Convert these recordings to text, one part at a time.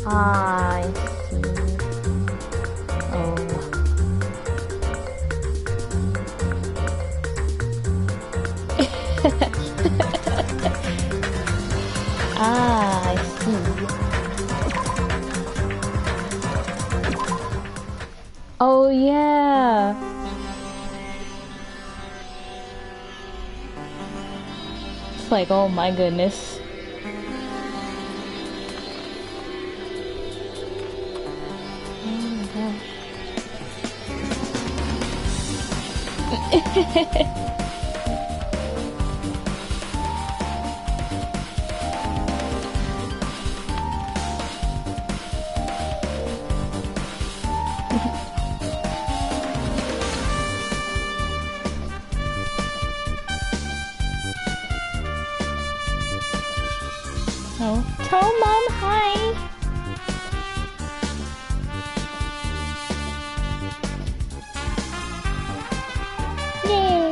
I see. Oh. I see. Oh yeah. It's like, oh my goodness. Oh my gosh. Oh, tell mom hi. Yay.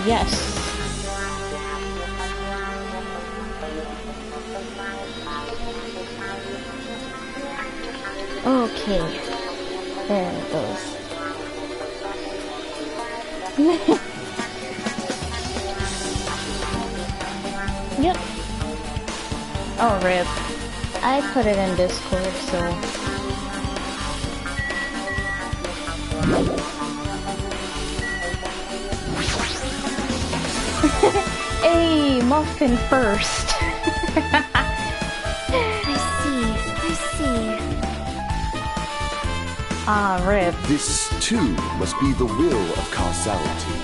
Yes. Okay. There it goes. Yep. Oh, rip. I put it in Discord, so... Hey, muffin first. I see. Ah, rip. This, too, must be the will of causality.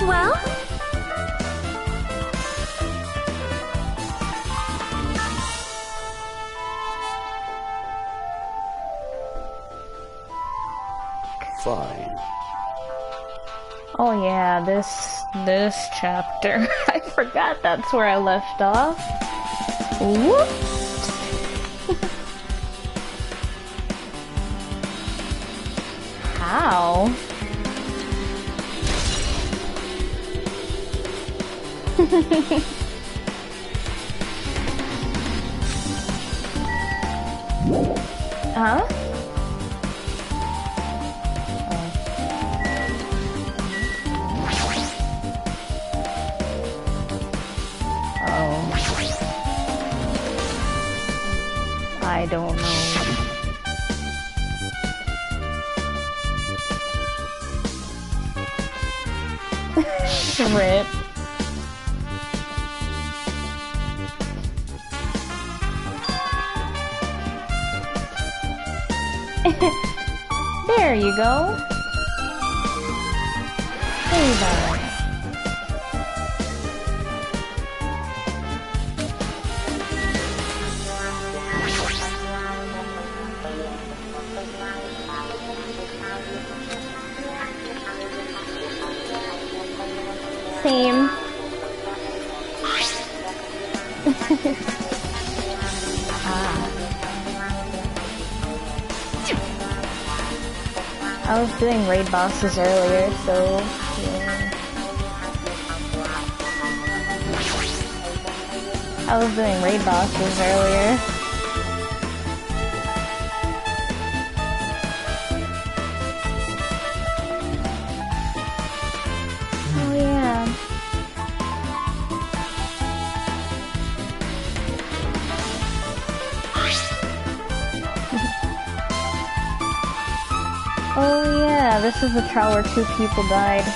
Well? Fine. Oh yeah, this chapter. I forgot that's where I left off. Whoops. How? Huh? I don't know. Rip. There you go. Hey there. Same. I was doing raid bosses earlier, so yeah. I was doing raid bosses earlier. Oh yeah. Oh yeah, this is the trial where 2 people died.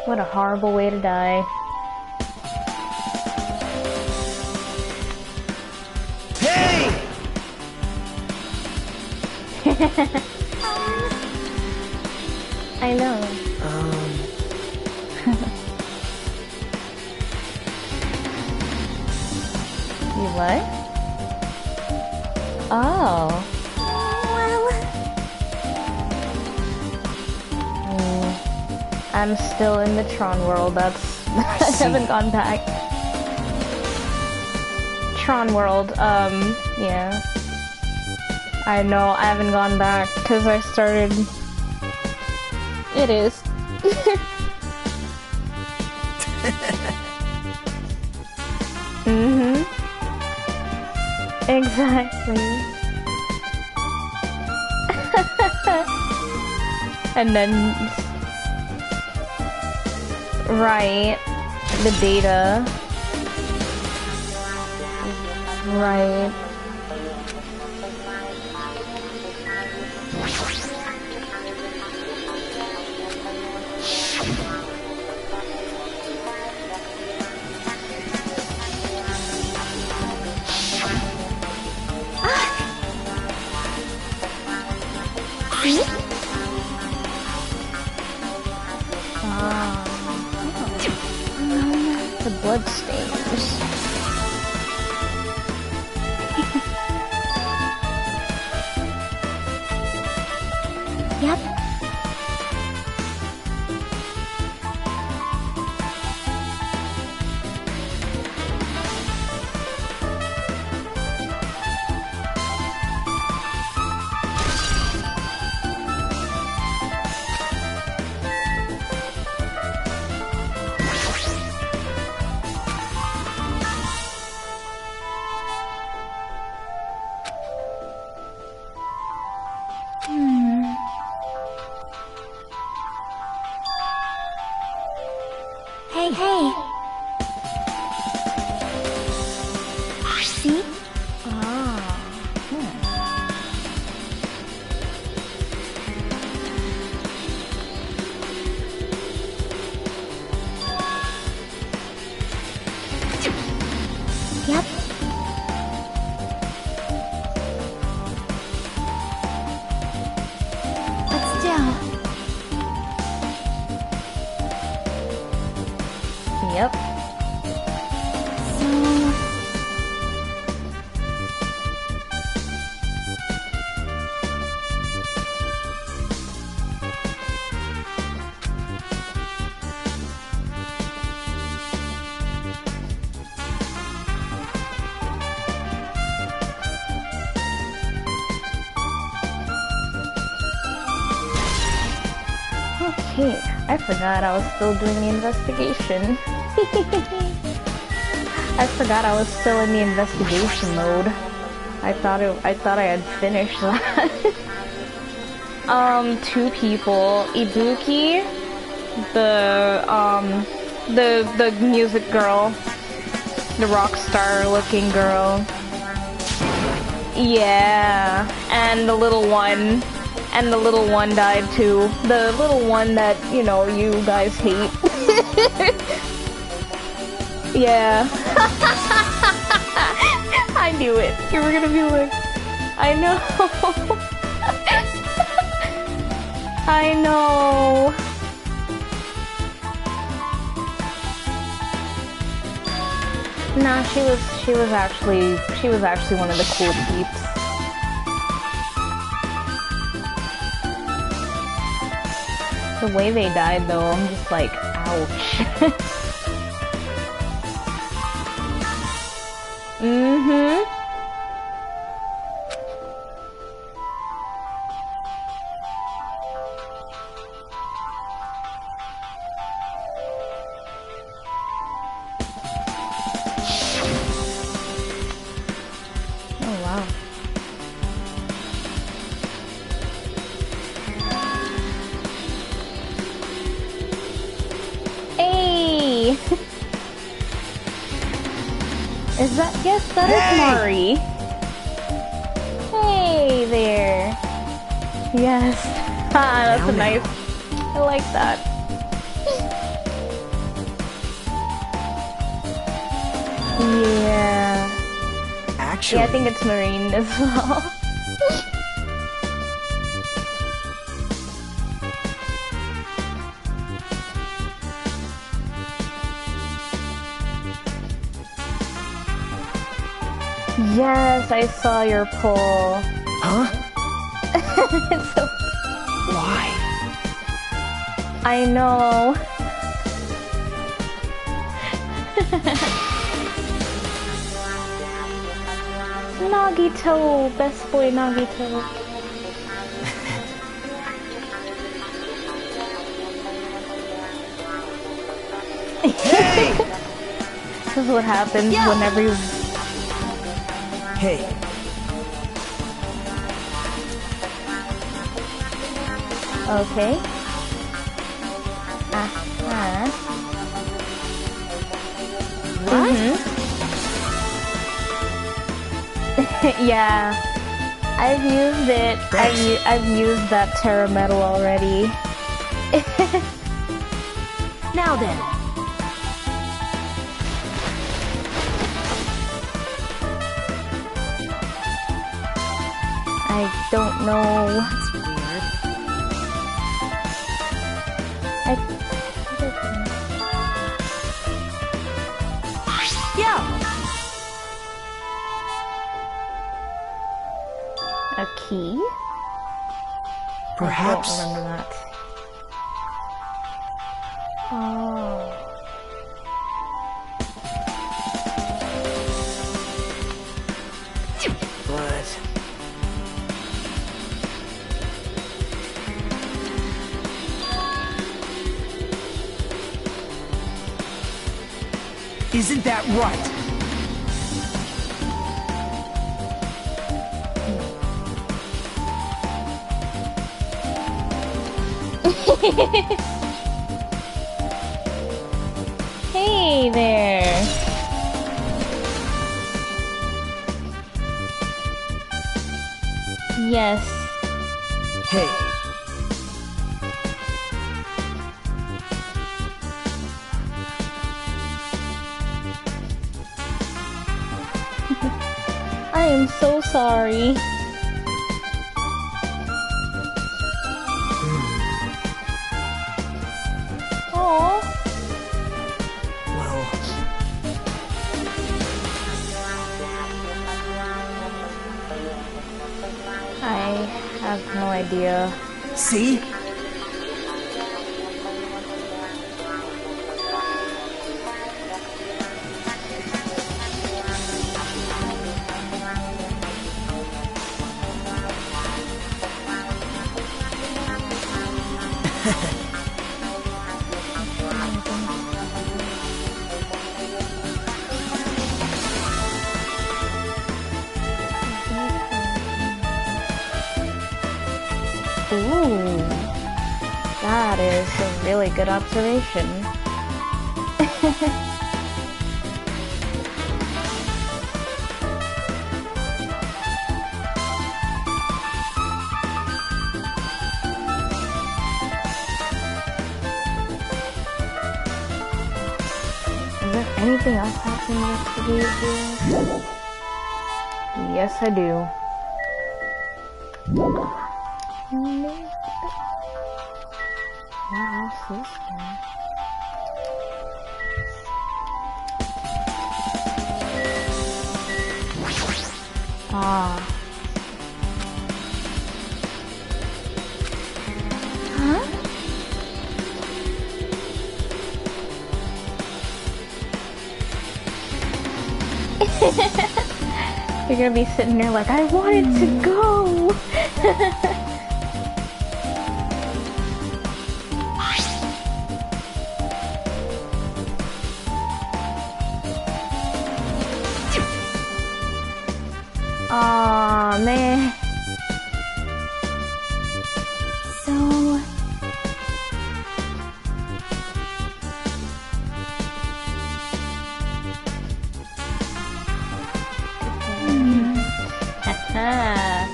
What a horrible way to die. Hey! I know. What? Oh. Well, I'm still in the Tron world. That's I haven't gone back. Tron world. Yeah. I know I haven't gone back because I started. It is. Mhm. Exactly. And then, right, the data. Right. The blood stains. yep. Hey, hey. See? Yep. But still, Yep. so... Okay, I forgot I was still doing the investigation. I forgot I was still in the investigation mode. I thought I had finished that. 2 people. Ibuki, the music girl, the rock star looking girl. Yeah, and the little one. And the little one died too. The little one that, you know, you guys hate. Yeah. I knew it. You were gonna be like, I know. I know. Nah, she was actually one of the cool peeps. The way they died though, I'm just like, ouch. Mm-hmm. Oh wow. Hey! Is that, yes, that is Mari. Hey there. Yes. Ah, that's a nice, I like that. Yeah. Actually, Yeah, I think it's Marine as well. Yes, I saw your poll. Huh? It's so... Why? I know. Nagito, best boy Nagito. Hey! This is what happens whenever you... Hey. Okay. Uh-huh. What? Yeah. I've used it. I've used that Terra Metal already. Now then. I don't know. That's weird. Yo! A key? Perhaps. I don't remember that. Oh. But isn't that right? Hey there. Yes. Hey. I am so sorry. Oh. Well, I have no idea. see? Ooh. That is a really good observation. Is there anything else happening next to these here? Yes, I do. What else is there? Ah. Huh? You're gonna be sitting there like, I wanted to go! Aw, man. So... Haha.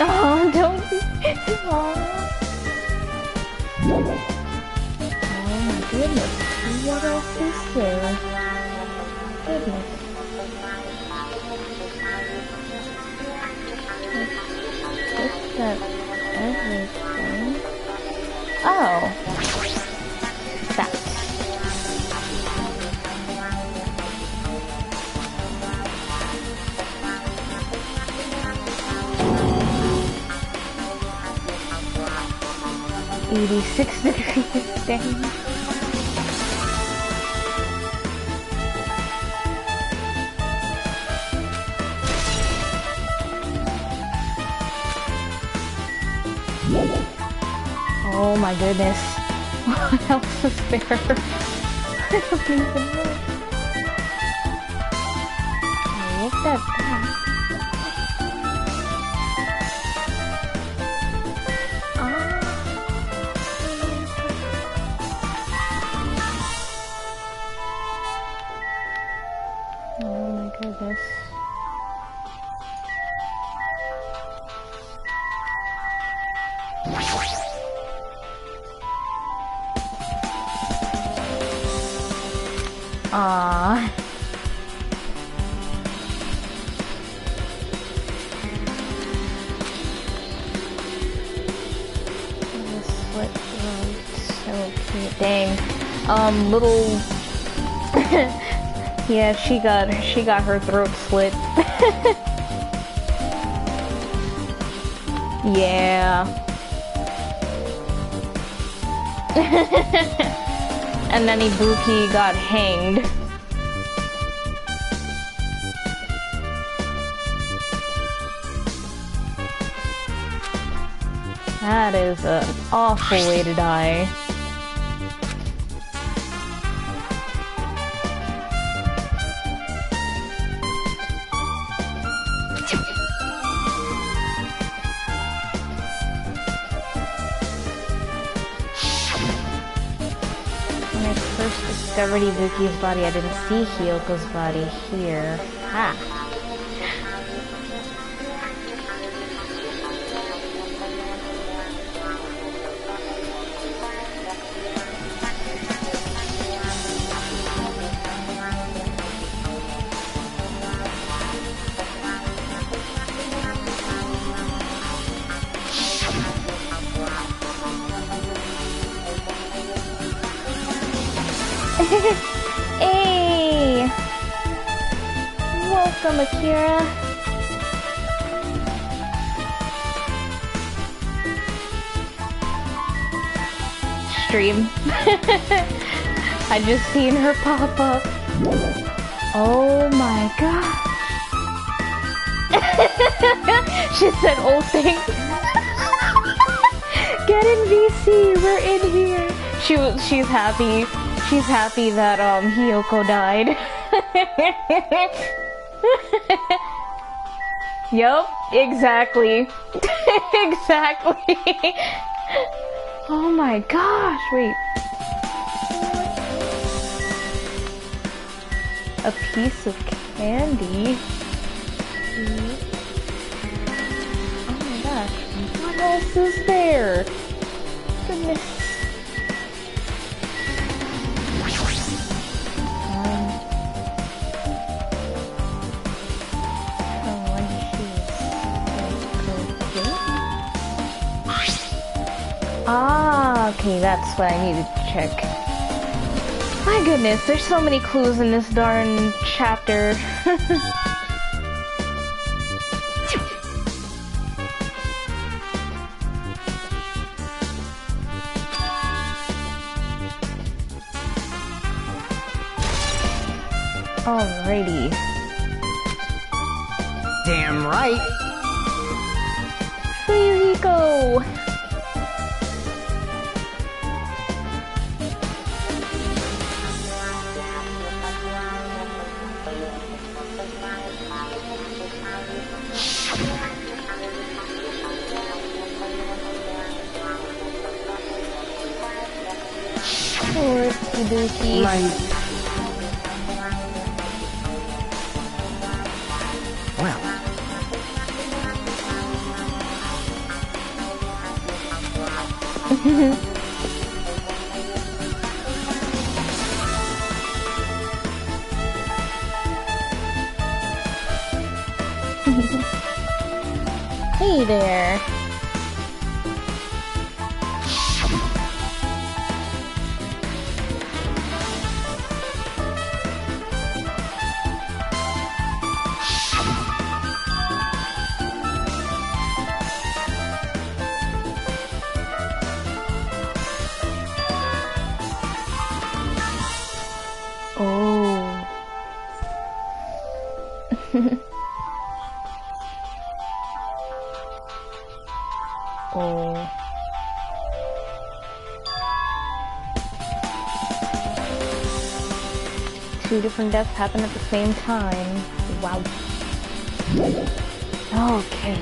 Oh, don't be. Oh my goodness. What else is there? Goodness. Is that everything? Oh. That. 86 degrees, dang. Oh my goodness. What else is there? I don't even know. Look at that. Oh my goodness. Aww. This slit road, so cute. Dang. Little. Yeah, she got her throat slit. Yeah. And then Ibuki got hanged. That is an awful way to die. Discovered Ibuki's body. I didn't see Hyoko's body here. Ah. Hey! Welcome, Akira. Stream. I just seen her pop up. Oh my god. She said, oh thanks. Get in VC, we're in here. She's happy. She's happy that Hiyoko died. Yup, exactly. Exactly. Oh my gosh, wait. A piece of candy. Oh my gosh, what else is there? Goodness. Ah, okay, that's what I needed to check. My goodness, there's so many clues in this darn chapter. Alrighty. Damn right. Fuyuhiko! Poor Ibuki. Well. Hey there. Oh. Two different deaths happen at the same time. Wow. Okay.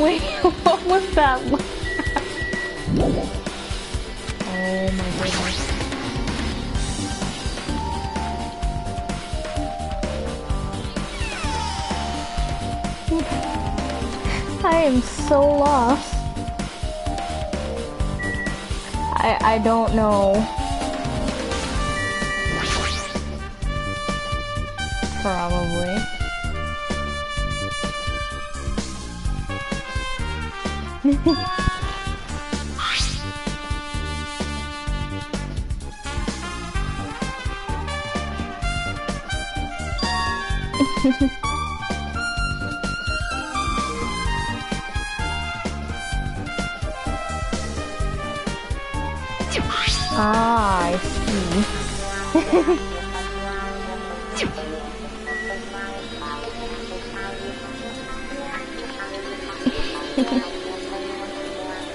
Wait, what was that? Oh my goodness. I am so lost. I don't know. Probably. Ah, I see.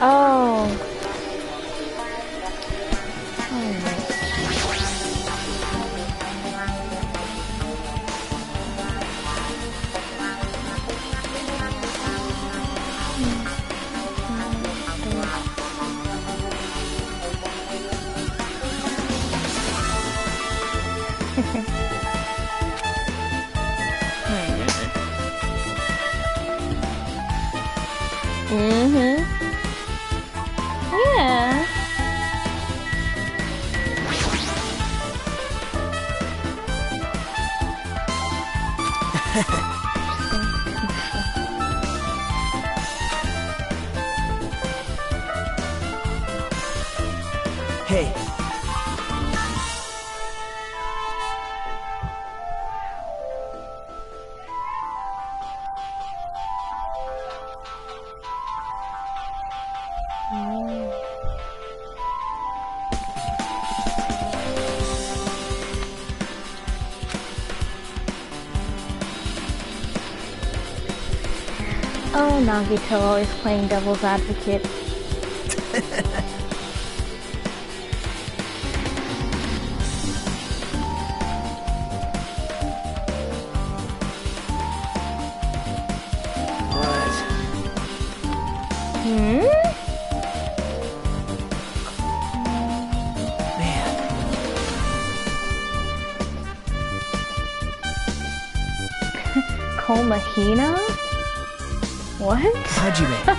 Oh. Mm-hmm. Yeah. Hey. Oh, Nagito always playing devil's advocate. What? Hmm? Man. Komahina? What? Hajime.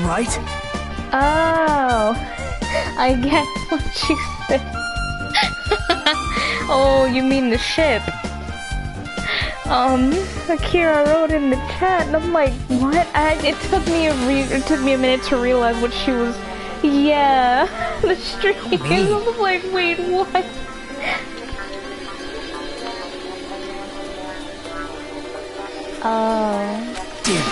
Right? Oh, I get what you said. Oh, you mean the ship? Akira wrote in the chat, and I'm like, what? It took me a minute to realize what she was. Yeah, the stream. I was like, wait, what? Oh. Damn it.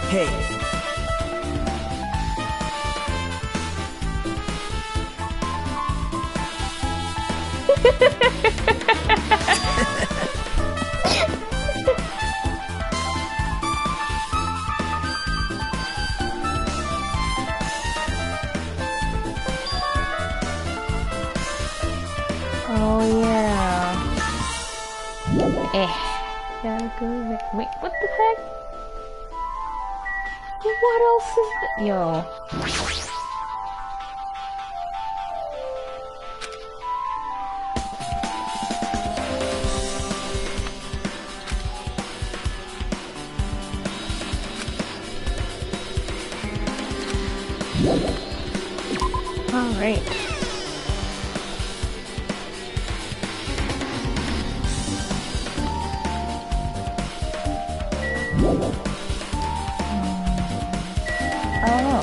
Hey. Oh yeah. Gotta go back. Wait, what the heck? What else is Yo. All right. Oh.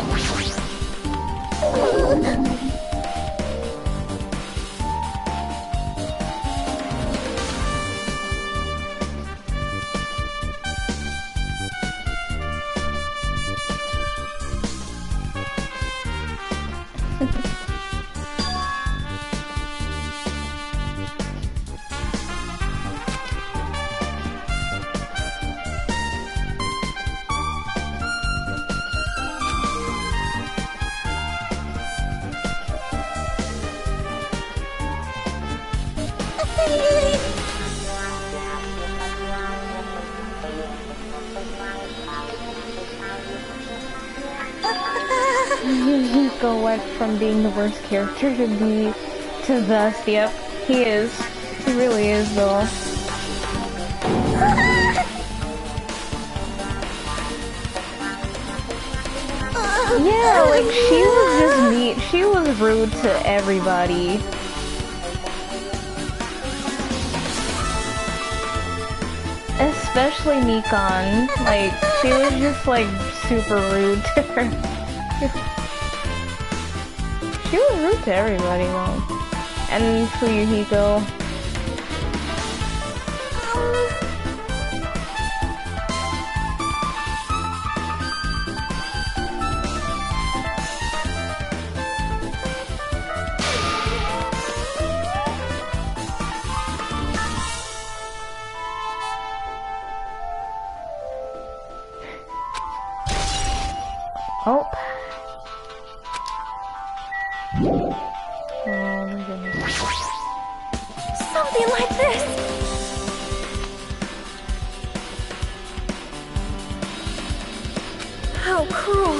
Hiko went from being the worst character to thus. Yep, he is. He really is, though. Yeah, like she was just mean. She was rude to everybody. Especially Nikon. Like, she was just like super rude to her. She was rude to everybody though. And Fuyuhiko. Oh. Oh my goodness. Something like this! How cruel.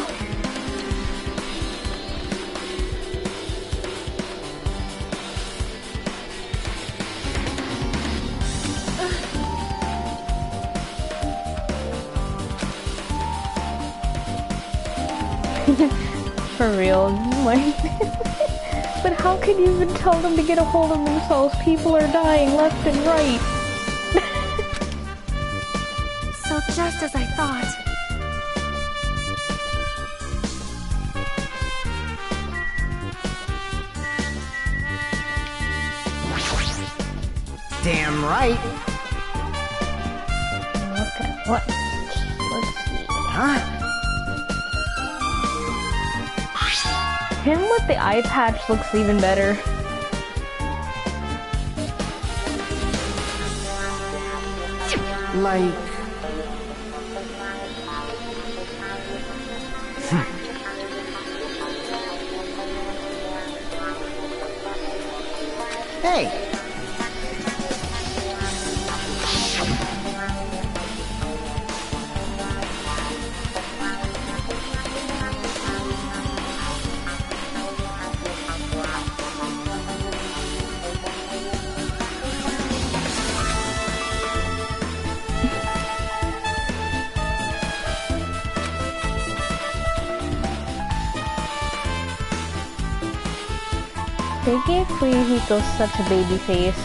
For real, like, but how can you even tell them to get a hold of themselves? People are dying left and right. So just as I thought. Damn right. Okay, what? Let's see. Huh? Him with the eye patch looks even better. Like... Hey! They gave Fuyuhiko such a baby face.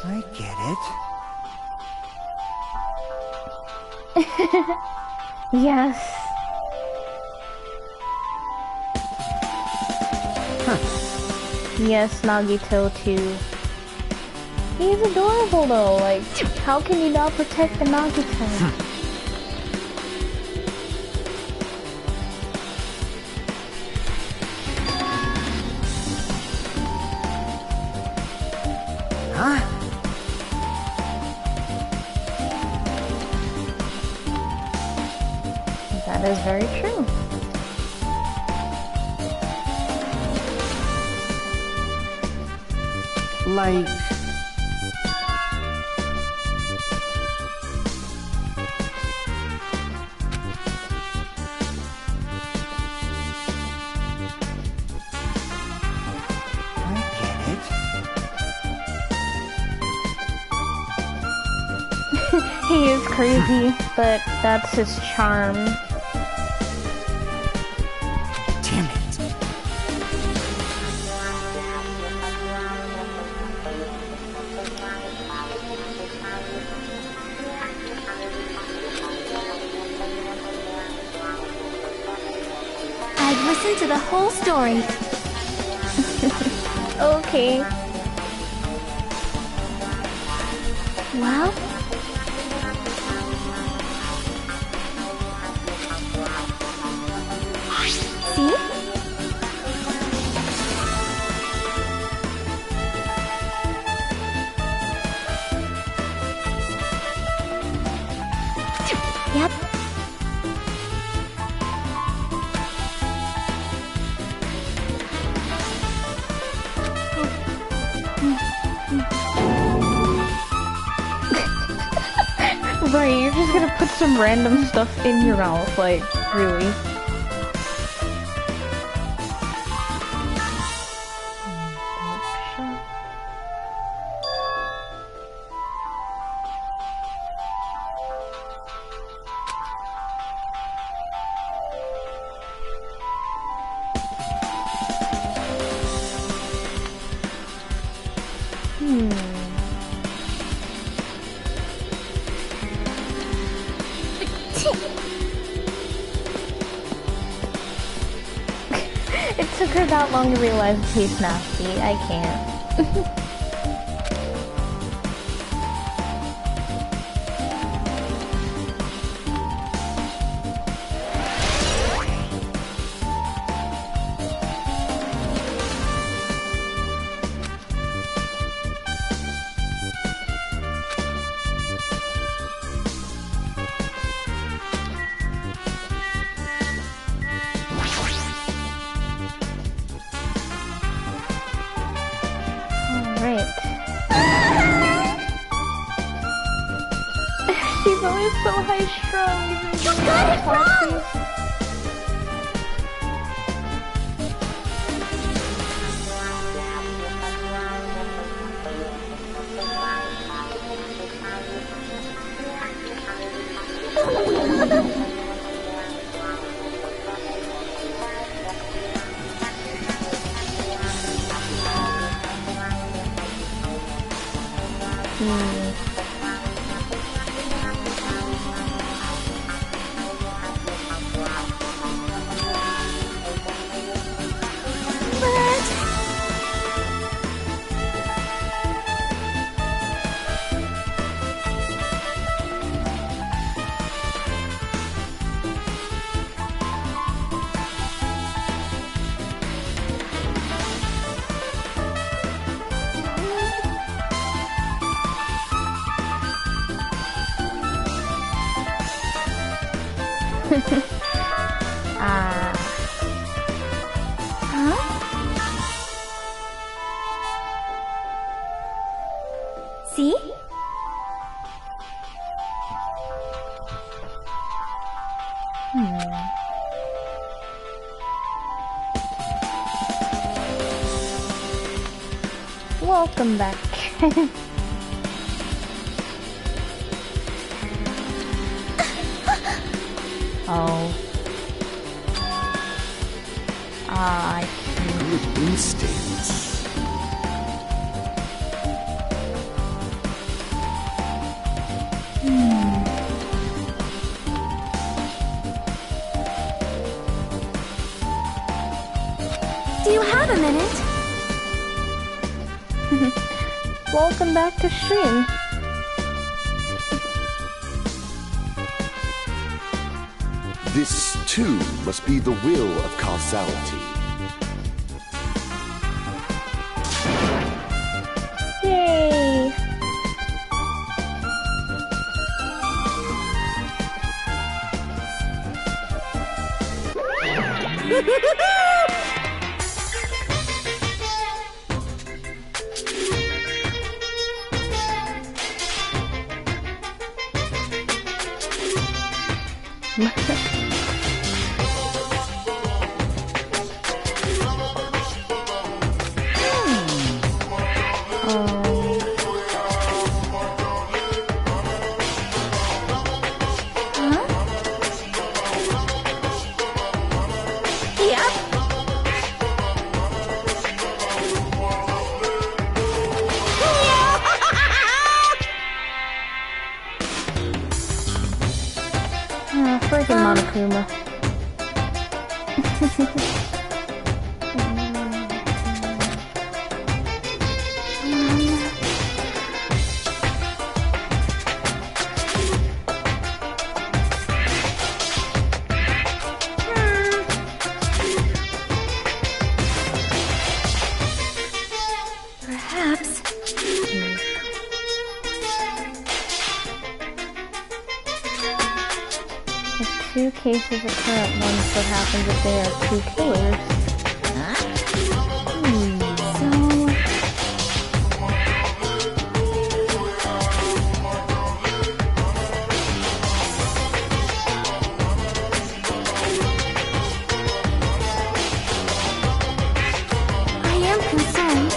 I get it. Yes. Yes, Nagito too. He's adorable though, like, how can you not protect the Nagito? Huh? That is very true. Like... He is crazy, but that's his charm. Damn it. I'd listen to the whole story. Okay. Well... See? Yep. Right, you're just gonna put some random stuff in your mouth, like, really. It took her that long to realize it tastes nasty. I can't. She's always so high-strung. You got it wrong! Huh? See? Welcome back. Oh. I see. Good instincts. Do you have a minute? Welcome back to stream. This, too, must be the will of causality. Yay! Friggin' Monokuma. Perhaps. If two cases occur at once, what happens if they are two killers? I am concerned.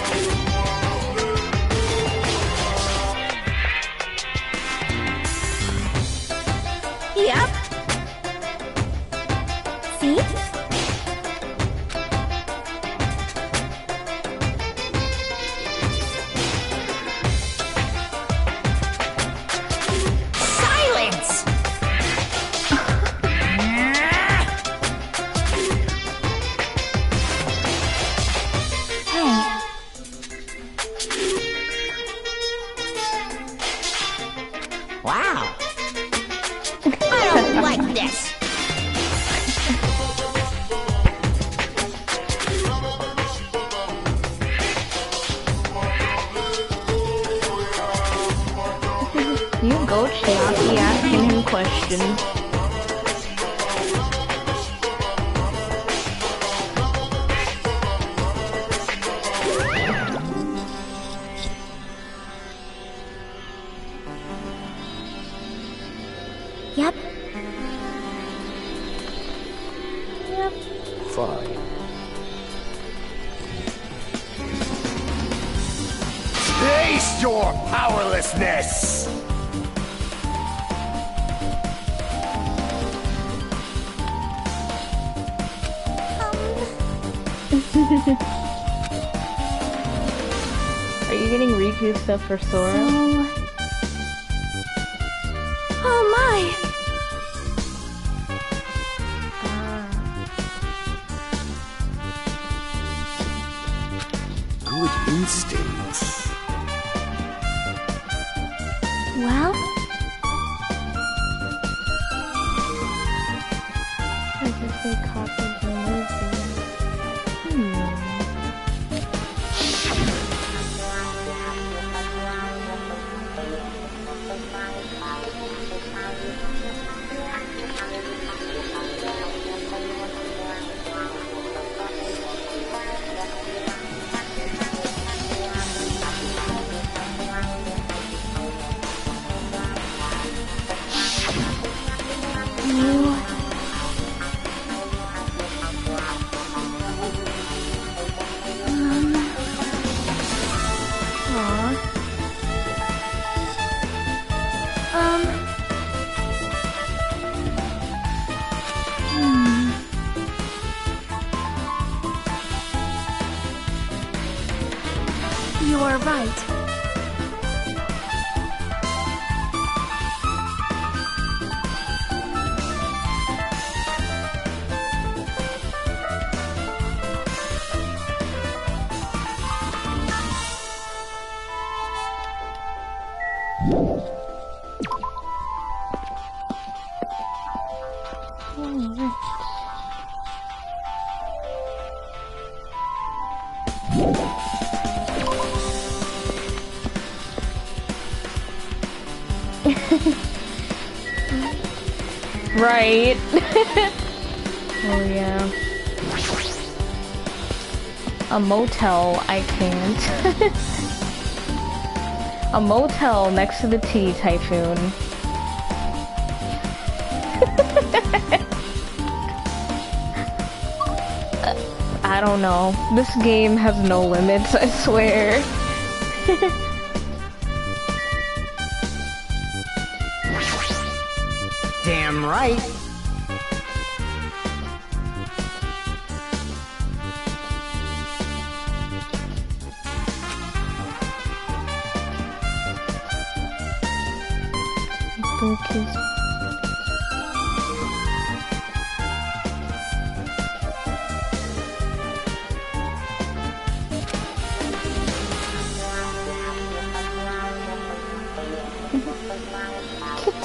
Yep. See? Silence! Hey. Wow. I don't like this. You go, Chiaki, asking him questions. Yep. Fine. Face your powerlessness! Are you getting Riku stuff for Sora? Oh my! Good instincts. Well, I just say copies and Lucy. you are right. Right. Oh yeah. A motel, I can't. A motel next to the tea typhoon. I don't know. This game has no limits, I swear. Damn right.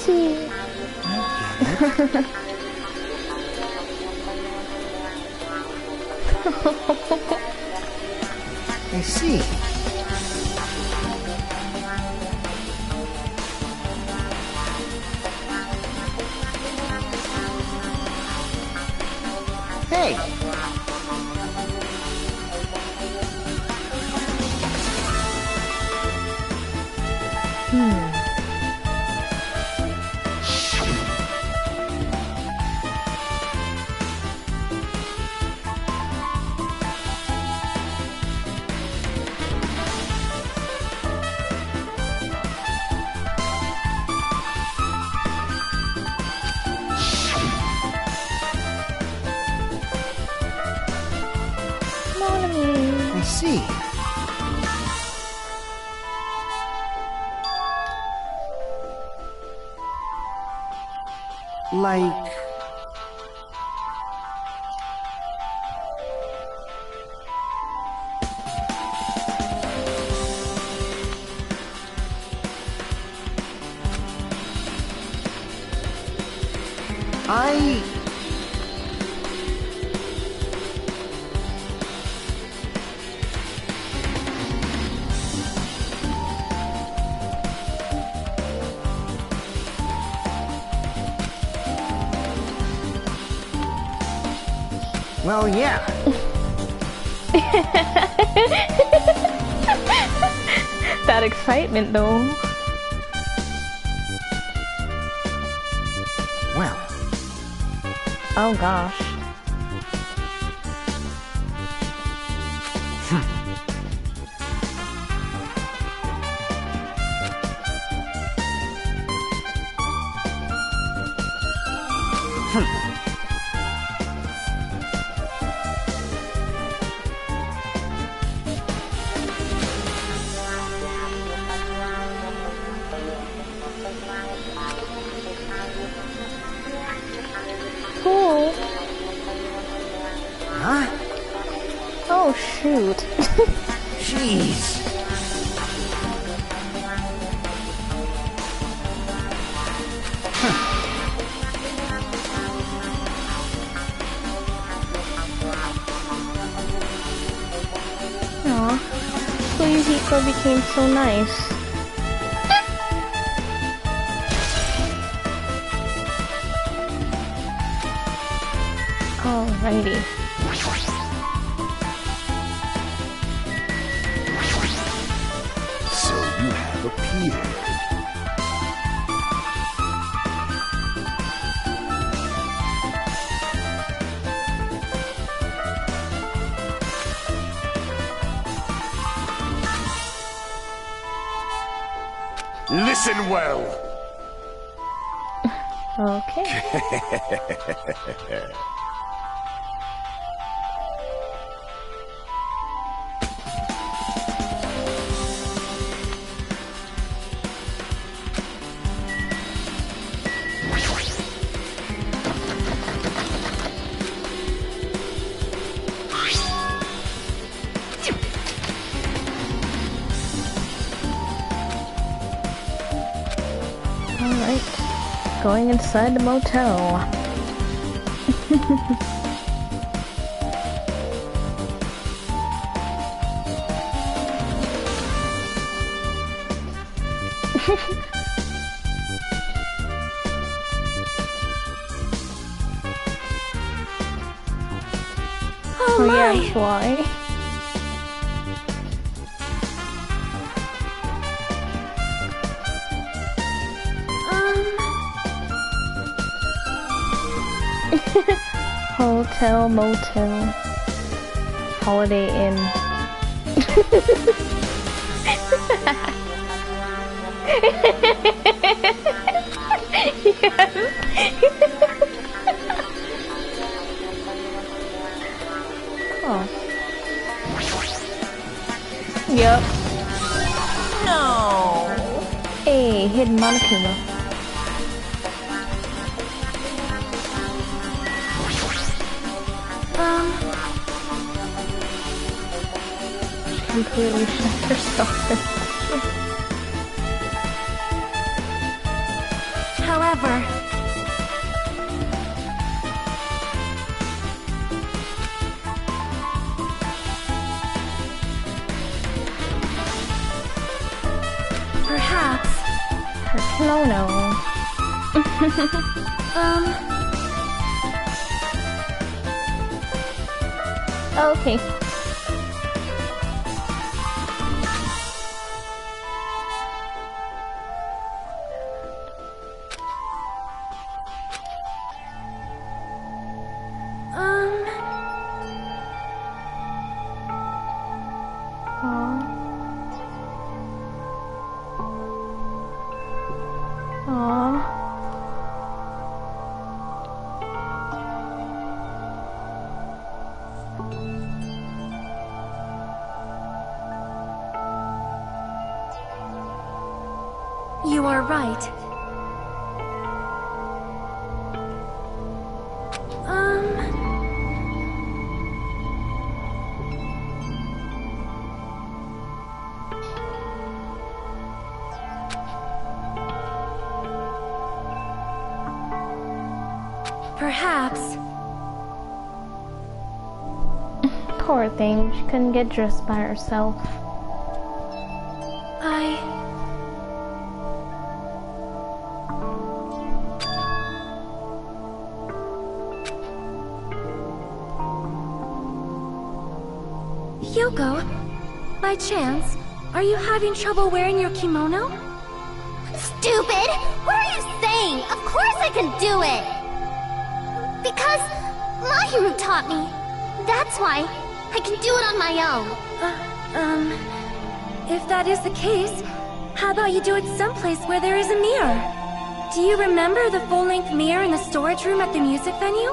see. I get it. I see. Hey! I see. Like... I... Well, yeah. That excitement, though. Well, Oh gosh. Cool. huh? Oh shoot. Jeez. Aw. Suihiko became so nice. Alrighty. So you have appeared. Listen well. Okay. Alright. Going inside the motel. Oh Oh my! yeah, why? Hotel, motel, Holiday Inn. Oh. Yep. No. Hey, hidden Monokuma. Completely shut herself in. How ever. Perhaps. Her kimono. Okay. You are right. Perhaps. Poor thing, she couldn't get dressed by herself. Hyuko, by chance, are you having trouble wearing your kimono? Stupid! What are you saying? Of course I can do it! Because Mahiru taught me. That's why I can do it on my own. If that is the case, how about you do it someplace where there is a mirror? Do you remember the full-length mirror in the storage room at the music venue?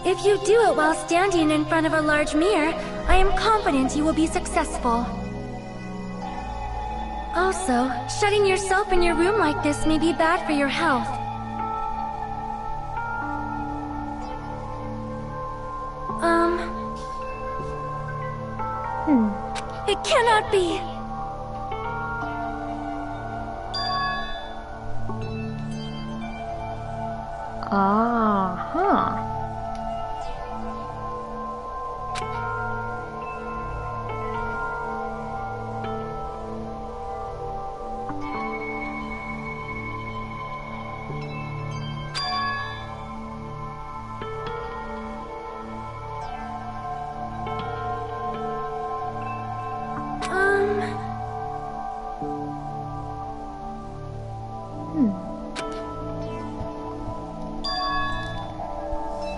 If you do it while standing in front of a large mirror, I am confident you will be successful. Also, shutting yourself in your room like this may be bad for your health. It cannot be!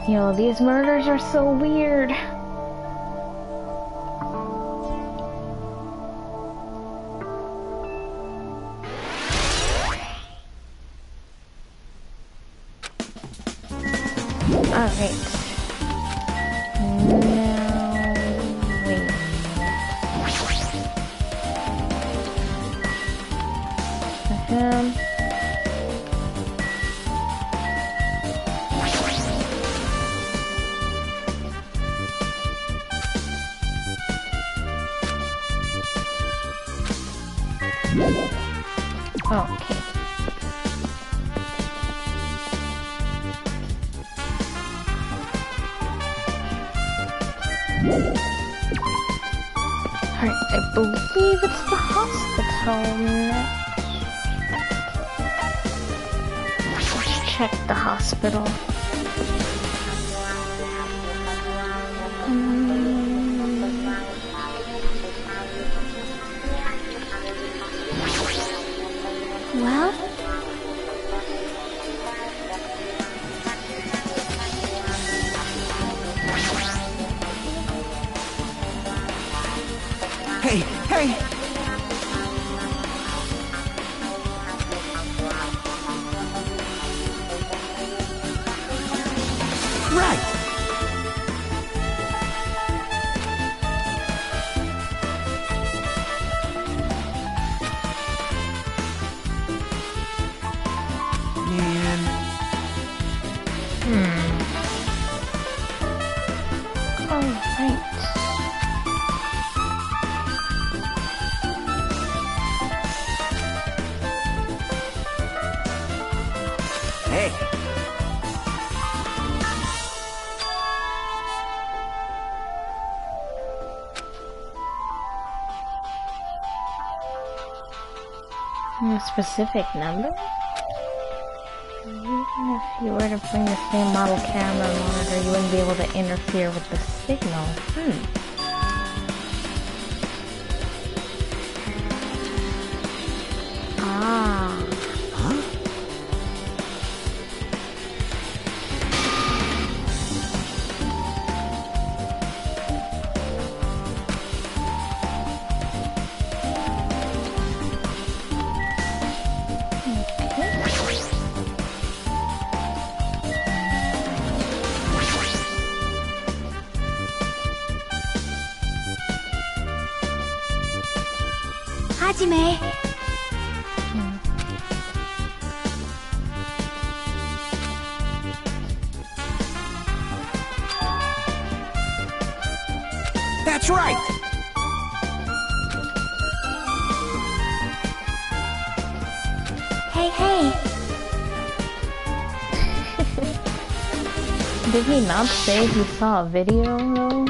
Yo, these murders are so weird. Alright. Now, wait. Okay. Alright, I believe it's the hospital next. Check the hospital. Well? Hey, hey! Right! a specific number? Even if you were to bring the same model camera monitor, you wouldn't be able to interfere with the signal. Ah. Huh? Hajime. That's right! Hey, hey. Did he not say he saw a video though?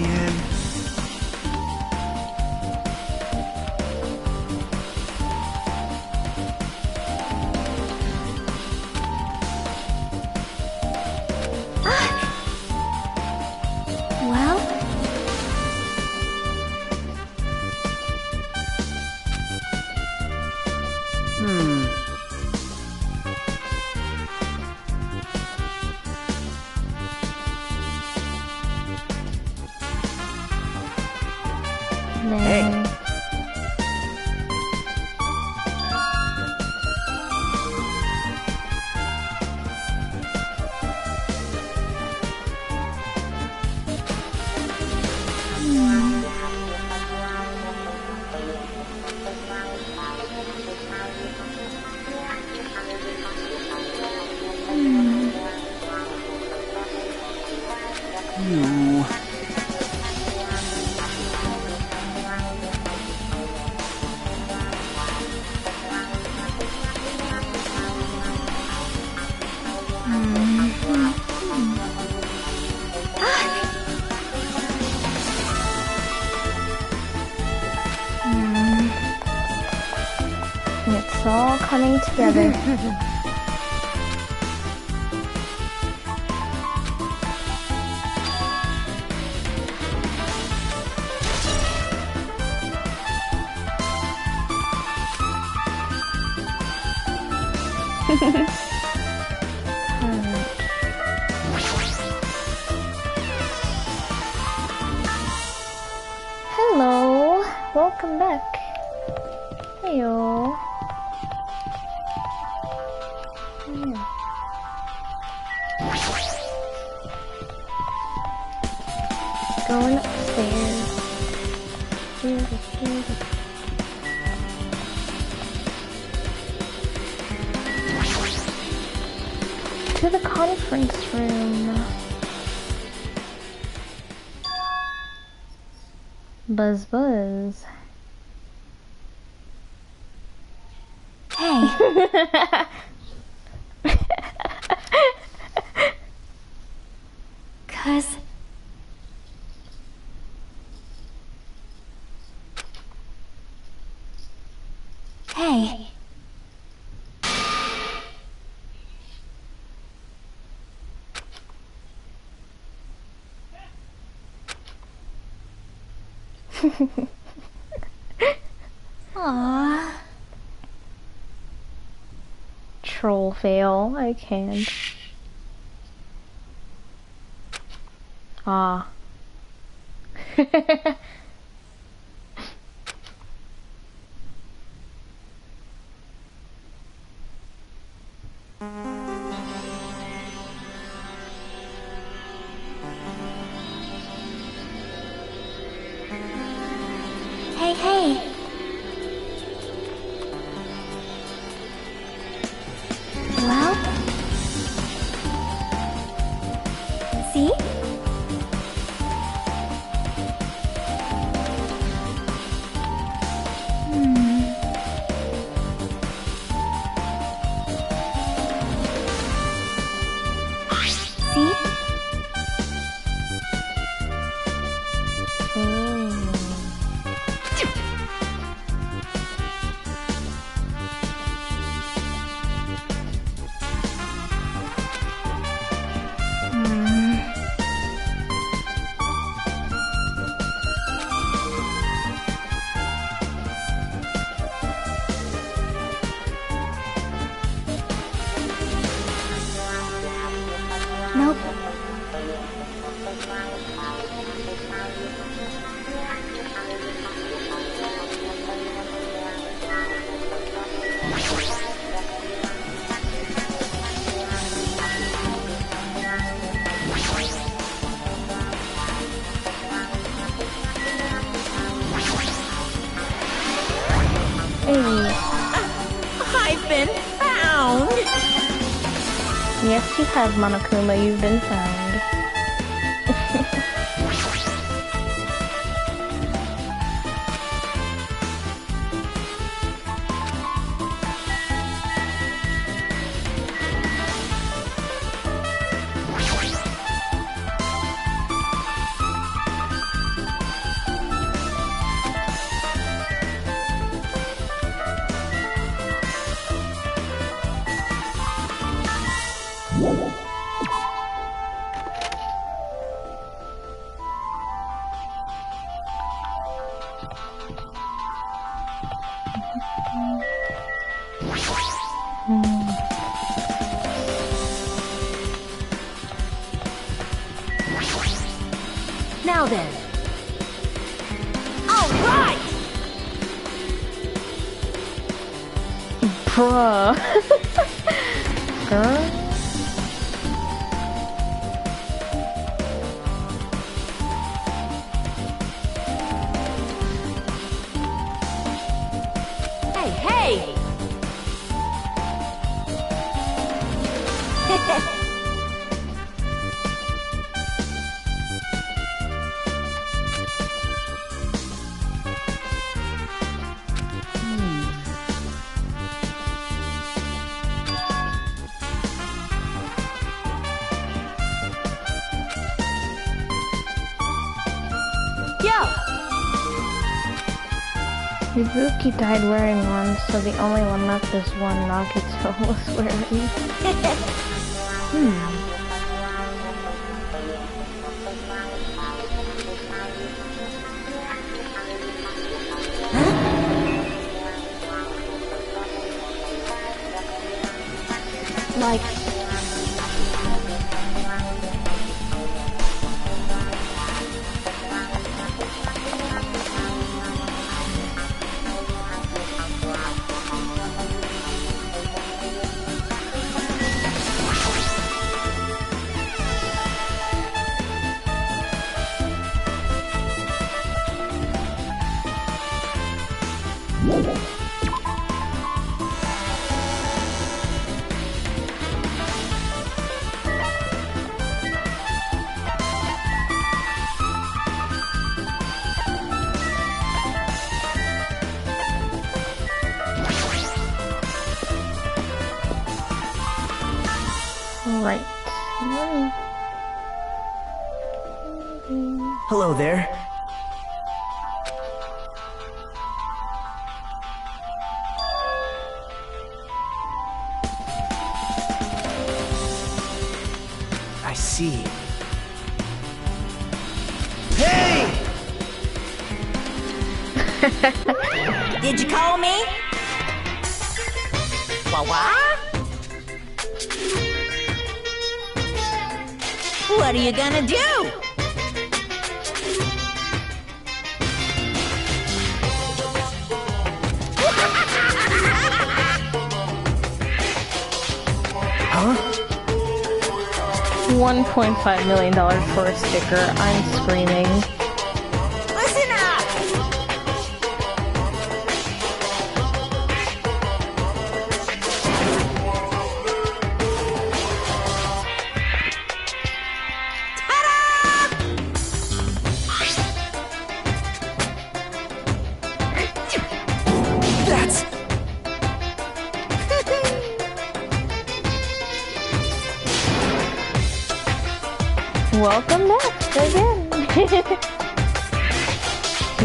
Man. Well, Then... You. It's all coming together. Hello, welcome back. Heyo. Going upstairs. To the conference room. Buzz buzz. hey. 'Cause hey. Aww. Troll fail. I can't. Ah. Hey, hey. Well? See? See? Nope. Hey. I've been found! Yes, you have, Monokuma. You've been found. Now then. All right! Bruh. Girl. Hey, hey! Ibuki died wearing one, so the only one left is one Nagito was wearing. Like... Right. Hello there. I see. Hey! Did you call me? What? What are you gonna do? Huh? $1.5 million for a sticker. I'm screaming. Listen Welcome back again.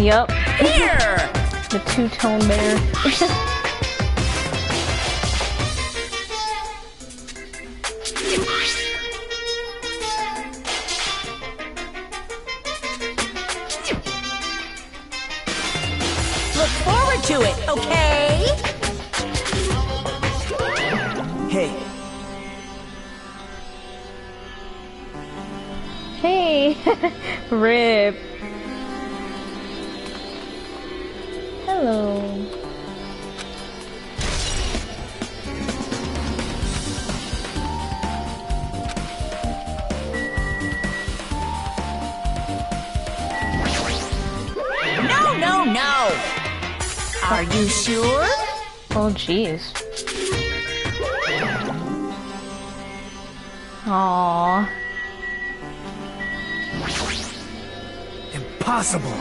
Yup. Here! The two-tone bear. Look forward to it, okay? Hey, Hey! Rip. Hello. No, no, no! Are you sure? Oh, jeez. Aww. impossible.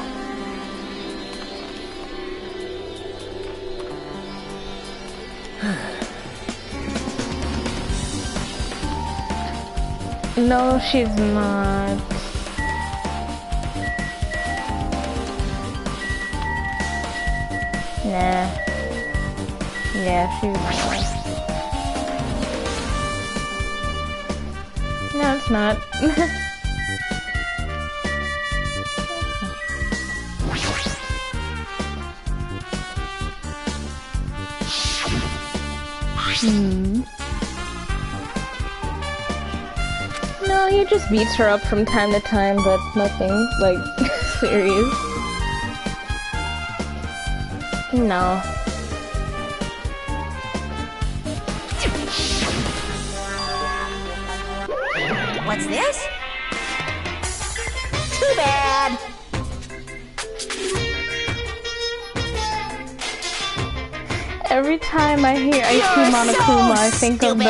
No, she's not. Nah. Yeah, she's not. No, it's not. No, he just beats her up from time to time, but nothing, like, serious. No. What's this? Too bad! Every time I hear I see You're Monokuma, so I think of the,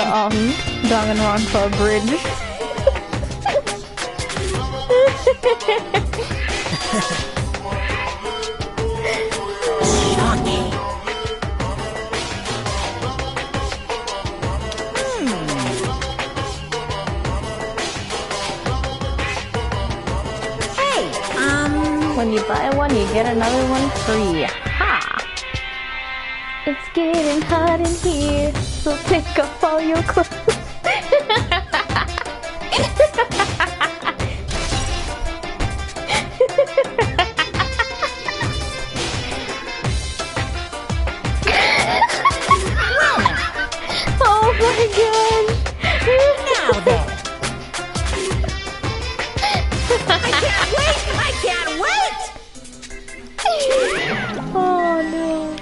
Danganronpa bridge. Shocking! Hey, When you buy one, you get another one free. Ha! It's getting hot in here, so take off all your clothes. Oh my gosh! now then! I can't wait! Oh no.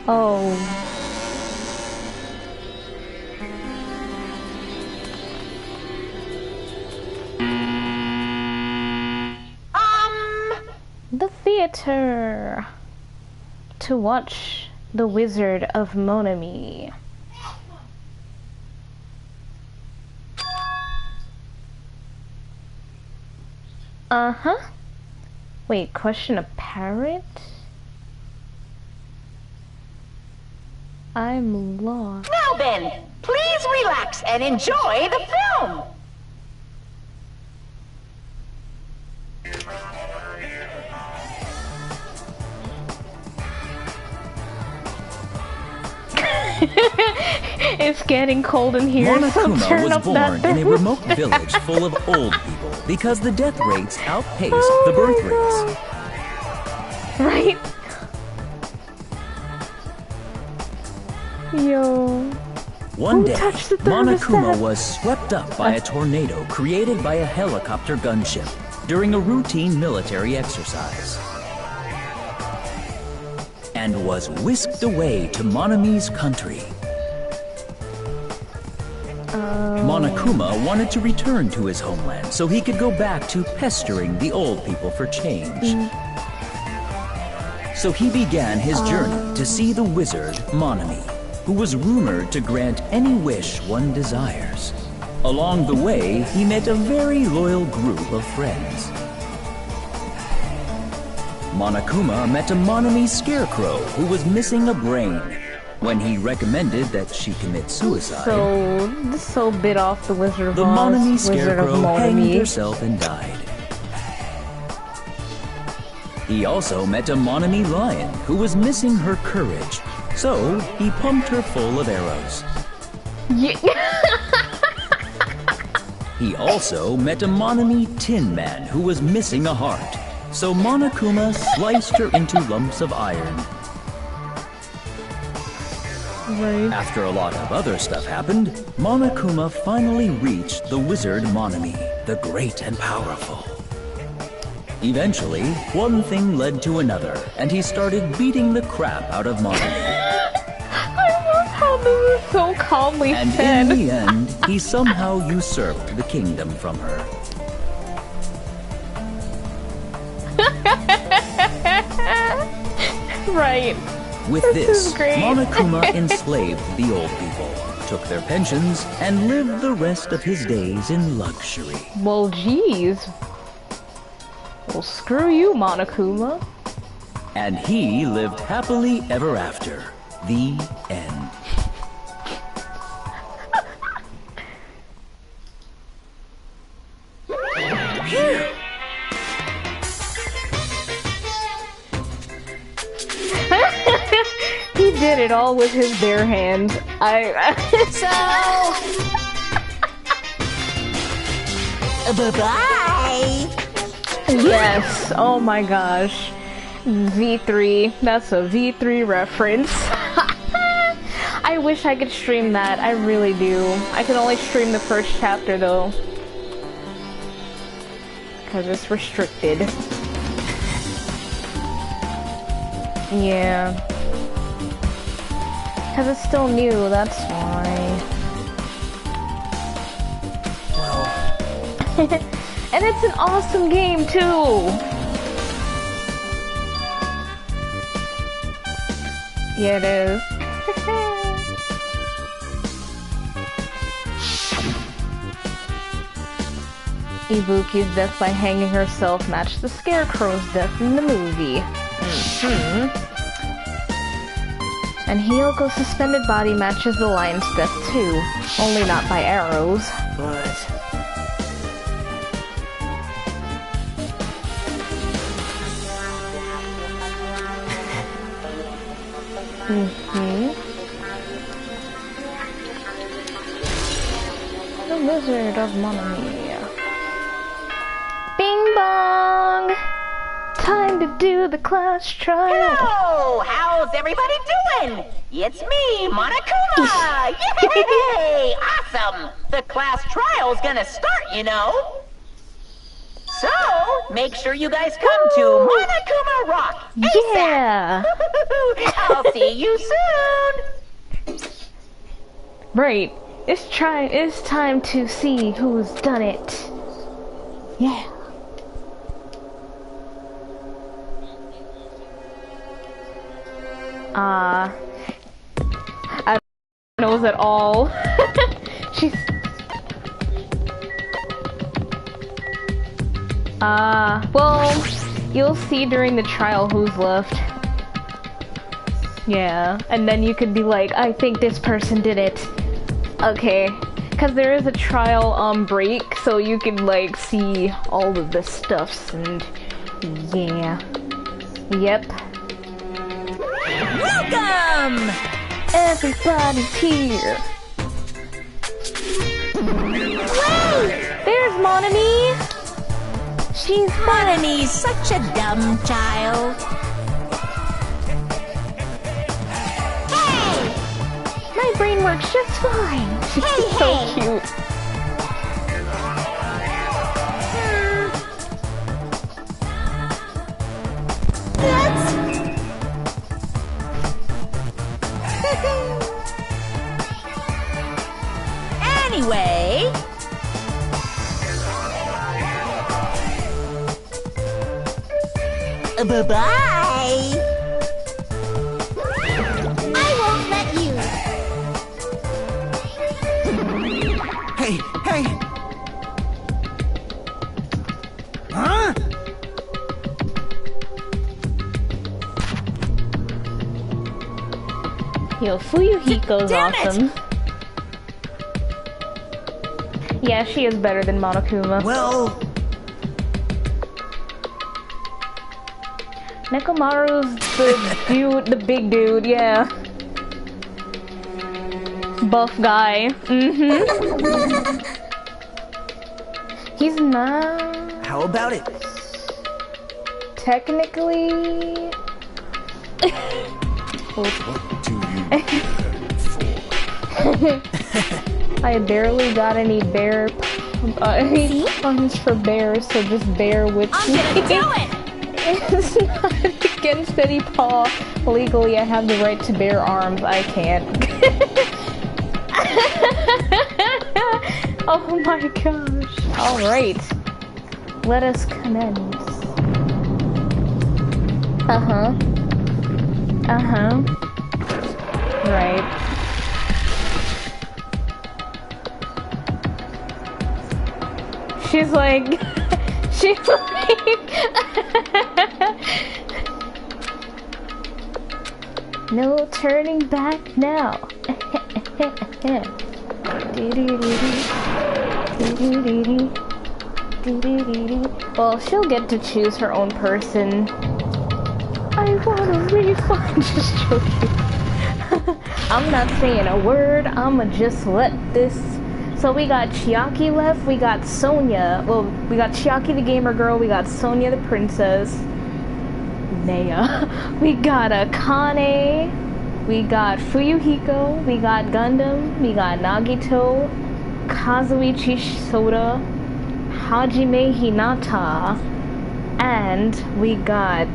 Oh. The theater. To watch The Wizard of Monami. Uh-huh. Wait, question a parrot? I'm lost. Now then, please relax and enjoy the film! It's getting cold in here, so Monokuma turn was up that born in a thermostat. remote village full of old people because the death rates outpaced the birth rates. Right? Yo. One Who day, touched the Monokuma thermostat? was swept up by a tornado created by a helicopter gunship during a routine military exercise, and was whisked away to Monami's country. Monokuma wanted to return to his homeland so he could go back to pestering the old people for change. So he began his journey to see the wizard Monami, who was rumored to grant any wish one desires. Along the way, he met a very loyal group of friends. Monokuma met a Monami scarecrow who was missing a brain. When he recommended that she commit suicide, So bit off the Wizard of the Oz. Monomy Wizard of Scarecrow hanged Monomy. herself and died. He also met a Monomy lion who was missing her courage, so he pumped her full of arrows. He also met a Monomy Tin Man who was missing a heart, so Monokuma sliced her into lumps of iron. Right. After a lot of other stuff happened, Monokuma finally reached the wizard Monomy, the great and powerful. Eventually, one thing led to another, and he started beating the crap out of Monomy. I love how this is so calmly And said. in the end, he somehow usurped the kingdom from her. Right. With This is great. Monokuma enslaved the old people, took their pensions, and lived the rest of his days in luxury. Well, geez. Well, screw you, Monokuma. And he lived happily ever after. The end. He did it all with his bare hands. Bye-bye! Yes. Oh my gosh. V3. That's a V3 reference. I wish I could stream that. I really do. I can only stream the first chapter though. Because it's restricted. Yeah. Because it's still new, that's why. And it's an awesome game too! Yeah, it is. Ibuki's death by hanging herself matched the Scarecrow's death in the movie. And Hyoko's suspended body matches the lion's death too, only not by arrows. But... The Wizard of Monomy. Bing bong! Time to do the class trial. Hello! How's everybody doing? It's me, Monokuma! Yay! Awesome! The class trial's gonna start, you know. So, make sure you guys come to Monokuma Rock ASAP! Yeah! I'll see you soon! Right. It's time to see who's done it. Yeah. I don't know at all. She's... well, you'll see during the trial who's left. Yeah, and then you could be like, I think this person did it. Okay, because there is a trial break, so you can like see all of the stuffs and yeah. Yep. Welcome! Everybody's here. There's Monomy. She's fun. Monomy's such a dumb child. My brain works just fine. She's so cute. Anyway... Bye-bye! I won't let you. Hey, hey! Huh? Yo, Fuyuhiko's Damn it! awesome. Yeah, she is better than Monokuma. Well, Nekomaru's the dude, the big dude, yeah. Buff guy. Mm-hmm. He's not... how about it? Technically... What do you for? I barely got any bear puns for bears, so just bear with I'm me. gonna do it! It's not against any paw. Legally, I have the right to bear arms. I can't. Oh my gosh. Alright. Let us commence. Uh-huh. Uh-huh. Right. She's like... she's like... No turning back now. Well, she'll get to choose her own person. I want a refund. Just joking. I'm not saying a word. I'ma just let this. So we got Chiaki left. We got Sonia. Well, we got Chiaki the gamer girl. We got Sonia the princess. Nea. We got Akane. We got Fuyuhiko. We got Gundam. We got Nagito. Kazuichi Soda. Hajime Hinata. And we got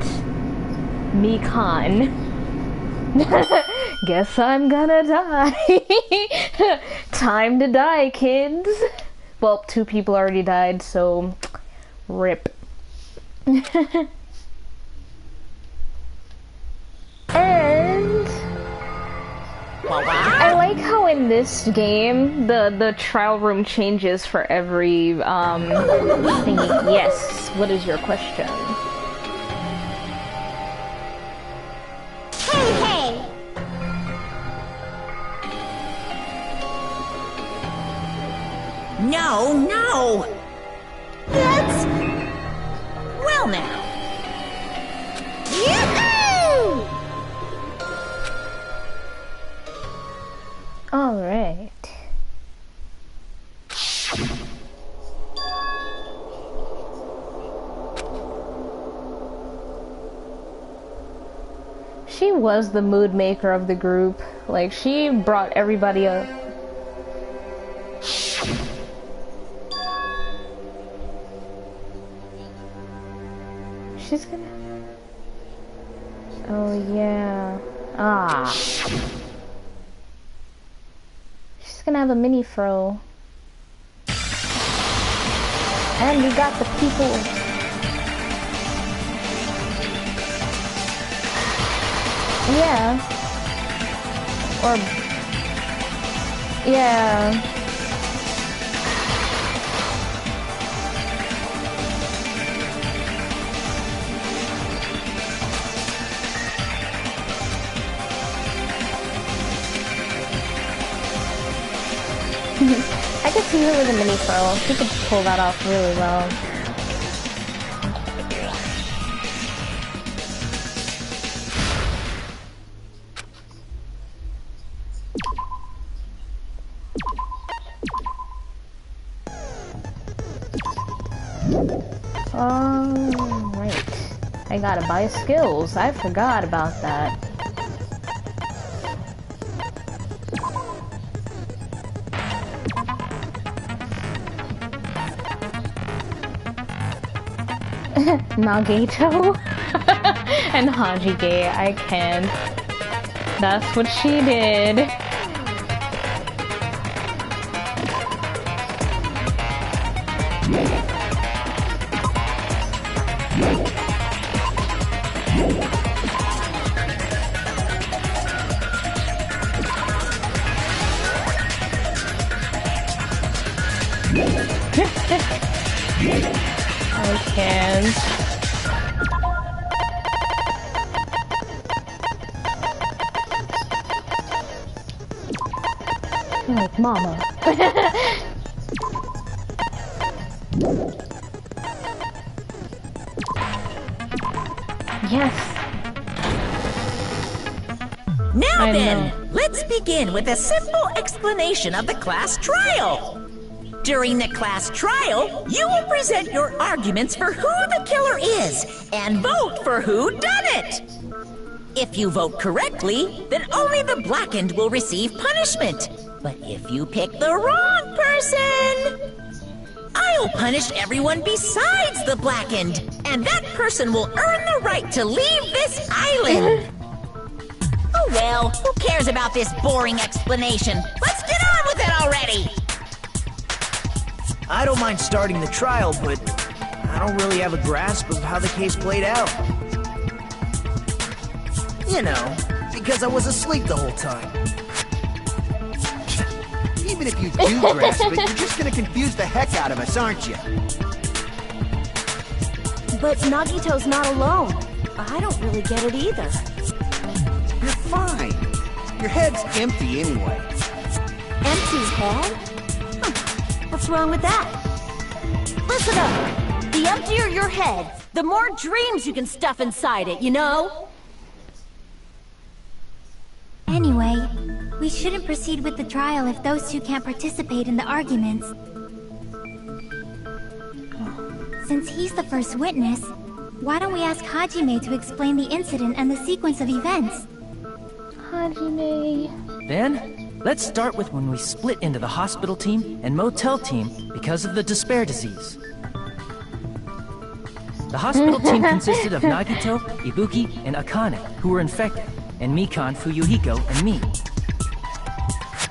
Mikan. Guess I'm gonna die. Time to die, kids. Well, 2 people already died, so rip. And I like how in this game the trial room changes for every thingy. Yes. What is your question? Hey! No, no! That's... well now. Yoo-hoo! All right. She was the mood maker of the group. Like, she brought everybody up. She's gonna... oh, yeah. Ah. She's gonna have a mini fro. And we got the people... yeah. Or... yeah. I could see her with a mini fro. She could pull that off really well. Alright. I gotta buy skills. I forgot about that. Nagito and Hajige, I can. That's what she did. I can't. Mama. Yes. Now I then, know. let's begin with a simple explanation of the class trial. During the class trial, you will present your arguments for who the killer is and vote for who done it. If you vote correctly, then only the blackened will receive punishment. But if you pick the wrong person, I'll punish everyone besides the blackened, and that person will earn the right to leave this island. Oh well, who cares about this boring explanation? Let's get on with it already! I don't mind starting the trial, but I don't really have a grasp of how the case played out. You know, because I was asleep the whole time. Even if you do grasp it, you're just gonna confuse the heck out of us, aren't you? But Nagito's not alone. I don't really get it either. You're fine. Your head's empty anyway. Empty head? What's wrong with that? Listen up! The emptier your head, the more dreams you can stuff inside it, you know? Anyway, we shouldn't proceed with the trial if those two can't participate in the arguments. Since he's the first witness, why don't we ask Hajime to explain the incident and the sequence of events? Hajime. Then, let's start with when we split into the hospital team and motel team because of the despair disease. The hospital team consisted of Nagito, Ibuki, and Akane, who were infected, and Mikan, Fuyuhiko, and me.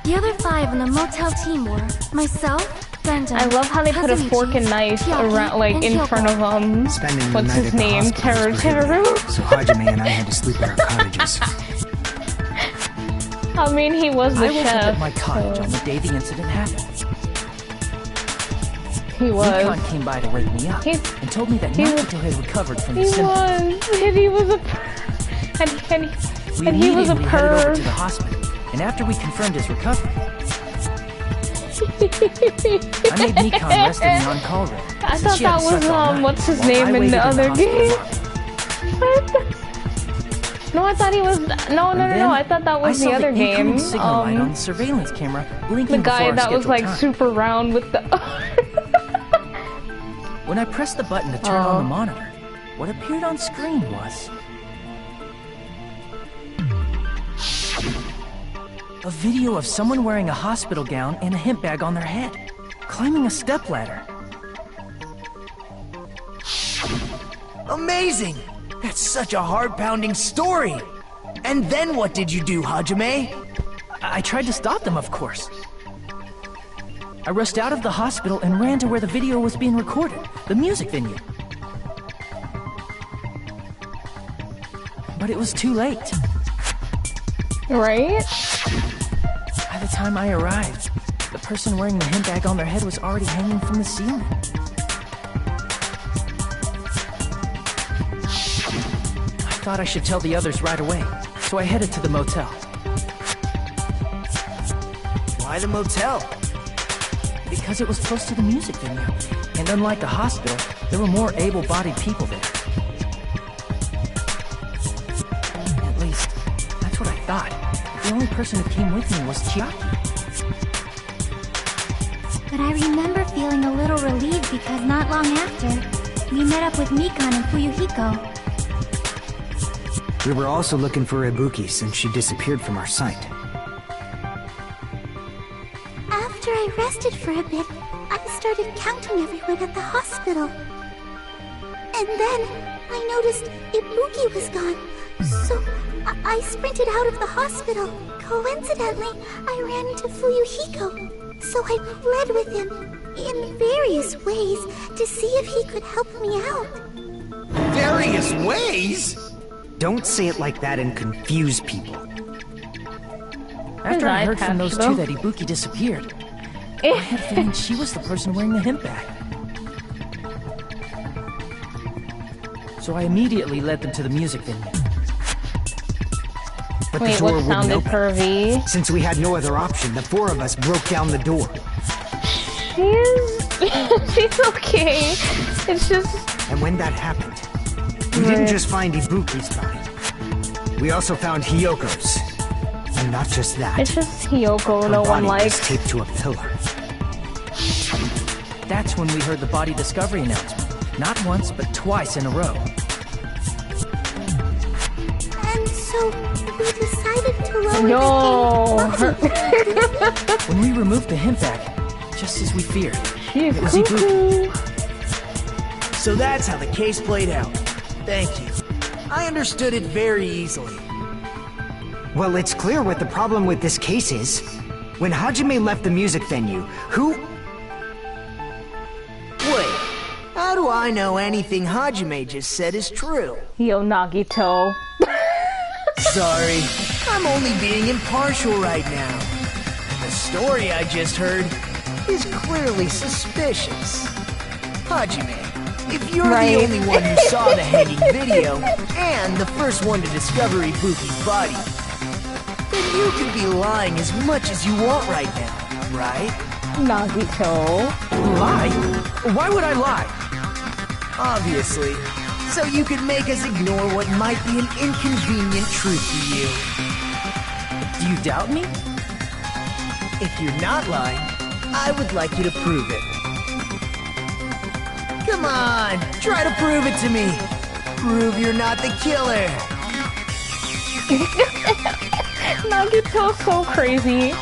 The other 5 on the motel team were myself, Gundam, I love how they put a fork and knife around, like, in front of Spending the what's night his at the name? hospital was prohibited, so Hajime and I had to sleep at our cottages. I mean, he was the I wasn't chef. at my cottage on the day the incident happened. He was. Mikan came by to wake me up and told me that Nagito had recovered from the symptoms. And he was a We and he was a immediately headed over to perv. the hospital, and after we confirmed his recovery, I made Mikan rest in the on-call room. I since thought she had that was slept all night what's his while I name in waited the other hospital game? lobby. No, I thought he was. No. I thought that was I the saw other game. incoming signal light on the surveillance camera blinking The guy before our that was scheduled like time. super round with the. When I pressed the button to turn on the monitor, what appeared on screen was a video of someone wearing a hospital gown and a hemp bag on their head, climbing a stepladder. Amazing! That's such a heart-pounding story! And then what did you do, Hajime? I tried to stop them, of course. I rushed out of the hospital and ran to where the video was being recorded, the music venue. But it was too late. Right? By the time I arrived, the person wearing the hemp bag on their head was already hanging from the ceiling. I thought I should tell the others right away, so I headed to the motel. Why the motel? Because it was close to the music venue, and unlike the hospital, there were more able-bodied people there. At least, that's what I thought. The only person who came with me was Chiaki. But I remember feeling a little relieved because not long after, we met up with Mikan and Fuyuhiko. We were also looking for Ibuki since she disappeared from our sight. After I rested for a bit, I started counting everyone at the hospital. And then I noticed Ibuki was gone, so I sprinted out of the hospital. Coincidentally, I ran into Fuyuhiko, so I pled with him in various ways to see if he could help me out. Various ways? Don't say it like that and confuse people. After I heard from those though. two that Ibuki disappeared, I had a feeling she was the person wearing the hemp bag. So I immediately led them to the music venue. But Wait, the door what wouldn't sounded open. pervy? Since we had no other option, the four of us broke down the door. She's okay. It's just... And when that happened, we didn't just find Ibuki's body. We also found Hyoko's. And not just that. It's just Hiyoko her no one body likes. was taped to a pillar. That's when we heard the body discovery announcement. Not once, but twice in a row. And so we decided to lower No. the gate. When we removed the hemp bag, just as we feared, She's it was cuckoo. Ibuki. So that's how the case played out. Thank you. I understood it very easily. Well, it's clear what the problem with this case is. When Hajime left the music venue, who... Wait, how do I know anything Hajime just said is true? Yo, Nagito. Sorry, I'm only being impartial right now. The story I just heard is clearly suspicious. Hajime, if you're Right. the only one who saw the hanging video and the first one to discover Ibuki's body, then you can be lying as much as you want right now, right? Nagito. Lie? Why would I lie? Obviously. So you can make us ignore what might be an inconvenient truth to you. Do you doubt me? If you're not lying, I would like you to prove it. Come on, try to prove it to me. Prove you're not the killer. Nagito's so crazy.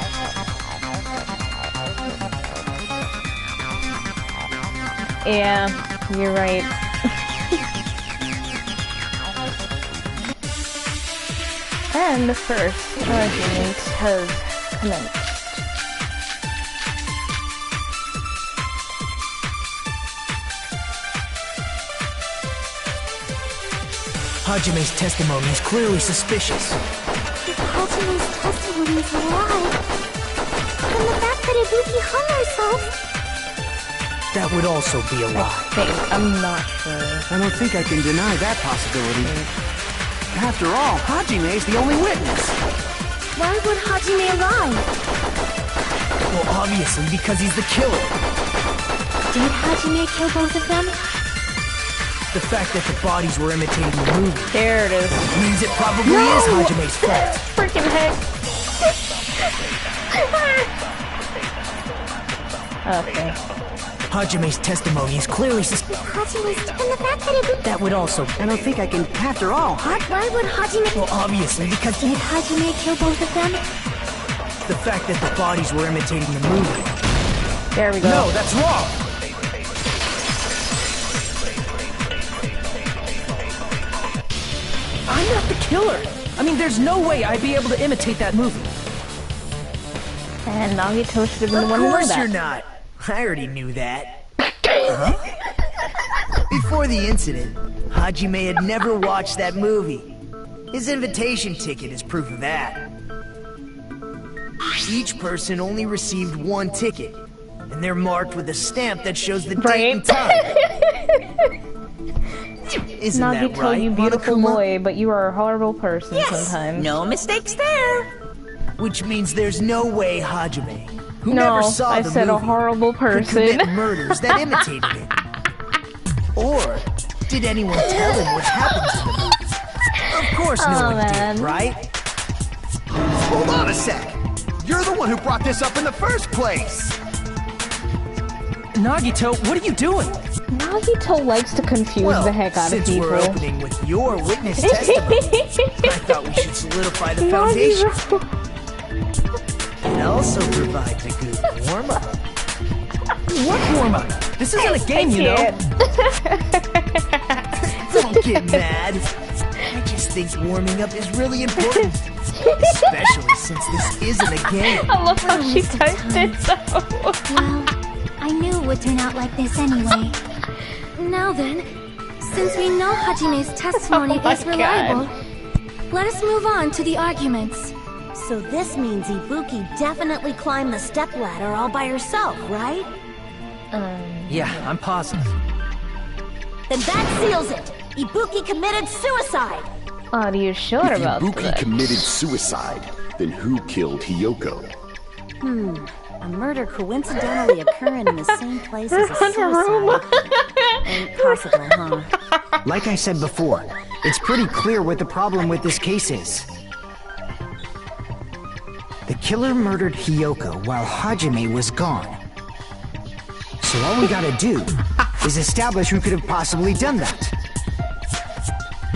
Yeah, you're right. And the first argument has commenced. Hajime's testimony is clearly suspicious. If Hajime's testimony is a lie, then the fact that Ibuki hung herself... That would also be a lie. I'm not sure. I don't think I can deny that possibility. After all, Hajime's the only witness. Why would Hajime lie? Well, obviously because he's the killer. Did Hajime kill both of them? The fact that the bodies were imitating the movie There it is. means it probably is Hajime's fault. Freaking heck. Okay. Hajime's testimony is clearly suspicious. Hajime's... And the fact that Ibuki... That would also... I don't think I can... After all, Why would Hajime... Well, obviously because Did Hajime kill both of them? the fact that the bodies were imitating the movie. There we go. No, that's wrong. I'm not the killer. I mean, there's no way I'd be able to imitate that movie. And Nagito should have been the Of one to know course that. you're not. I already knew that. Huh? Before the incident, Hajime had never watched that movie. His invitation ticket is proof of that. Each person only received one ticket, and they're marked with a stamp that shows the date and time. Isn't that Nagito, right, you beautiful Monokuma? boy, but you are a horrible person sometimes. No mistakes there. Which means there's no way Hajime, who No, never saw I the said movie, a horrible could person. commit murders that imitated it. Or did anyone tell him what happened to the movie? Of course no Oh, one man. did, right? hold on a sec. You're the one who brought this up in the first place. Nagito, what are you doing? Nagito likes to confuse Well, the heck out of since we're people. opening with your witness testimony, I thought we should solidify the foundation. It also provides a good warm-up. What warm-up? This isn't a game, you know. Don't get mad. I just think warming up is really important. Especially since this isn't a game. I love how she typed it though. Well, I knew it would turn out like this anyway. Now then, since we know Hajime's testimony Oh my is reliable, let us move on to the arguments. So this means Ibuki definitely climbed the stepladder all by herself, right? Yeah, I'm positive. Then that seals it! Ibuki committed suicide! Are you sure If about Ibuki that? committed suicide, then who killed Hiyoko? A murder coincidentally occurring in the same place as a suicide. Ain't possible, huh? Like I said before, it's pretty clear what the problem with this case is. The killer murdered Hiyoko while Hajime was gone. So all we gotta do is establish who could have possibly done that.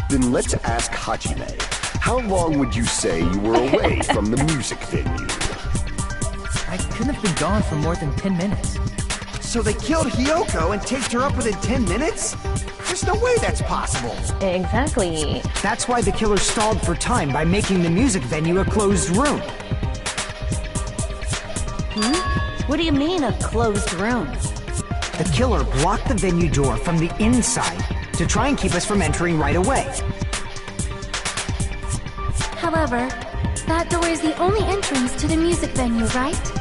Then let's ask Hajime. How long would you say you were away from the music venue? I couldn't have been gone for more than 10 minutes. So they killed Hiyoko and taped her up within 10 minutes? There's no way that's possible. Exactly. That's why the killer stalled for time by making the music venue a closed room. What do you mean, a closed room? The killer blocked the venue door from the inside to try and keep us from entering right away. However, that door is the only entrance to the music venue, right?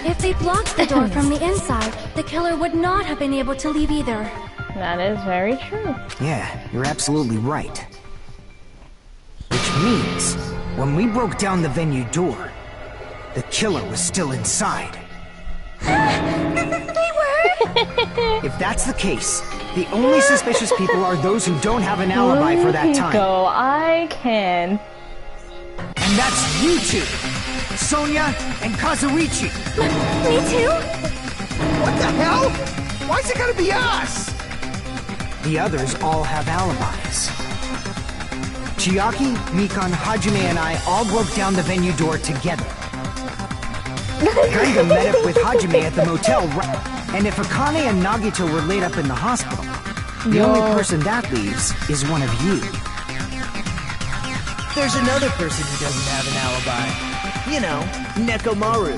If they blocked the door from the inside, the killer would not have been able to leave either. That is very true. Yeah, you're absolutely right. Which means, when we broke down the venue door, the killer was still inside. They were? If that's the case, the only suspicious people are those who don't have an alibi for that time. Go, I can. And that's you two, Sonia and Kazuichi. Me too? What the hell? Why's it gotta be us? The others all have alibis. Chiaki, Mikan, Hajime, and I all broke down the venue door together. Gundam met up with Hajime at the motel, and if Akane and Nagito were laid up in the hospital, the only person that leaves is one of you. There's another person who doesn't have an alibi. You know, Nekomaru.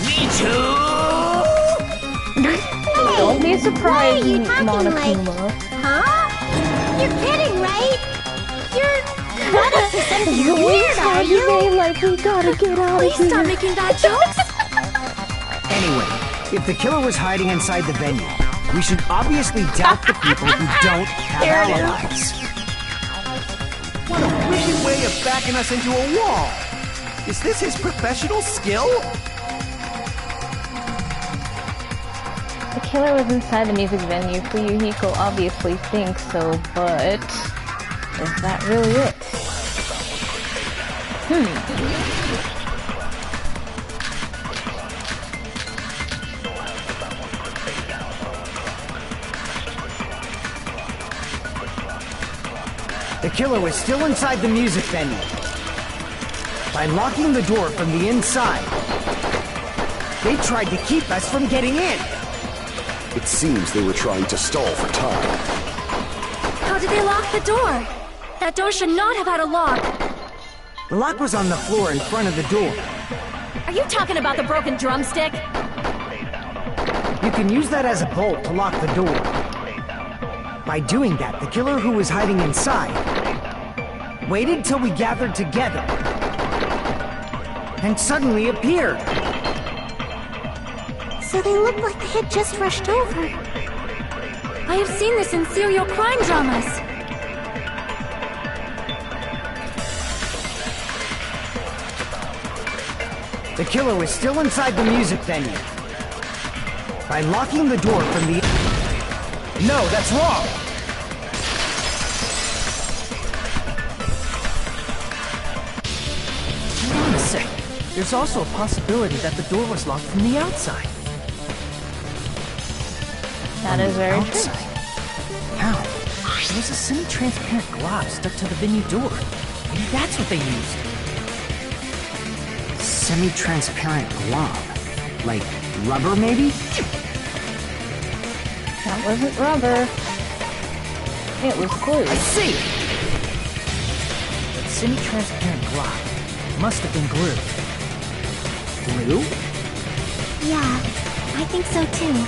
Me too! Don't be surprised, What are you talking like? Monokuma. Huh? You're kidding, right? You're not up to something weird, are you? Like, we gotta get out Please stop making bad jokes. Anyway, if the killer was hiding inside the venue, we should obviously doubt the people who don't have alibis. What a wicked way of backing us into a wall! Is this his professional skill? The killer was inside the music venue. Fuyuhiko obviously thinks so, but is that really it? The killer was still inside the music venue. By locking the door from the inside, they tried to keep us from getting in. It seems they were trying to stall for time. How did they lock the door? That door should not have had a lock. The lock was on the floor in front of the door. Are you talking about the broken drumstick? You can use that as a bolt to lock the door. By doing that, the killer who was hiding inside waited till we gathered together and suddenly appeared. So they looked like they had just rushed over. I have seen this in serial crime dramas. The killer was still inside the music venue. By locking the door from the... No, that's wrong! Hold on a sec. There's also a possibility that the door was locked from the outside. That is very true. Outside? How? There was a semi-transparent glob stuck to the venue door. Maybe that's what they used. Semi-transparent glob. Like rubber, maybe? That wasn't rubber. It was glue. I see! That semi-transparent glob must have been glue. Glue? Yeah, I think so too.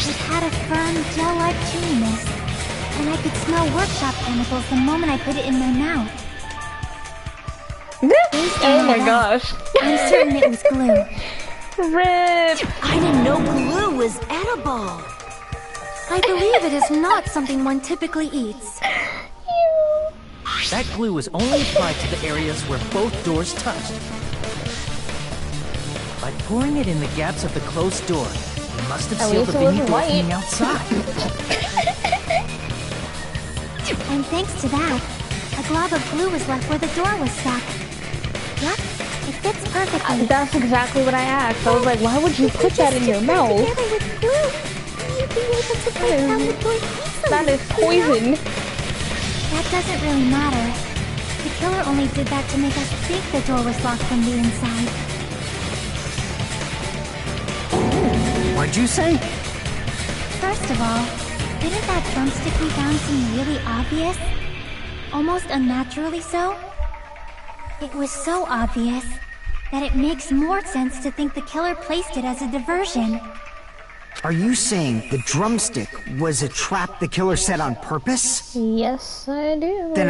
It had a firm, gel-like chewiness, and I could smell workshop chemicals the moment I put it in my mouth. Oh my gosh. I'm certain it was glue. RIP! I didn't know glue was edible. I believe it is not something one typically eats. That glue was only applied to the areas where both doors touched. By pouring it in the gaps of the closed door, it must have sealed the venue door from the outside. And thanks to that, a glob of glue was left where the door was stuck. Yep, it fits perfectly. That's exactly what I asked. I was like, why would you put that in your mouth? Together with glue, you'd be able to break down the door easily. That is poison. That doesn't really matter. The killer only did that to make us think the door was locked from the inside. What'd you say? First of all, didn't that drumstick we found seem really obvious? Almost unnaturally so? It was so obvious that it makes more sense to think the killer placed it as a diversion. Are you saying the drumstick was a trap the killer set on purpose? Yes, I do. Then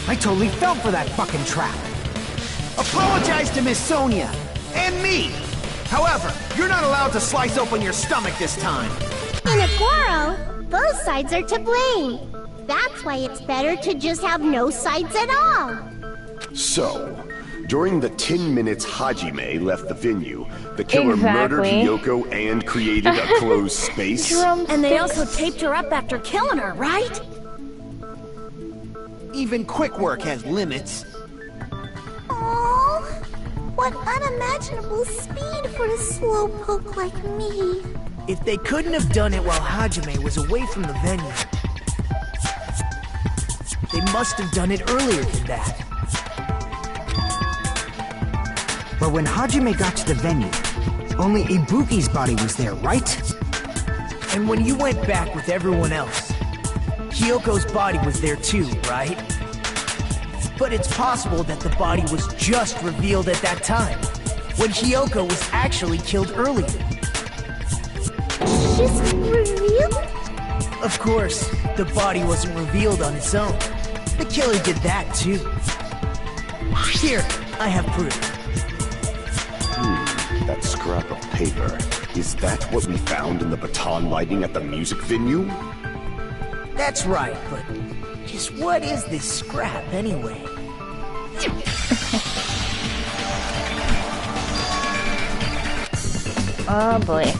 I totally fell for that fucking trap. Apologize to Miss Sonia and me. However, you're not allowed to slice open your stomach this time. In a quarrel, both sides are to blame. That's why it's better to just have no sides at all. So, during the 10 minutes Hajime left the venue, the killer murdered Hiyoko and created a closed space? And they also taped her up after killing her, right? Even quick work has limits. Oh, what unimaginable speed for a slowpoke like me. If they couldn't have done it while Hajime was away from the venue, they must have done it earlier than that. But when Hajime got to the venue, only Ibuki's body was there, right? And when you went back with everyone else, Hiyoko's body was there too, right? But it's possible that the body was just revealed at that time, when Hiyoko was actually killed earlier. Just revealed? Of course, the body wasn't revealed on its own. The killer did that too. Here, I have proof. That scrap of paper. Is that what we found in the baton lighting at the music venue? That's right, but just what is this scrap anyway? Oh boy.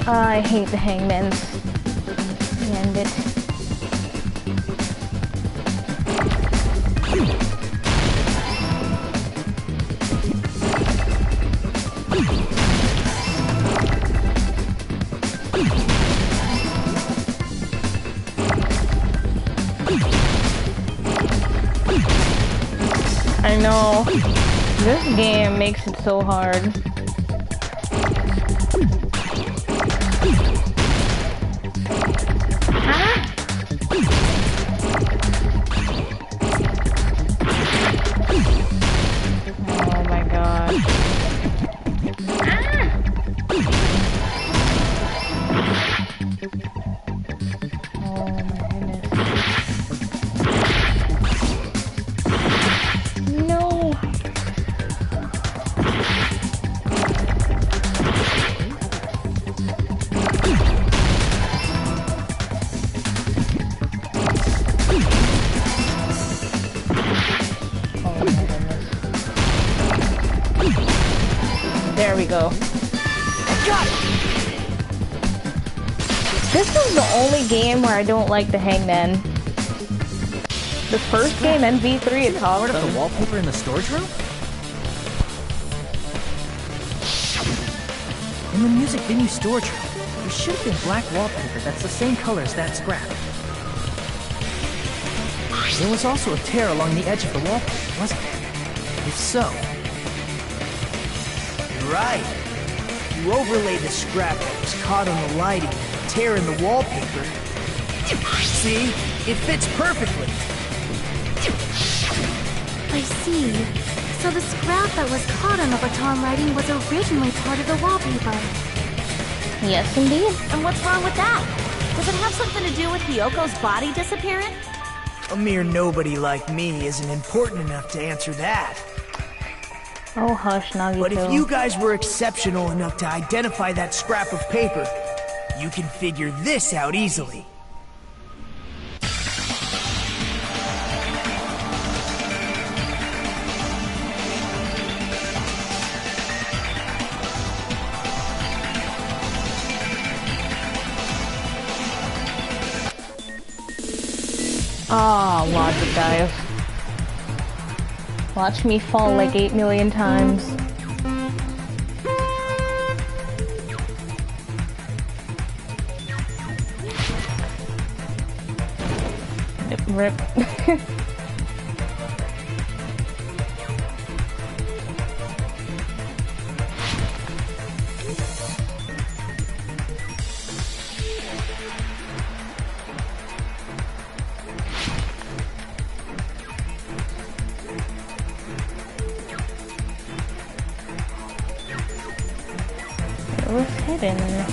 I hate the hangmans. End it. I know. This game makes it so hard. Oh my god. Oh my goodness. No. There we go. Got it! This is the only game where I don't like the hangman. The first game, NV3, it's Part awesome. of the wallpaper in the storage room? In the music venue storage room, there should have been black wallpaper that's the same color as that scrap. There was also a tear along the edge of the wallpaper, wasn't there? If so... Right. You overlay the scrap that was caught on the lighting and the tear in the wallpaper. See? It fits perfectly. I see. So the scrap that was caught on the baton lighting was originally part of the wallpaper. Yes, indeed. And what's wrong with that? Does it have something to do with Hiyoko's body disappearing? A mere nobody like me isn't important enough to answer that. Oh, hush, Nagito. But if you guys were exceptional enough to identify that scrap of paper, You can figure this out easily. Ah, logic dive. Watch me fall like 8 million times. Rip. It was hidden.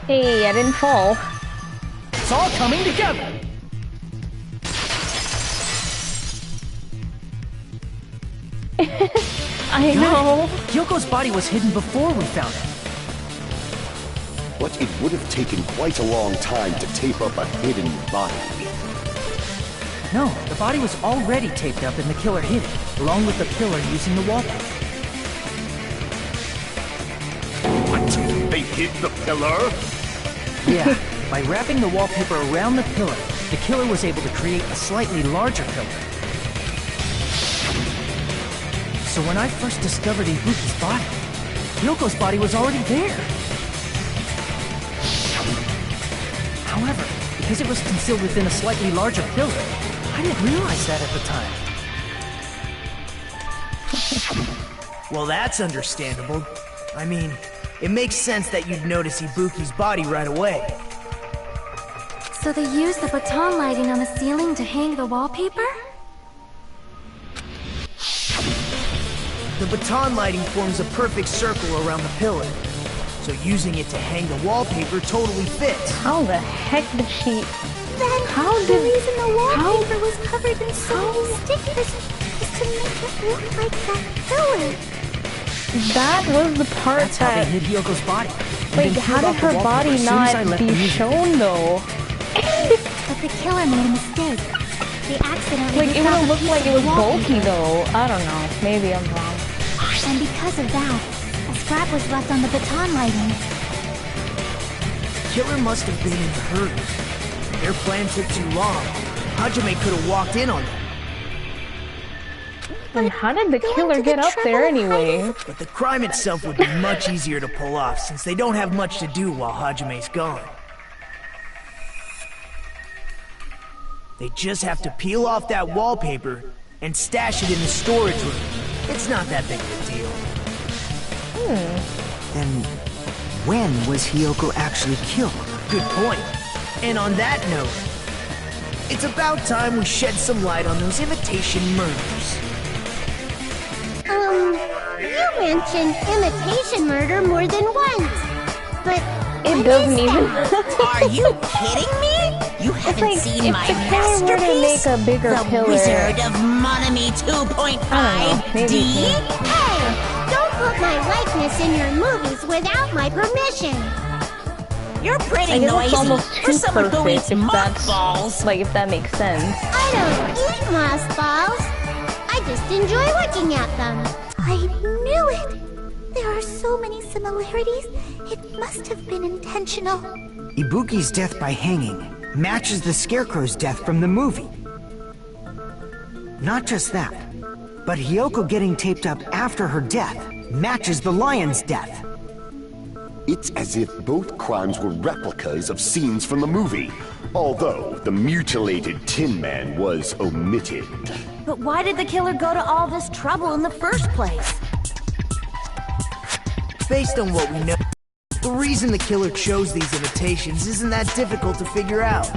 Hey, I didn't fall. It's all coming together! I know. Yoko's body was hidden before we found it. But it would have taken quite a long time to tape up a hidden body. No, the body was already taped up and the killer hid it, along with the killer using the wallpaper. What? They hid the pillar? Yeah, by wrapping the wallpaper around the killer was able to create a slightly larger pillar. So when I first discovered Ibuki's body, Yoko's body was already there. However, because it was concealed within a slightly larger pillar, I didn't realize that at the time. Well, that's understandable. I mean, it makes sense that you'd notice Ibuki's body right away. So they used the baton lighting on the ceiling to hang the wallpaper? The baton lighting forms a perfect circle around the pillar. So using it to hang the wallpaper totally fits. How the heck did she... Then the reason the wallpaper was covered in so many stickers is to make it look like that pillar. That was the part That's how they hid Yoko's body. Wait, how did her body not be shown though? But the killer made a mistake. They accidentally Like, it would have looked like it was bulky though. I don't know. Maybe I'm wrong. And because of that, a scrap was left on the baton lighting. Killer must have been in a hurry. Their plan took too long. Hajime could have walked in on them. And how did the killer get up there anyway? But the crime itself would be much easier to pull off since they don't have much to do while Hajime's gone. They just have to peel off that wallpaper and stash it in the storage room. It's not that big of a deal. Then, when was Hiyoko actually killed? Good point. And on that note, it's about time we shed some light on those imitation murders. You mentioned imitation murder more than once. But it doesn't even... Are you kidding me? You haven't seen my masterpiece? Make a bigger the pillar. Wizard of Monami 2.5D? Hey! Don't put my likeness in your movies without my permission. You're pretty noisy it's almost too for someone who eats perfect if that's mothballs. like if that makes sense. I don't eat mothballs. I just enjoy looking at them. I knew it! There are so many similarities. It must have been intentional. Ibuki's death by hanging matches the Scarecrow's death from the movie. Not just that, but Hiyoko getting taped up after her death matches the lion's death. It's as if both crimes were replicas of scenes from the movie, although the mutilated Tin Man was omitted. But why did the killer go to all this trouble in the first place? Based on what we know, the reason the killer chose these imitations isn't that difficult to figure out.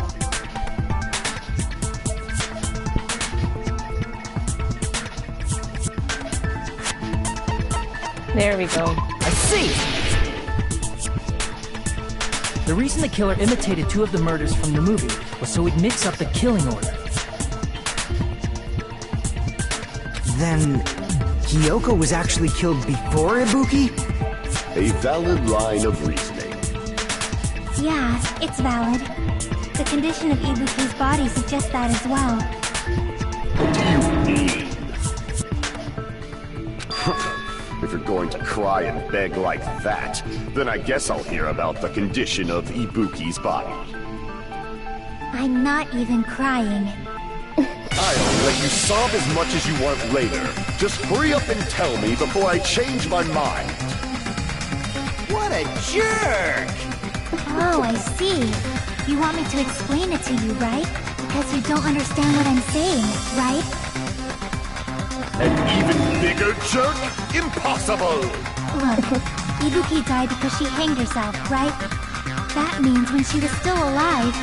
There we go. I see! The reason the killer imitated 2 of the murders from the movie was so he'd mix up the killing order. Then, Hiyoko was actually killed before Ibuki? A valid line of reasoning. Yeah, it's valid. The condition of Ibuki's body suggests that as well. What do you mean? If you're going to cry and beg like that, then I guess I'll hear about the condition of Ibuki's body. I'm not even crying. I'll let you sob as much as you want later. Just hurry up and tell me before I change my mind. What a jerk! Oh, I see. You want me to explain it to you, right? Because you don't understand what I'm saying, right? An even bigger jerk? Impossible! Look, Ibuki died because she hanged herself, right? That means when she was still alive,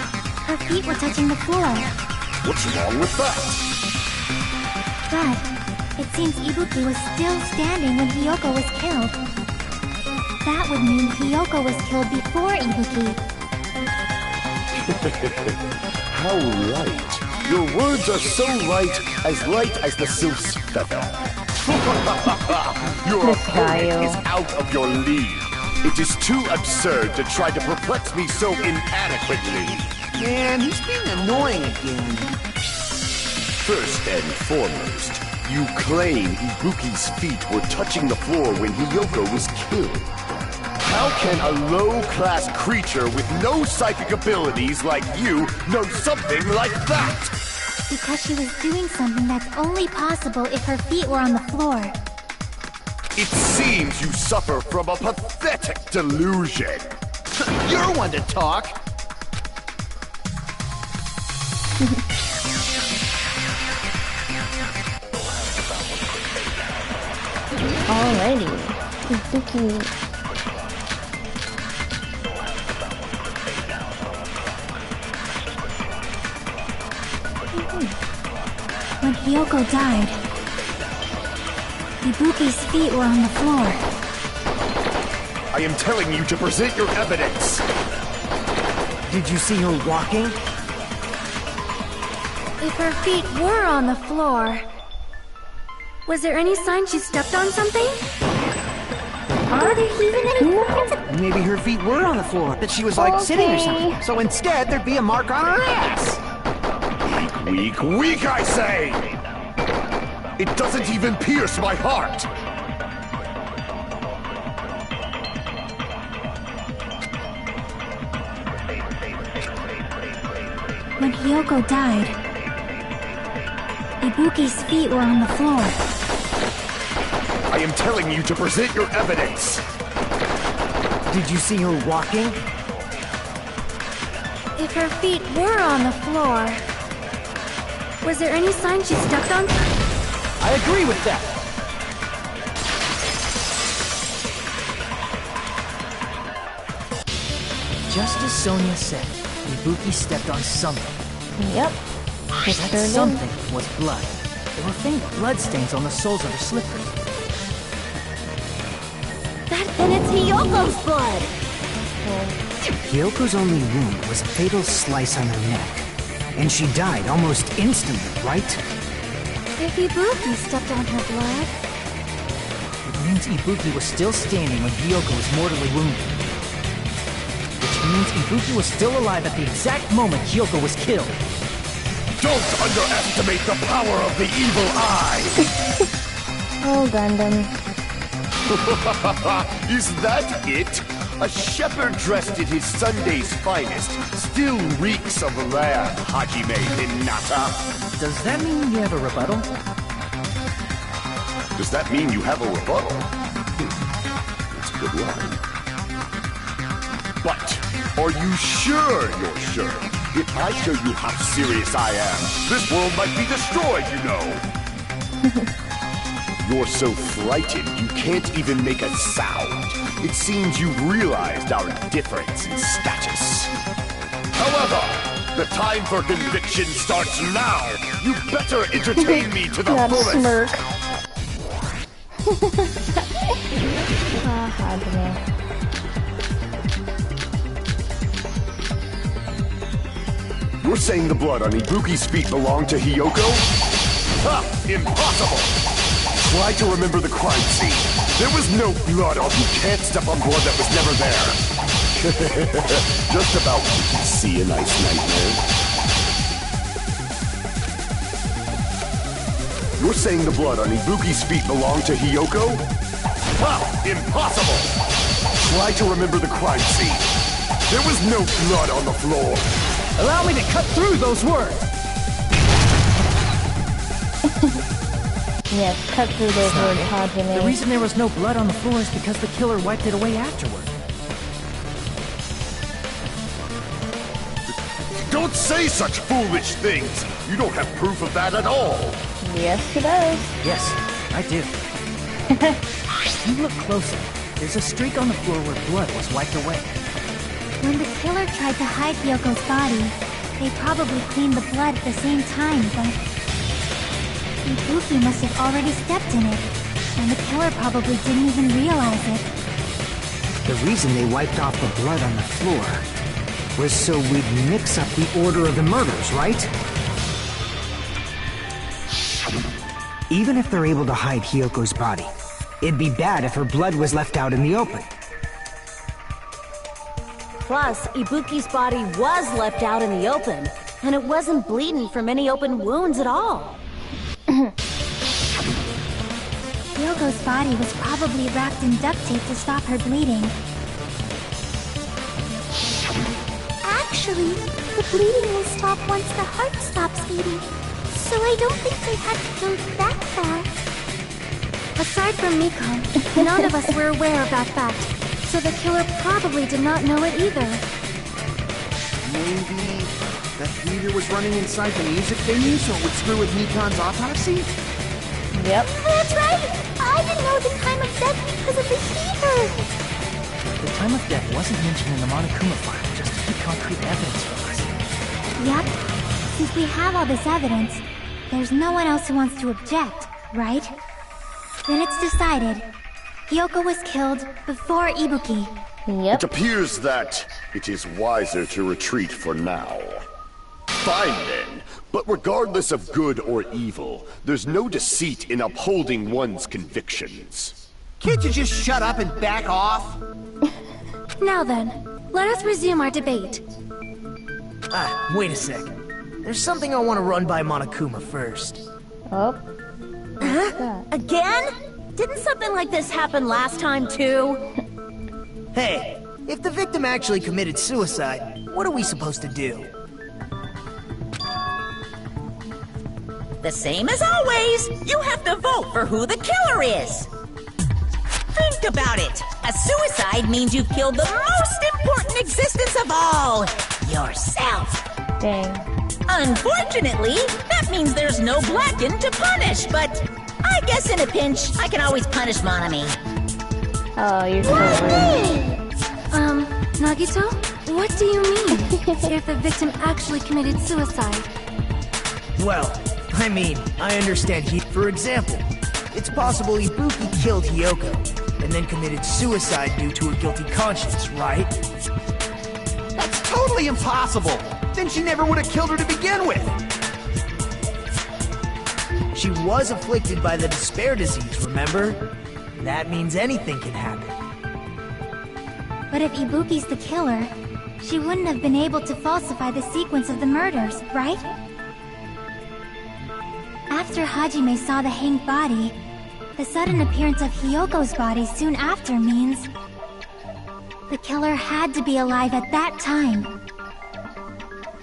her feet were touching the floor. What's wrong with that? But it seems Ibuki was still standing when Hiyoko was killed. That would mean Hiyoko was killed before Ibuki. How light. Your words are so light as the sylph's feather. Your opponent is out of your league. It is too absurd to try to perplex me so inadequately. Man, he's being annoying again. First and foremost, you claim Ibuki's feet were touching the floor when Hiyoko was killed. How can a low-class creature with no psychic abilities like you know something like that? Because she was doing something that's only possible if her feet were on the floor. It seems you suffer from a pathetic delusion. You're one to talk. Alrighty. Ibuki. When Hiyoko died, Ibuki's feet were on the floor. I am telling you to present your evidence. Did you see her walking? If her feet were on the floor, was there any sign she stepped on something? Are there even any footprints? Maybe her feet were on the floor, that she was like sitting or something. So instead, there'd be a mark on her ass. Weak, weak, I say! It doesn't even pierce my heart! When Hiyoko died, Ibuki's feet were on the floor. I am telling you to present your evidence! Did you see her walking? If her feet were on the floor, was there any sign she stepped on? I agree with that! Just as Sonia said, Ibuki stepped on something. Yep. That something was blood. There were faint blood stains on the soles of her slippers. Then it's Hiyoko's blood! Hiyoko's only wound was a fatal slice on her neck. And she died almost instantly, right? If Ibuki stepped on her blood... It means Ibuki was still standing when Hiyoko was mortally wounded. Which means Ibuki was still alive at the exact moment Hiyoko was killed. Don't underestimate the power of the evil eye! Oh, Gundam. Is that it? A shepherd dressed in his Sunday's finest still reeks of lamb, Hajime Hinata. Does that mean you have a rebuttal? Does that mean you have a rebuttal? That's a good line. But, are you sure you're sure? If I show you how serious I am, this world might be destroyed, you know. You're so frightened you can't even make a sound. It seems you've realized our difference in status. However, the time for conviction starts now. You better entertain me to the That fullest. smirk. Hajime. You're saying the blood on Ibuki's feet belonged to Hiyoko? Ha! Impossible! Try to remember the crime scene. There was no blood on you. Can't step on blood that was never there. Just about what you can see a nice nightmare. You're saying the blood on Ibuki's feet belonged to Hiyoko? Ha! Impossible! Try to remember the crime scene. There was no blood on the floor. Allow me to cut through those words! Yes, cut through those words, Hajime. The reason there was no blood on the floor is because the killer wiped it away afterward. Don't say such foolish things! You don't have proof of that at all! Yes, he does. Yes, I do. You look closer. There's a streak on the floor where blood was wiped away. When the killer tried to hide Hyoko's body, they probably cleaned the blood at the same time, but Ibuki must have already stepped in it, and the killer probably didn't even realize it. The reason they wiped off the blood on the floor was so we'd mix up the order of the murders, right? Even if they're able to hide Hyoko's body, it'd be bad if her blood was left out in the open. Plus, Ibuki's body was left out in the open, and it wasn't bleeding from any open wounds at all. Hyoko's body was probably wrapped in duct tape to stop her bleeding. Actually, the bleeding will stop once the heart stops beating, so I don't think they had to go that far. Aside from Miko, none of us were aware of that fact, so the killer probably did not know it either. Maybe that heater was running inside the music venue so it would screw with Mikon's autopsy? Yep. That's right! I didn't know the time of death because of the heater! The time of death wasn't mentioned in the Monokuma file, just to keep concrete evidence from us. Yep. Since we have all this evidence, there's no one else who wants to object, right? Then it's decided. Hyoko was killed before Ibuki. Yep. It appears that it is wiser to retreat for now. Fine then, but regardless of good or evil, there's no deceit in upholding one's convictions. Can't you just shut up and back off? Now then, let us resume our debate. Ah, wait a sec. There's something I want to run by Monokuma first. Oh. What's that? Again? Didn't something like this happen last time, too? Hey, if the victim actually committed suicide, what are we supposed to do? The same as always. You have to vote for who the killer is. Think about it. A suicide means you've killed the most important existence of all. Yourself. Dang. Unfortunately, that means there's no Blacken to punish, but I guess in a pinch, I can always punish Monami. Oh, you're so rude. Nagito? What do you mean? If the victim actually committed suicide? Well, I mean, I understand For example, it's possible Ibuki killed Hiyoko, and then committed suicide due to a guilty conscience, right? That's totally impossible! Then she never would have killed her to begin with! She was afflicted by the despair disease, remember? That means anything can happen. But if Ibuki's the killer, she wouldn't have been able to falsify the sequence of the murders, right? after Hajime saw the hanged body, the sudden appearance of Hiyoko's body soon after means the killer had to be alive at that time.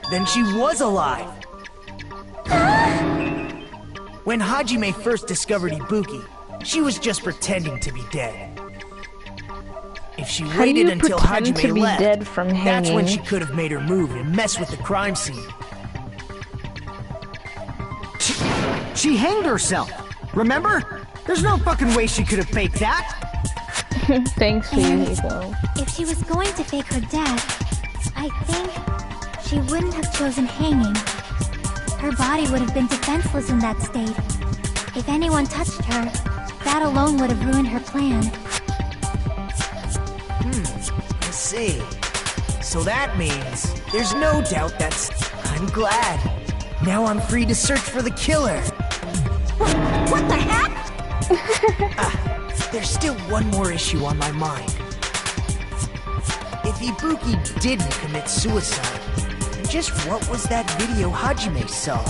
Then she was alive! When Hajime first discovered Ibuki, she was just pretending to be dead. If she How do you waited until pretend Hajime to be left, dead from that's when hanging? she could have made her move and mess with the crime scene. She hanged herself. Remember? There's no fucking way she could have faked that. Thanks, And Hugo. if she was going to fake her death, I think she wouldn't have chosen hanging. Her body would have been defenseless in that state. If anyone touched her, that alone would have ruined her plan. I see. So that means there's no doubt that's... I'm glad. Now I'm free to search for the killer. What the heck? There's still one more issue on my mind. If Ibuki didn't commit suicide, just what was that video Hajime saw?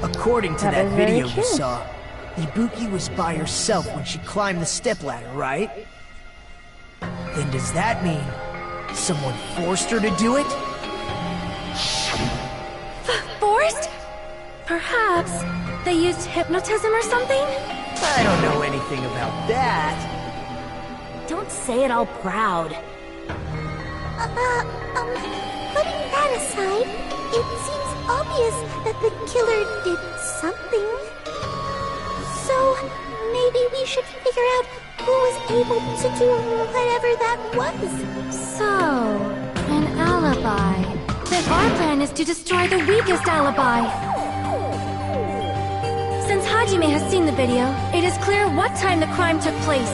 According to That that is very video you true. saw, Ibuki was by herself when she climbed the stepladder, right? Then does that mean someone forced her to do it? Forced? Perhaps they used hypnotism or something? I don't know anything about that. Don't say it all proud. Putting that aside, it seems obvious that the killer did something. So, maybe we should figure out who was able to do whatever that was. So, an alibi. Then our plan is to destroy the weakest alibi. Since Hajime has seen the video, it is clear what time the crime took place.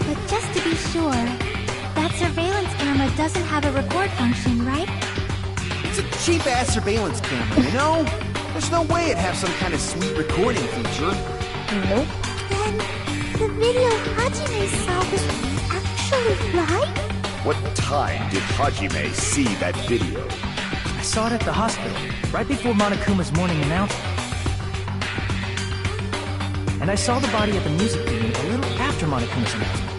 But just to be sure, that surveillance camera doesn't have a record function, right? It's a cheap-ass surveillance camera, you know? There's no way it'd have some kind of sweet recording feature. Nope. Then, the video Hajime saw was actually live? What time did Hajime see that video? I saw it at the hospital, right before Monokuma's morning announcement. And I saw the body at the music meeting a little after Monokuma's announcement.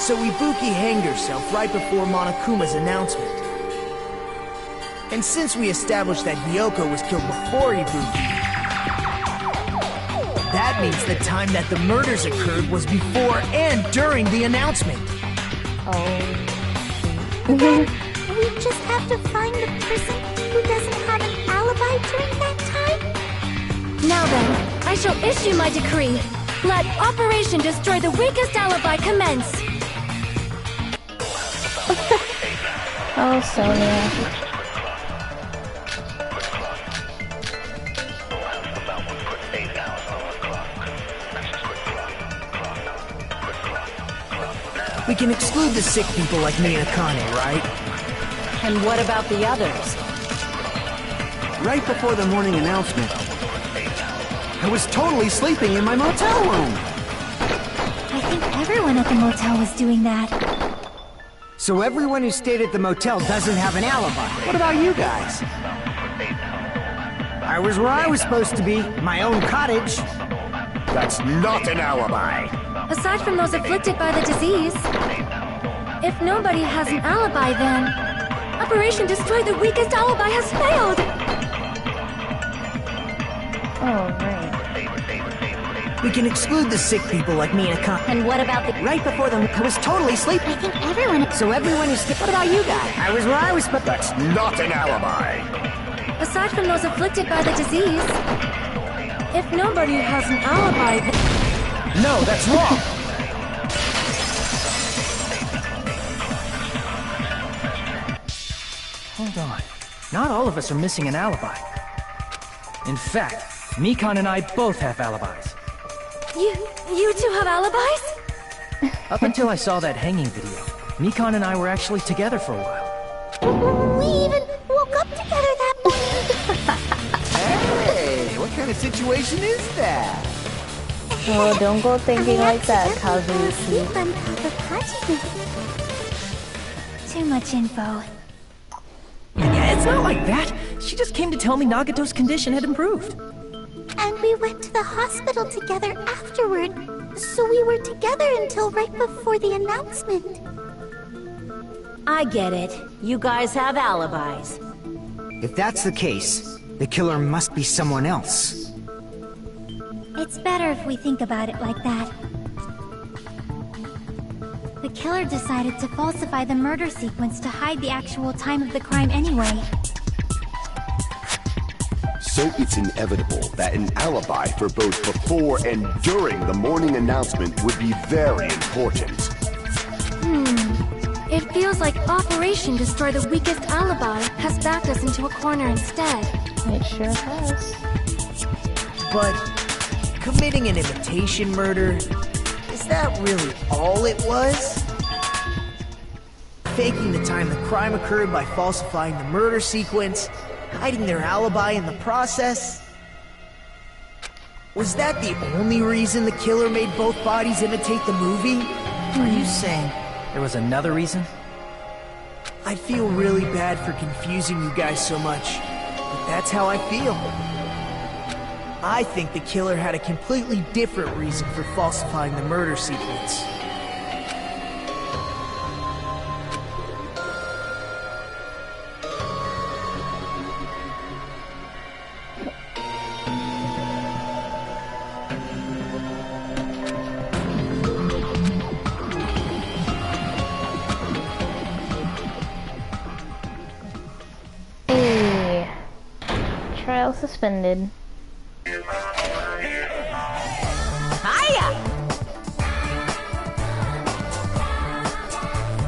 So Ibuki hanged herself right before Monokuma's announcement. And since we established that Hiyoko was killed before Ibuki, that means the time that the murders occurred was before and during the announcement. Then, we just have to find the person who doesn't have an alibi during that time? Now then, I shall issue my decree. Let Operation Destroy the Weakest Alibi commence. Oh, Sonia. We can exclude the sick people like me and Akane, right? And what about the others? Right before the morning announcement, I was totally sleeping in my motel room. I think everyone at the motel was doing that. So everyone who stayed at the motel doesn't have an alibi. What about you guys? I was where I was supposed to be, my own cottage. That's not an alibi. Aside from those afflicted by the disease, if nobody has an alibi, then Operation Destroy the Weakest Alibi has failed! Oh, right. We can exclude the sick people like me and Akane. And what about the... Right before them, I was totally sleeping. I think everyone... So everyone who's... What about you guys? I was where I was supposed to... That's not an alibi. Aside from those afflicted by the disease, if nobody has an alibi, then... No, that's wrong! Hold on. Not all of us are missing an alibi. In fact, Mikan and I both have alibis. You two have alibis? Up until I saw that hanging video, Mikan and I were actually together for a while. We even woke up together that morning. Hey, what kind of situation is that? Oh, don't go thinking like that, accidentally Kazuki. fell asleep on top of Hajime. Too much info. Yeah, it's not like that. She just came to tell me Nagato's condition had improved. And we went to the hospital together afterward. So we were together until right before the announcement. I get it. You guys have alibis. If that's the case, the killer must be someone else. It's better if we think about it like that. The killer decided to falsify the murder sequence to hide the actual time of the crime anyway. So it's inevitable that an alibi for both before and during the morning announcement would be very important. It feels like Operation Destroy the Weakest Alibi has backed us into a corner instead. It sure has. But committing an imitation murder, is that really all it was? Faking the time the crime occurred by falsifying the murder sequence, hiding their alibi in the process? Was that the only reason the killer made both bodies imitate the movie? Are you saying there was another reason? I feel really bad for confusing you guys so much, but that's how I feel. I think the killer had a completely different reason for falsifying the murder sequence. Hey. Trial suspended. Hiya!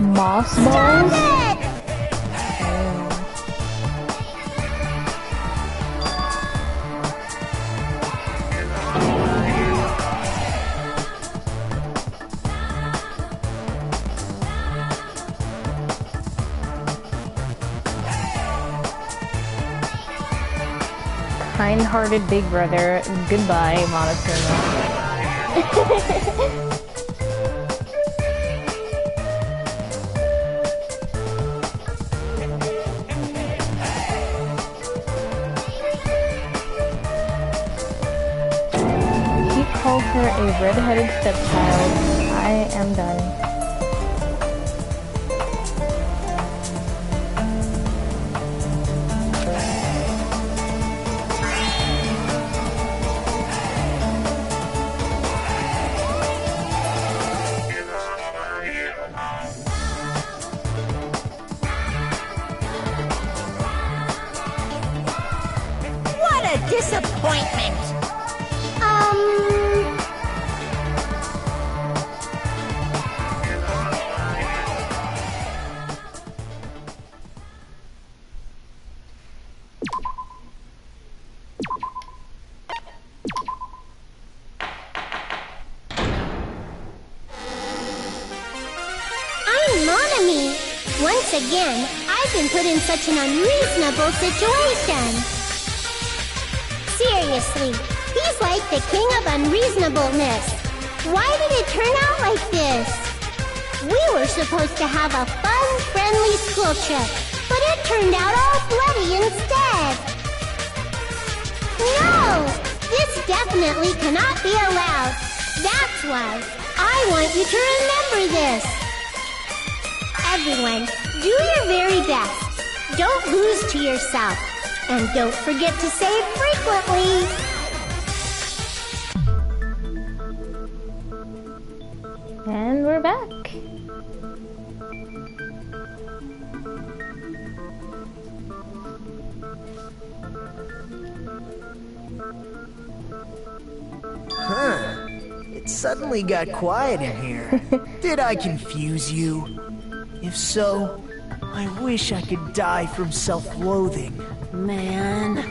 Moss balls? Kind-hearted big brother. Goodbye, Monokuma. He called her a red-headed stepchild. I am done. What a disappointment! I'm Monami. Once again, I've been put in such an unreasonable situation. Seriously, he's like the king of unreasonableness. Why did it turn out like this? We were supposed to have a fun, friendly school trip, but it turned out all bloody instead. No! This definitely cannot be allowed. That's why I want you to remember this. Everyone, do your very best. Don't lose to yourself. And don't forget to save frequently. And we're back. Huh. It suddenly got quiet in here. Did I confuse you? If so, I wish I could die from self-loathing. Man,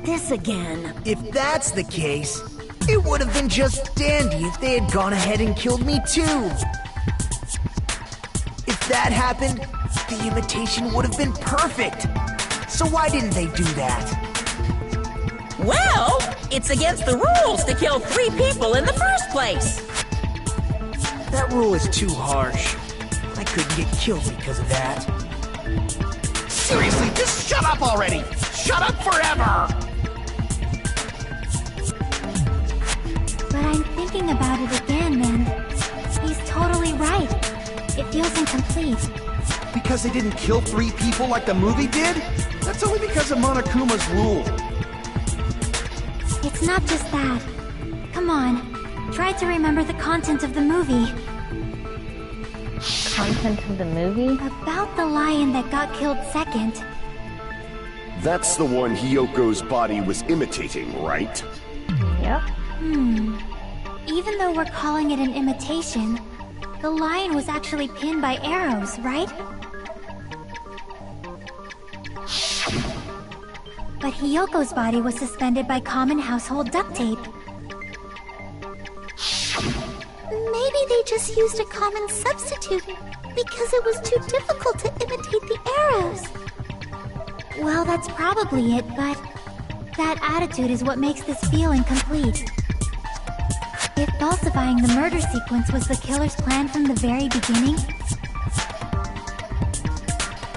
this again. If that's the case, it would have been just dandy if they had gone ahead and killed me too. If that happened, the imitation would have been perfect. So why didn't they do that? Well, It's against the rules to kill 3 people in the first place. That rule is too harsh. I couldn't get killed because of that. Seriously, just shut up already! Shut up forever! But I'm thinking about it again, and he's totally right. It feels incomplete. Because they didn't kill 3 people like the movie did? That's only because of Monokuma's rule. It's not just that. Come on, try to remember the content of the movie. Content of the movie? About the lion that got killed second. That's the one Hyoko's body was imitating, right? Yep. Even though we're calling it an imitation, the lion was actually pinned by arrows, right? But Hyoko's body was suspended by common household duct tape. Maybe they just used a common substitute because it was too difficult to imitate the arrows. Well, that's probably it, but that attitude is what makes this feel incomplete. If falsifying the murder sequence was the killer's plan from the very beginning,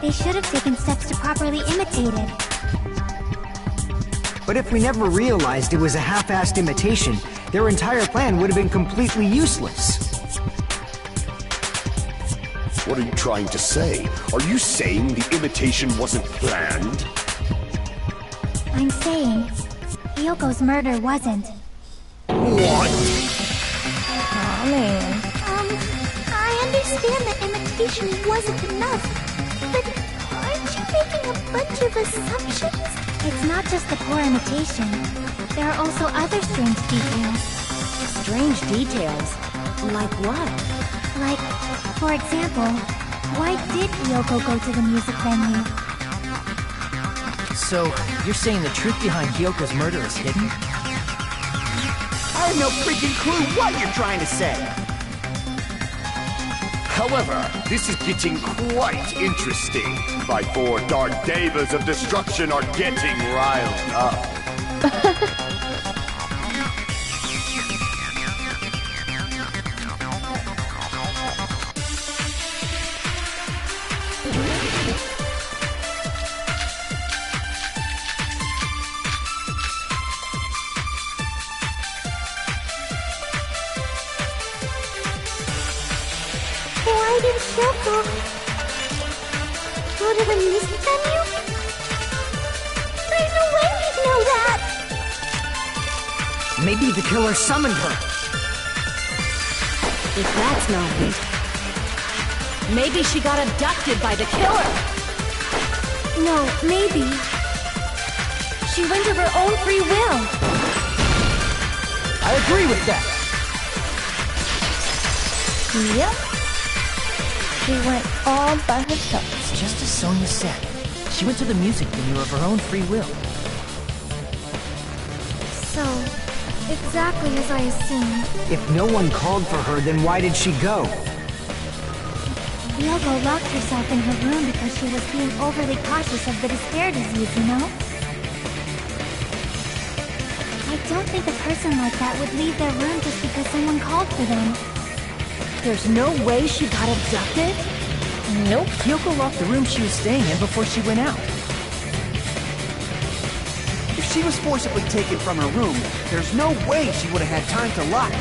they should have taken steps to properly imitate it. But if we never realized it was a half-assed imitation, their entire plan would have been completely useless. What are you trying to say? Are you saying the imitation wasn't planned? I'm saying, Hyoko's murder wasn't. What? Aw, man. I understand that imitation wasn't enough, but aren't you making a bunch of assumptions? It's not just the poor imitation. There are also other strange details. Strange details? Like what? Like, for example, why did Hyoko go to the music venue? So, you're saying the truth behind Hyoko's murder is hidden? I have no freaking clue what you're trying to say! However, this is getting quite interesting. My 4 dark devas of destruction are getting riled up. Why did Hyoko go to the music venue? There's no way he'd know that! Maybe the killer summoned her. If that's not it, maybe she got abducted by the killer! No, maybe. She went of her own free will. I agree with that. Yep. She went all by herself. It's just as Sonia said. She went to the music venue of her own free will. So, exactly as I assumed. If no one called for her, then why did she go? Hyoko locked herself in her room because she was being overly cautious of the despair disease, you know? I don't think a person like that would leave their room just because someone called for them. There's no way she got abducted? Nope. Hyoko locked the room she was staying in before she went out. If she was forcibly taken from her room, there's no way she would have had time to lock it.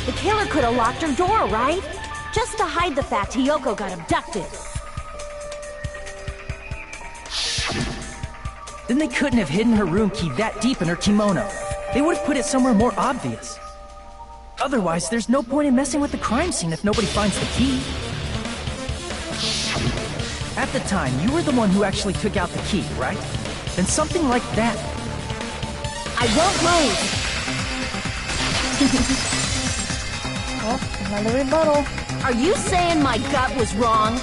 The killer could have locked her door, right? Just to hide the fact Hyoko got abducted. Then they couldn't have hidden her room key that deep in her kimono. They would have put it somewhere more obvious. Otherwise, there's no point in messing with the crime scene if nobody finds the key. At the time, you were the one who actually took out the key, right? Then something like that. I won't wait! Oh, another rebuttal. Are you saying my gut was wrong?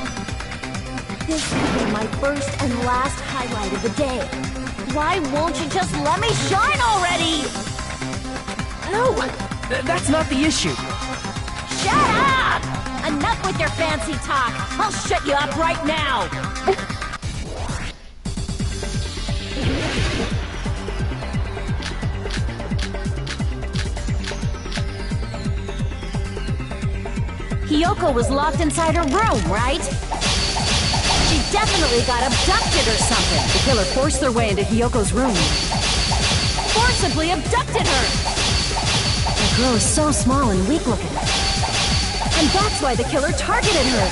This could be my first and last highlight of the day. Why won't you just let me shine already? No! That's not the issue. Shut up! Enough with your fancy talk. I'll shut you up right now. Hiyoko was locked inside her room, right? She definitely got abducted or something. The killer forced their way into Hiyoko's room. Forcibly abducted her! The girl is so small and weak looking. And that's why the killer targeted her.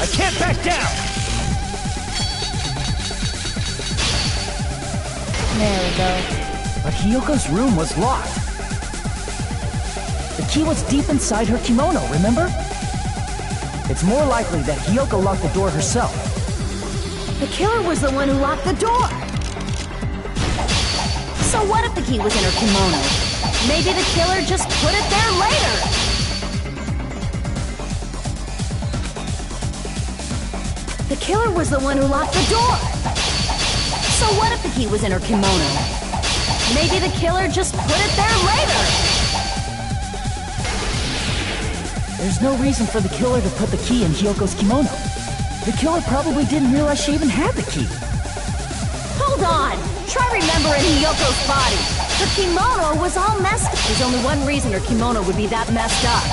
I can't back down! There we go. But Hiyoko's room was locked. The key was deep inside her kimono, remember? It's more likely that Hiyoko locked the door herself. The killer was the one who locked the door. So what if the key was in her kimono? Maybe the killer just put it there later. The killer was the one who locked the door. So what if the key was in her kimono? Maybe the killer just put it there later. There's no reason for the killer to put the key in Hiyoko's kimono. The killer probably didn't realize she even had the key. Hold on! Try remembering Hiyoko's body. Her kimono was all messed up. There's only one reason her kimono would be that messed up.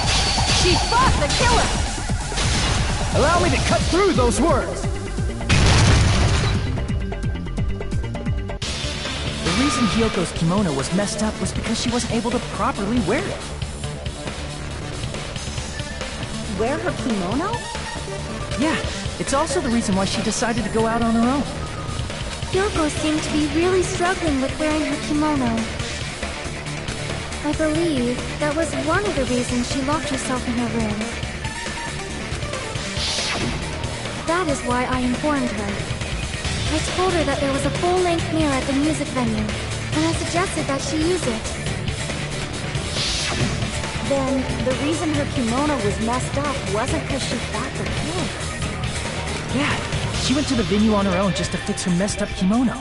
She fought the killer! Allow me to cut through those words! The reason Hiyoko's kimono was messed up was because she wasn't able to properly wear it. Wear her kimono? Yeah, it's also the reason why she decided to go out on her own. Hiyoko seemed to be really struggling with wearing her kimono. I believe that was one of the reasons she locked herself in her room. That is why I informed her. I told her that there was a full-length mirror at the music venue, and I suggested that she use it. Then, the reason her kimono was messed up wasn't because she fought the killer. Yeah, she went to the venue on her own just to fix her messed up kimono.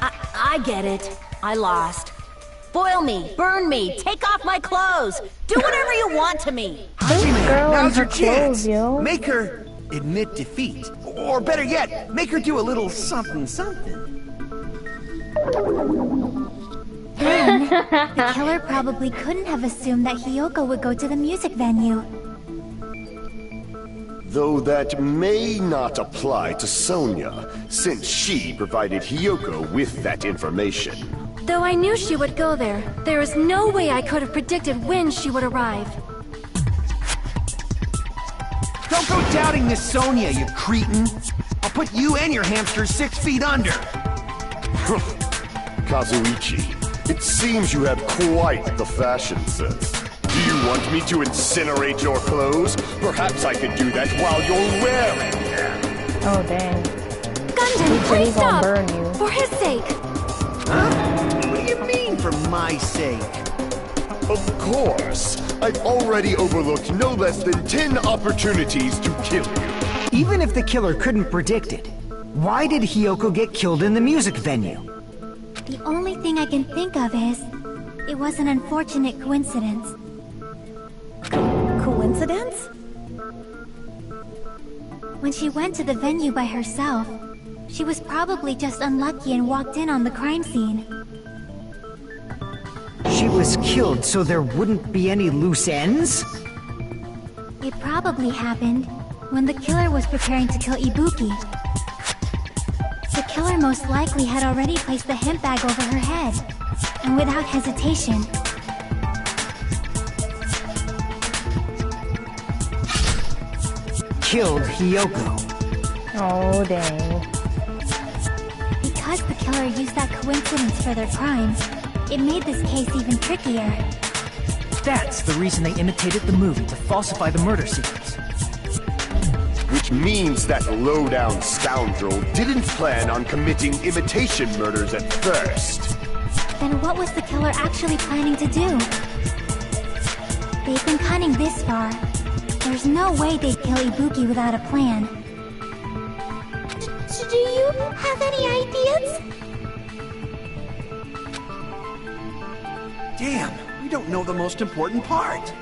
I get it. I lost. Boil me, burn me, take off my clothes. Do whatever you want to me. Hajime, girl now's and your her chance. clothes, yo. Make her admit defeat. Or better yet, make her do a little something something. Then, the killer probably couldn't have assumed that Hiyoko would go to the music venue. Though that may not apply to Sonia, since she provided Hiyoko with that information. Though I knew she would go there, there is no way I could have predicted when she would arrive. Don't go doubting Miss Sonia, you cretin. I'll put you and your hamsters 6 feet under. Kazuichi, it seems you have quite the fashion sense. Do you want me to incinerate your clothes? Perhaps I could do that while you're wearing them. Oh, dang. Gundam, please He's gonna stop! burn you. For his sake! Huh? What do you mean, for my sake? Of course. I've already overlooked no less than 10 opportunities to kill you. Even if the killer couldn't predict it, why did Hiyoko get killed in the music venue? The only thing I can think of is, it was an unfortunate coincidence. Coincidence? When she went to the venue by herself, she was probably just unlucky and walked in on the crime scene. She was killed so there wouldn't be any loose ends? It probably happened when the killer was preparing to kill Ibuki. The killer most likely had already placed the hemp bag over her head, and without hesitation, Killed Hiyoko. Oh, dang. because the killer used that coincidence for their crimes, it made this case even trickier. That's the reason they imitated the movie to falsify the murder sequence. Which means that low-down scoundrel didn't plan on committing imitation murders at first. Then what was the killer actually planning to do? They've been cunning this far. There's no way they'd kill Ibuki without a plan. Do you have any ideas? Damn, we don't know the most important part.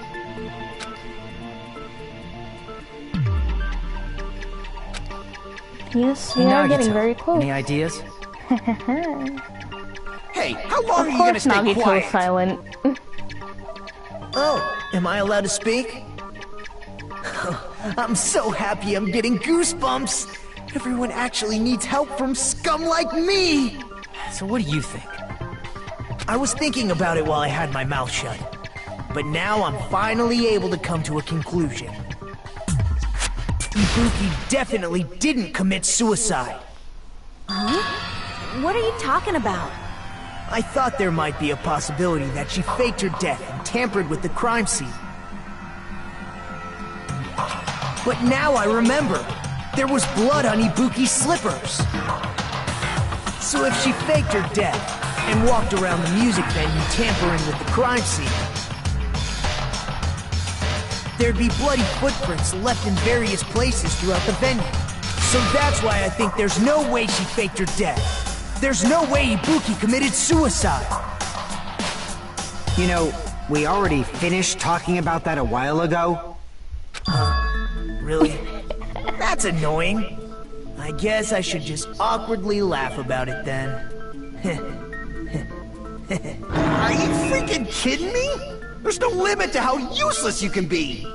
Yes, we are getting Nagito, very close. Any ideas? Hey, how long Of are you gonna course stay Nagito quiet? is silent. Oh, am I allowed to speak? I'm so happy I'm getting goosebumps. Everyone actually needs help from scum like me. So what do you think? I was thinking about it while I had my mouth shut. But now I'm finally able to come to a conclusion. Ibuki definitely didn't commit suicide. Huh? What are you talking about? I thought there might be a possibility that she faked her death and tampered with the crime scene. But now I remember, there was blood on Ibuki's slippers. So if she faked her death and walked around the music venue tampering with the crime scene, there'd be bloody footprints left in various places throughout the venue. So that's why I think there's no way she faked her death. There's no way Ibuki committed suicide. You know, we already finished talking about that a while ago. Really? That's annoying. I guess I should just awkwardly laugh about it then. Are you freaking kidding me? There's no limit to how useless you can be.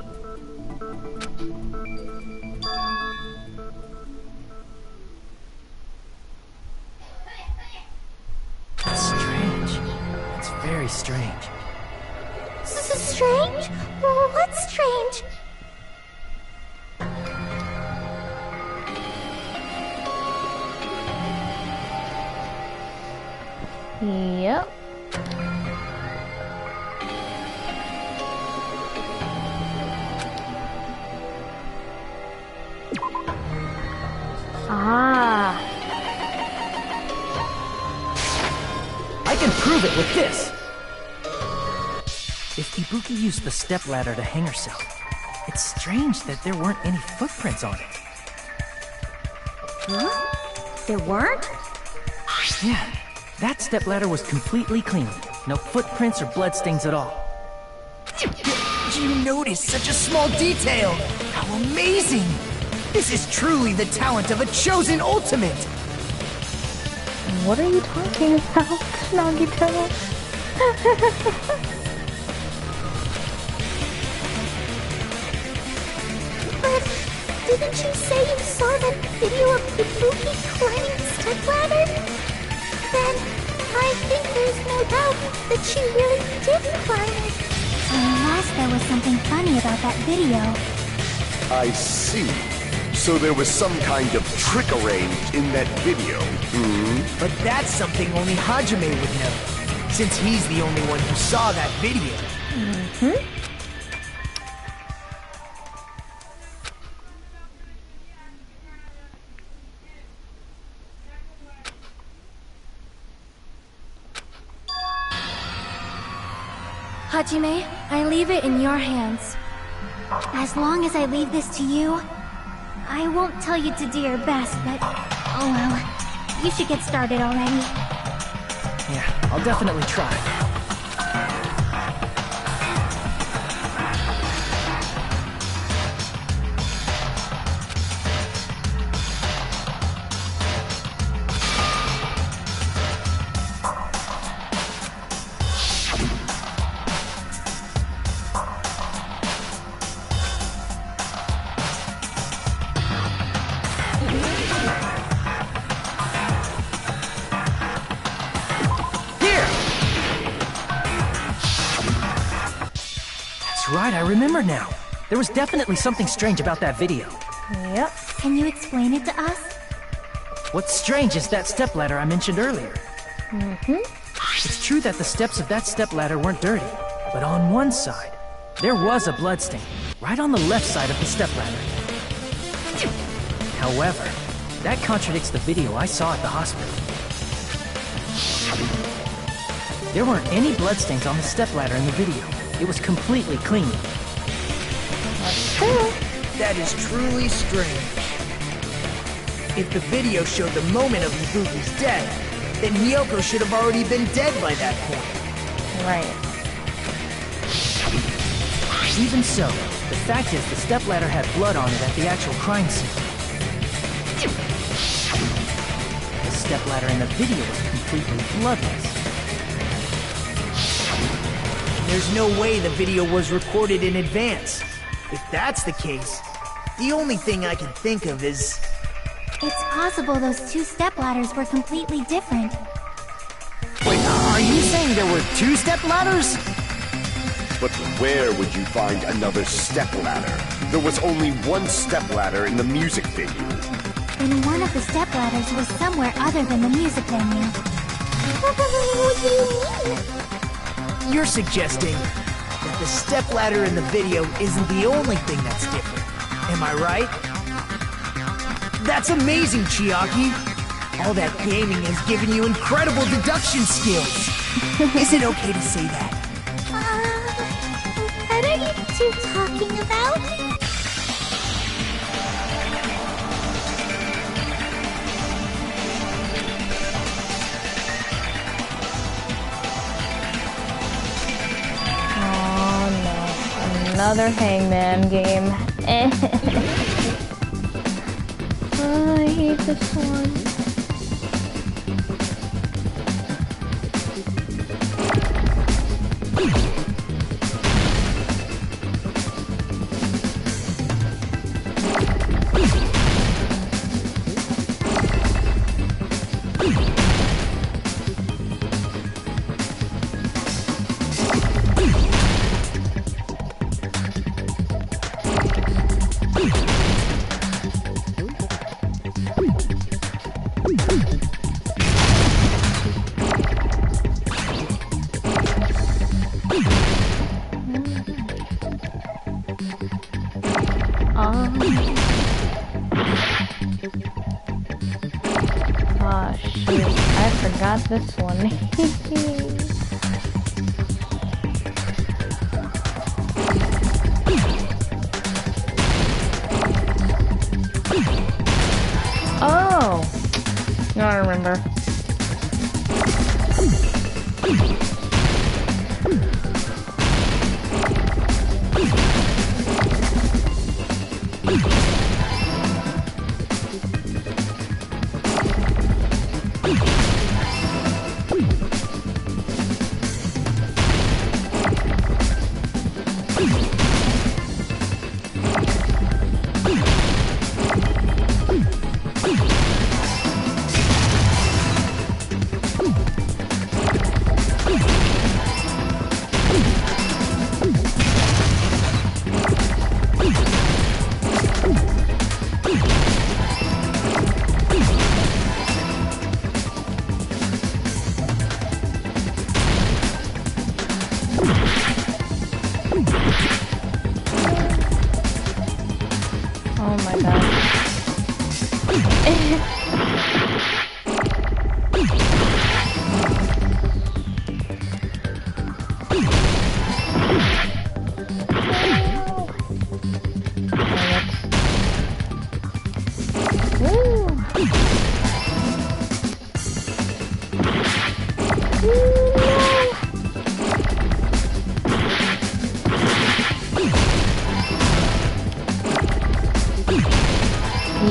That's strange. It's very strange. Strange? What's strange? Yep. Ah. I can prove it with this! If Ibuki used the stepladder to hang herself, it's strange that there weren't any footprints on it. Huh? There weren't? Yeah, that stepladder was completely clean. No footprints or bloodstains at all. Did you notice such a small detail? How amazing! This is truly the talent of a chosen ultimate! What are you talking about, Nagito? But didn't you say you saw that video of Ibuki climbing the stepladder? Then I think there's no doubt that she really did climb it. Unless there was something funny about that video. I see. So there was some kind of trick arranged in that video, But that's something only Hajime would know, since he's the only one who saw that video. Hajime, I leave it in your hands. As long as I leave this to you, I won't tell you to do your best, but oh well. You should get started already. Yeah, I'll definitely try. Right, I remember now. There was definitely something strange about that video. Yep. Can you explain it to us? What's strange is that stepladder I mentioned earlier. It's true that the steps of that stepladder weren't dirty, but on one side, there was a bloodstain, right on the left side of the stepladder. However, that contradicts the video I saw at the hospital. There weren't any bloodstains on the stepladder in the video. It was completely clean. That's true. That is truly strange. If the video showed the moment of Ibuki's death, then Hiyoko should have already been dead by that point. Right. Even so, the fact is the stepladder had blood on it at the actual crime scene. The stepladder in the video was completely bloodless. There's no way the video was recorded in advance. If that's the case, The only thing I can think of is... It's possible those two stepladders were completely different. Wait, are you saying there were two stepladders? But where would you find another stepladder? There was only one stepladder in the music venue. Then one of the stepladders was somewhere other than the music venue. What do you mean? You're suggesting that the stepladder in the video isn't the only thing that's different. Am I right? That's amazing, Chiaki! All that gaming has given you incredible deduction skills! Is it okay to say that? What are you two talking about? Oh no, another Hangman game. Oh, I hate this one. Oh shoot, I forgot this one. Oh! No, I remember. Oh my god.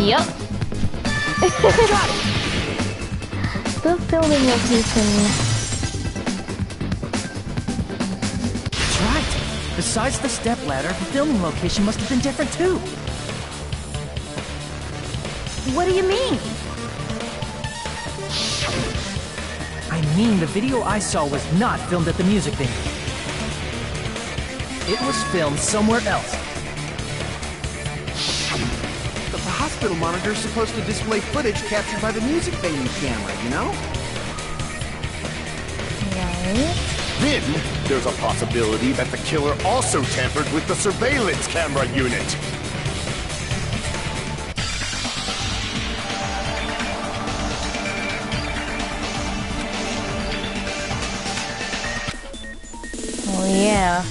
Yup. The filming location. That's right. Besides the stepladder, the filming location must have been different too. What do you mean? I mean, the video I saw was not filmed at the music venue. It was filmed somewhere else. The hospital monitor's supposed to display footage captured by the music venue camera, you know? Right. Then, there's a possibility that the killer also tampered with the surveillance camera unit. Oh yeah.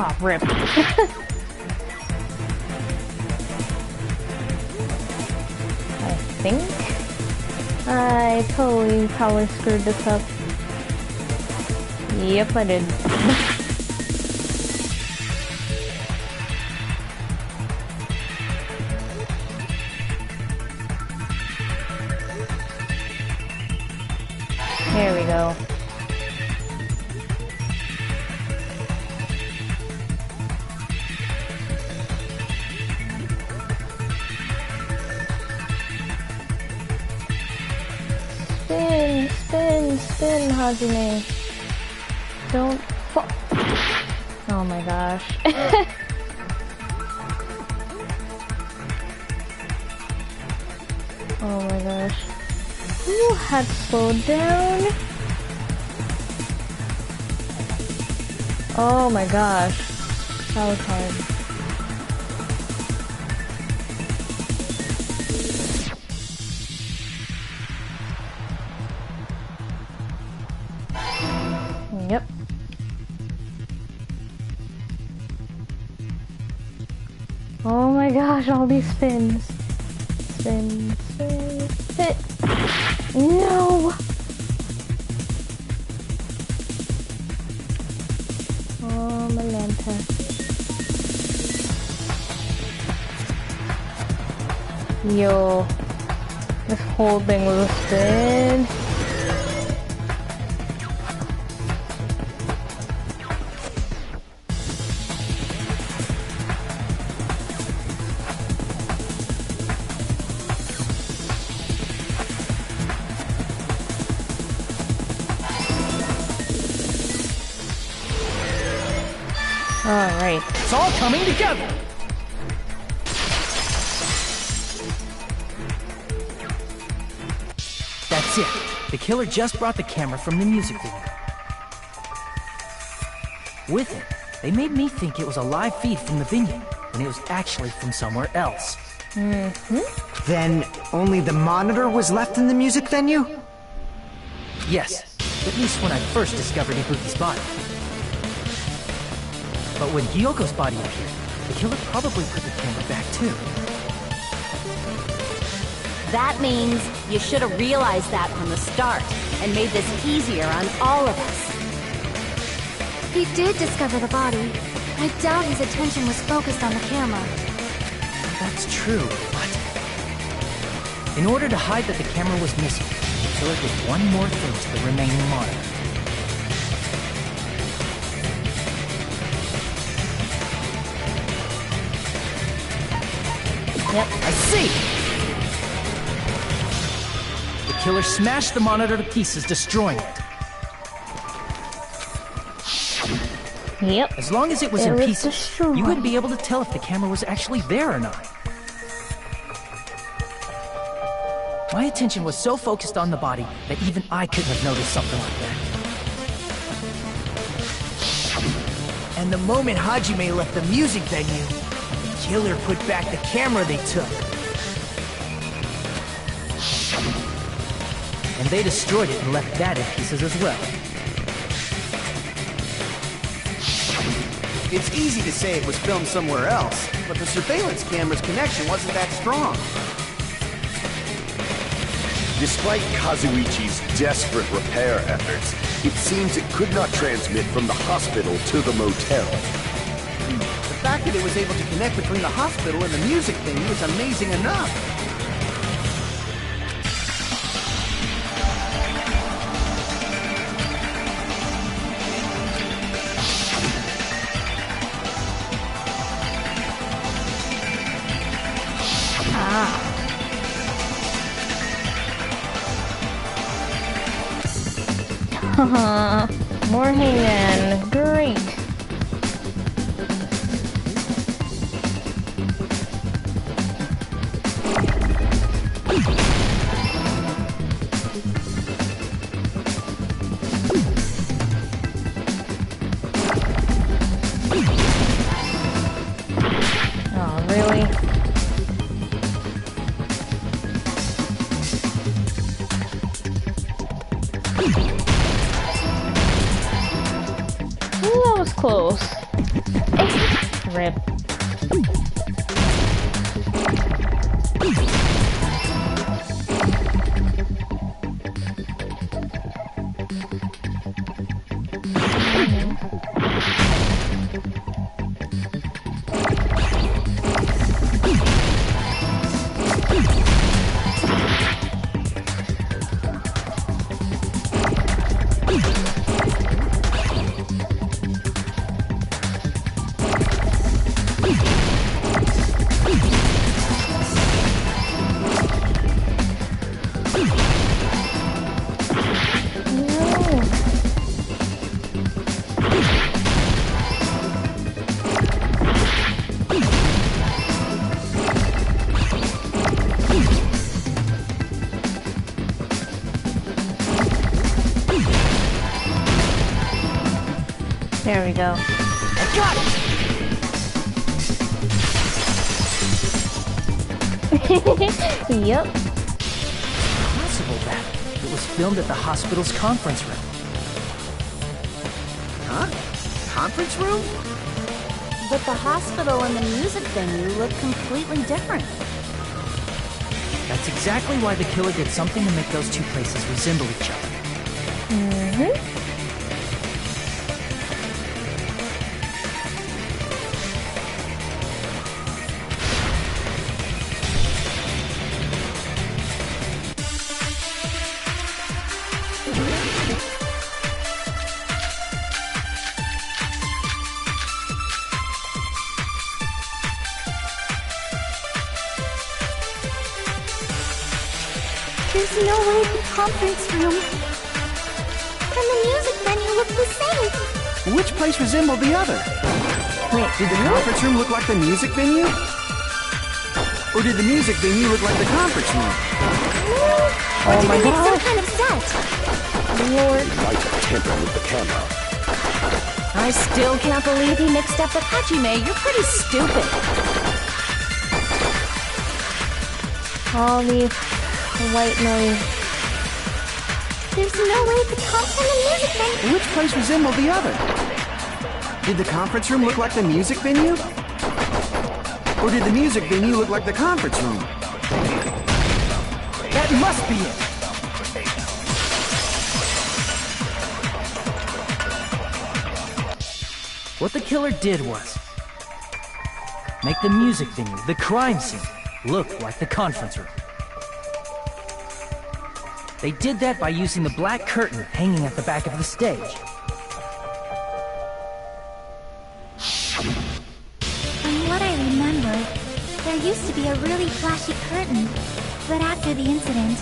Oh, rip. I think I totally probably screwed this up. Yep, I did. There we go. Spin, spin, spin, Hajime. Don't fall. Oh my gosh. Oh my gosh. Ooh, had slowed down. Oh my gosh. That was hard. Yep. Oh my gosh, all these spins. Spin, spin, spin. No! Oh, Malenta. Yo. This whole thing was a spin. Alright. It's all coming together! That's it. The killer just brought the camera from the music video. With it, they made me think it was a live feed from the venue, when it was actually from somewhere else. Then only the monitor was left in the music venue? Yes, at least when I first discovered Ibuki's body. But when Hyoko's body appeared, the killer probably put the camera back too. That means you should have realized that from the start and made this easier on all of us. He did discover the body. I doubt his attention was focused on the camera. That's true, but... in order to hide that the camera was missing, the killer did one more thing to the remaining monitor. Yep. I see! The killer smashed the monitor to pieces, destroying it. Yep. As long as it was in pieces, destroyed. you wouldn't be able to tell if the camera was actually there or not. My attention was so focused on the body that even I couldn't have noticed something like that. And the moment Hajime left the music venue, the killer put back the camera they took. And they destroyed it and left that in pieces as well. It's easy to say it was filmed somewhere else, but the surveillance camera's connection wasn't that strong. Despite Kazuichi's desperate repair efforts, it seems it could not transmit from the hospital to the motel. The fact that it was able to connect between the hospital and the music venue is amazing enough. More hangman. Great. Oh, really? That was close. Rip. There we go. I got it! Yep. Possible that it was filmed at the hospital's conference room. Huh? Conference room? But the hospital and the music venue look completely different. That's exactly why the killer did something to make those two places resemble each other. Mm-hmm. There's no way the conference room and the music venue look the same. Which place resembled the other? Wait, Did the conference room look like the music venue? Or did the music venue look like the conference room? oh my It's god. some kind of set. Lord. He might have tampered with the camera. I still can't believe he mixed up the Hajime. You're pretty stupid. All these white noise. There's no way the conference and the music venue. Which place resembled the other? Did the conference room look like the music venue? Or did the music venue look like the conference room? That must be it! What the killer did was make the music venue, the crime scene, look like the conference room. They did that by using the black curtain hanging at the back of the stage. From what I remember, there used to be a really flashy curtain, but after the incident,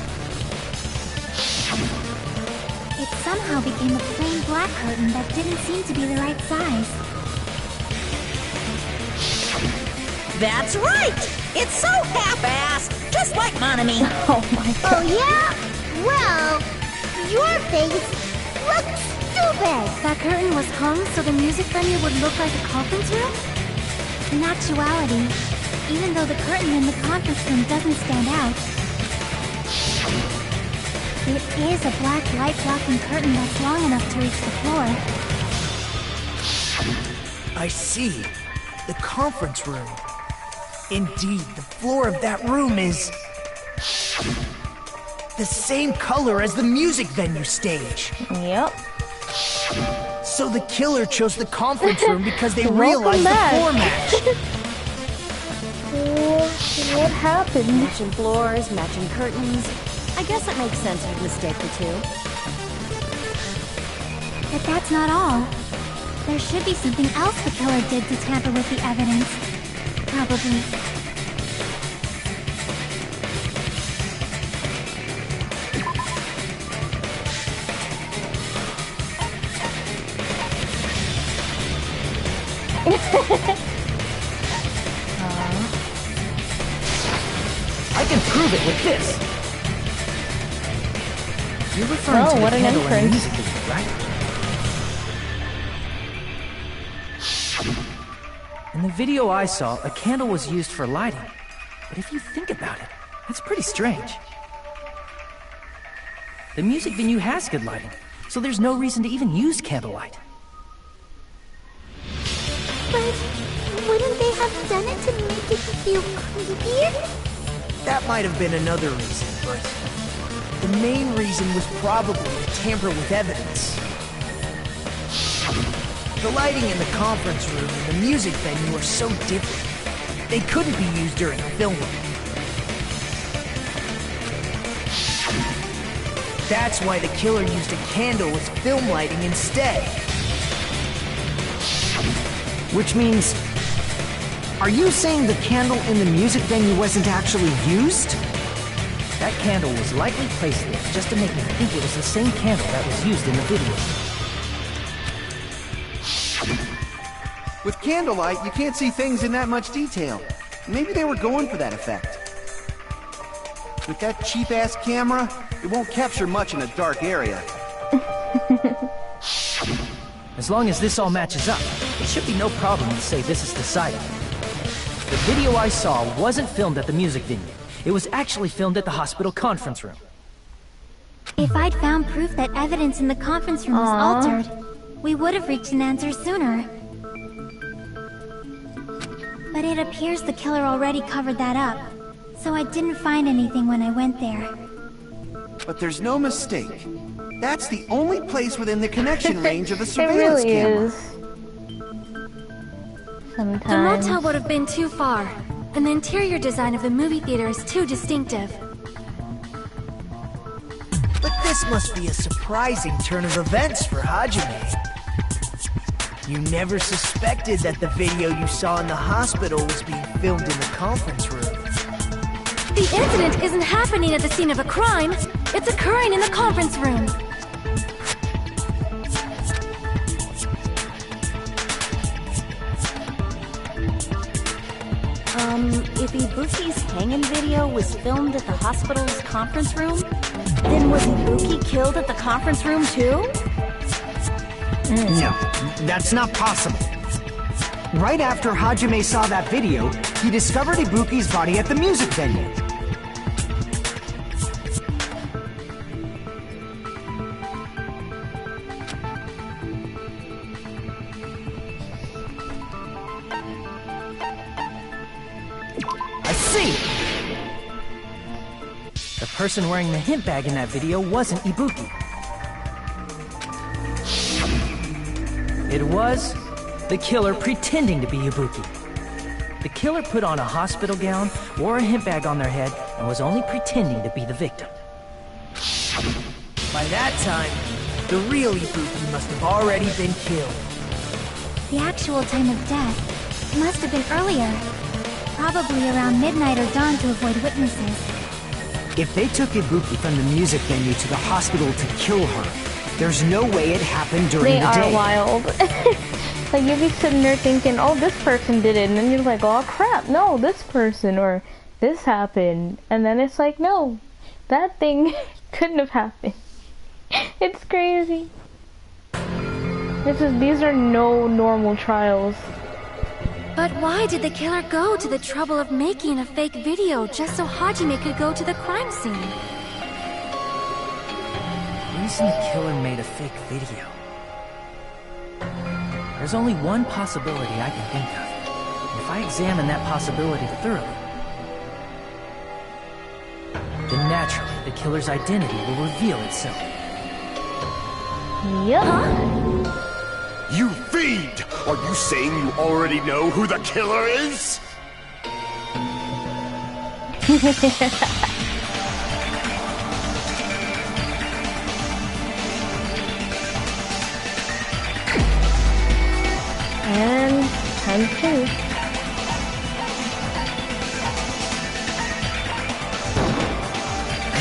it somehow became a plain black curtain that didn't seem to be the right size. That's right! It's so half-assed, just like Monami. Oh my god. Oh yeah? Well, your face looks stupid. That curtain was hung so the music venue would look like a conference room? In actuality, even though the curtain in the conference room doesn't stand out, it is a black light-blocking curtain that's long enough to reach the floor. I see. The conference room. Indeed, the floor of that room is the same color as the music venue stage. Yep. So the killer chose the conference room because they Welcome realized back. the floor match. What happened? Matching floors, matching curtains. I guess it makes sense you'd mistake the two. But that's not all. There should be something else the killer did to tamper with the evidence. Probably. I can prove it with this! You're referring Oh, to what the an candle in the entrance. music video, right? In the video I saw, a candle was used for lighting. But if you think about it, that's pretty strange. The music venue has good lighting, so there's no reason to even use candlelight. But wouldn't they have done it to make it feel creepier? That might have been another reason, but the main reason was probably to tamper with evidence. The lighting in the conference room and the music venue are so different. They couldn't be used during filming. That's why the killer used a candle as film lighting instead. Which means... Are you saying the candle in the music venue wasn't actually used? That candle was likely placed there just to make me think it was the same candle that was used in the video. With candlelight, you can't see things in that much detail. Maybe they were going for that effect. With that cheap-ass camera, it won't capture much in a dark area. As long as this all matches up, it should be no problem to say this is decided. The video I saw wasn't filmed at the music venue. It was actually filmed at the hospital conference room. If I'd found proof that evidence in the conference room was altered, we would have reached an answer sooner. But it appears the killer already covered that up, so I didn't find anything when I went there. But there's no mistake. That's the only place within the connection range of the surveillance it really camera. is. Sometimes. The motel would have been too far, and the interior design of the movie theater is too distinctive. But this must be a surprising turn of events for Hajime. You never suspected that the video you saw in the hospital was being filmed in the conference room. The incident isn't happening at the scene of a crime. It's occurring in the conference room. If Ibuki's hanging video was filmed at the hospital's conference room, then was Ibuki killed at the conference room too? No, that's not possible. Right after Hajime saw that video, he discovered Ibuki's body at the music venue. I see! The person wearing the hint bag in that video wasn't Ibuki. It was the killer pretending to be Ibuki. The killer put on a hospital gown, wore a hint bag on their head, and was only pretending to be the victim. By that time, the real Ibuki must have already been killed. The actual time of death must have been earlier. Probably around midnight or dawn to avoid witnesses. If they took Ibuki from the music venue to the hospital to kill her, there's no way it happened during They the are day. wild. Like, you'll be sitting there thinking, oh, this person did it, and then you're like, oh crap, no, this person, or this happened. And then it's like, no, that thing couldn't have happened. It's crazy. These are no normal trials. But why did the killer go to the trouble of making a fake video just so Hajime could go to the crime scene? The reason the killer made a fake video. There's only one possibility I can think of. And if I examine that possibility thoroughly, then naturally the killer's identity will reveal itself. Yup. You fiend! Are you saying you already know who the killer is? And time two.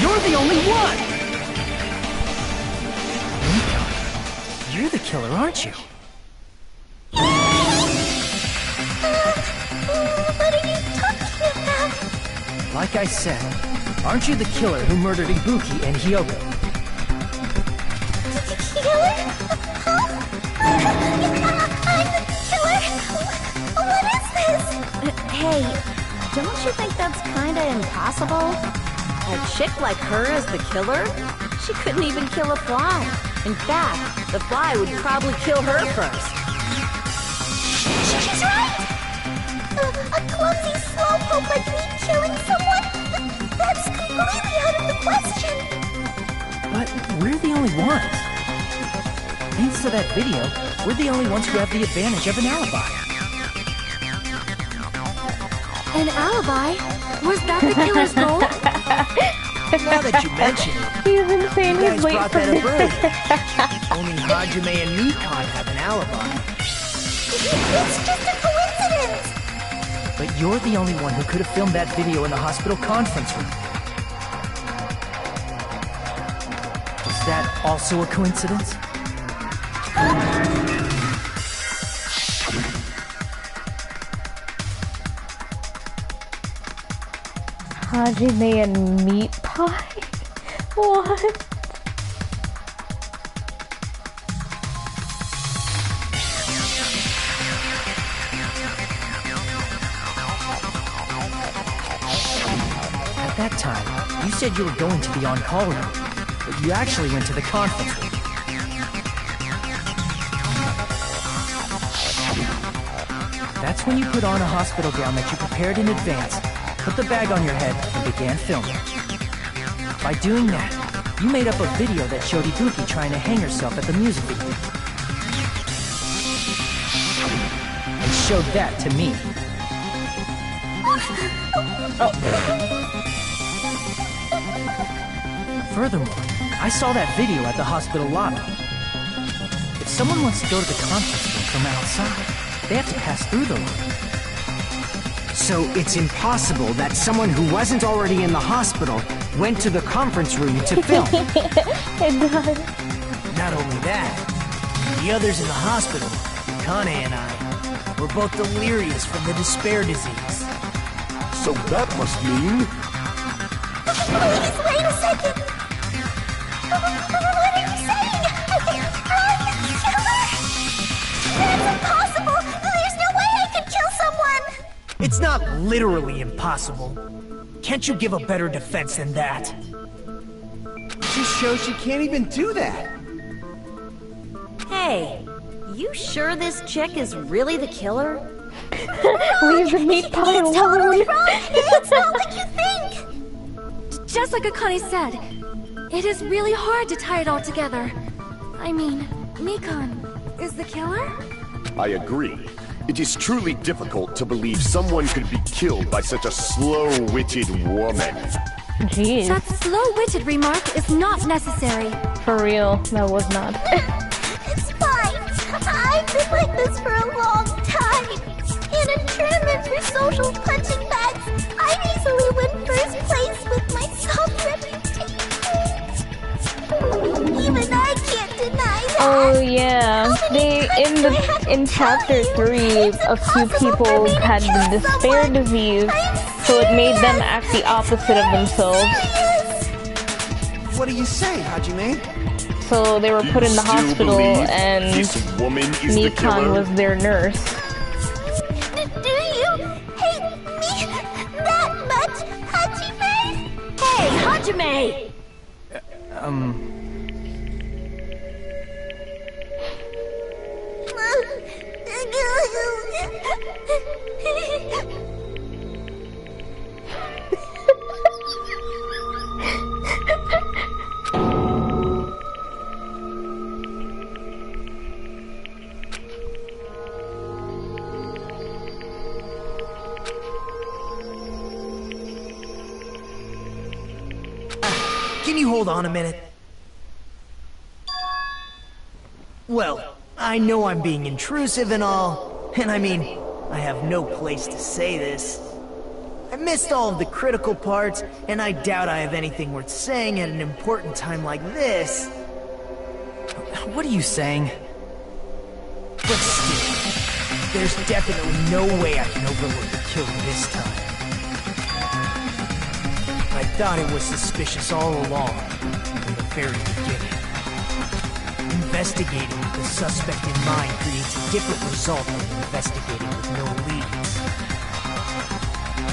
You're the only one! You're the killer, aren't you? What are you talking about? Like I said, aren't you the killer who murdered Ibuki and Hyogo? Killer? Huh? I'm the killer? What is this? Hey, don't you think that's kinda impossible? A chick like her as the killer? She couldn't even kill a fly. In fact, the fly would probably kill her first. She's right! hope like me killing someone? That's completely out of the question. But we're the only ones. Thanks to that video, we're the only ones who have the advantage of an alibi. An alibi? Was that the killer's goal? Now that you mention it, He's insane. you guys He's late brought for that up this. earlier. Only Hajime and Nikon have an alibi. It's just a coincidence. But you're the only one who could have filmed that video in the hospital conference room. Is that also a coincidence? Hajime and meat pie? What? At that time, you said you were going to the on-call room, but you actually went to the conference room. That's when you put on a hospital gown that you prepared in advance, put the bag on your head, and began filming. By doing that, you made up a video that showed Ibuki trying to hang herself at the music video. And showed that to me. Furthermore, I saw that video at the hospital lobby. If someone wants to go to the conference room from outside, they have to pass through the lobby. So it's impossible that someone who wasn't already in the hospital went to the conference room to film. It does. Not only that, the others in the hospital, Kane and I, were both delirious from the despair disease. So that must mean... Please, wait a second. What are you saying? I'm the killer? That's impossible. There's no way I could kill someone. It's not literally impossible. Can't you give a better defense than that? It just shows she can't even do that. Hey, you sure this chick is really the killer? Leave the meat pie It's alone. totally wrong. It's not like you think. Just like Akane said, it is really hard to tie it all together. I mean, Nikon is the killer? I agree. It is truly difficult to believe someone could be killed by such a slow-witted woman. Jeez. That slow-witted remark is not necessary. For real, that was not. It's fine. I've been like this for a long time. In a tournament for social punching bags, I'd easily win first place with my soft reputation. Even I can't deny that. Oh yeah, in chapter 3, a few people had the despair disease, so it made them act the opposite of themselves. What do you say, Hajime? So they were put in the Do you hospital, believe and this woman is the Nikon killer? was their nurse. Do you hate me that much, Hajime? Hey, Hajime! Can you hold on a minute? Well, I know I'm being intrusive and all, and I mean, I have no place to say this. I missed all of the critical parts, and I doubt I have anything worth saying at an important time like this. What are you saying? But still, there's definitely no way I can overlook the killing this time. I thought it was suspicious all along, from the very beginning. Investigating with the suspect in mind creates a different result than investigating with no leads.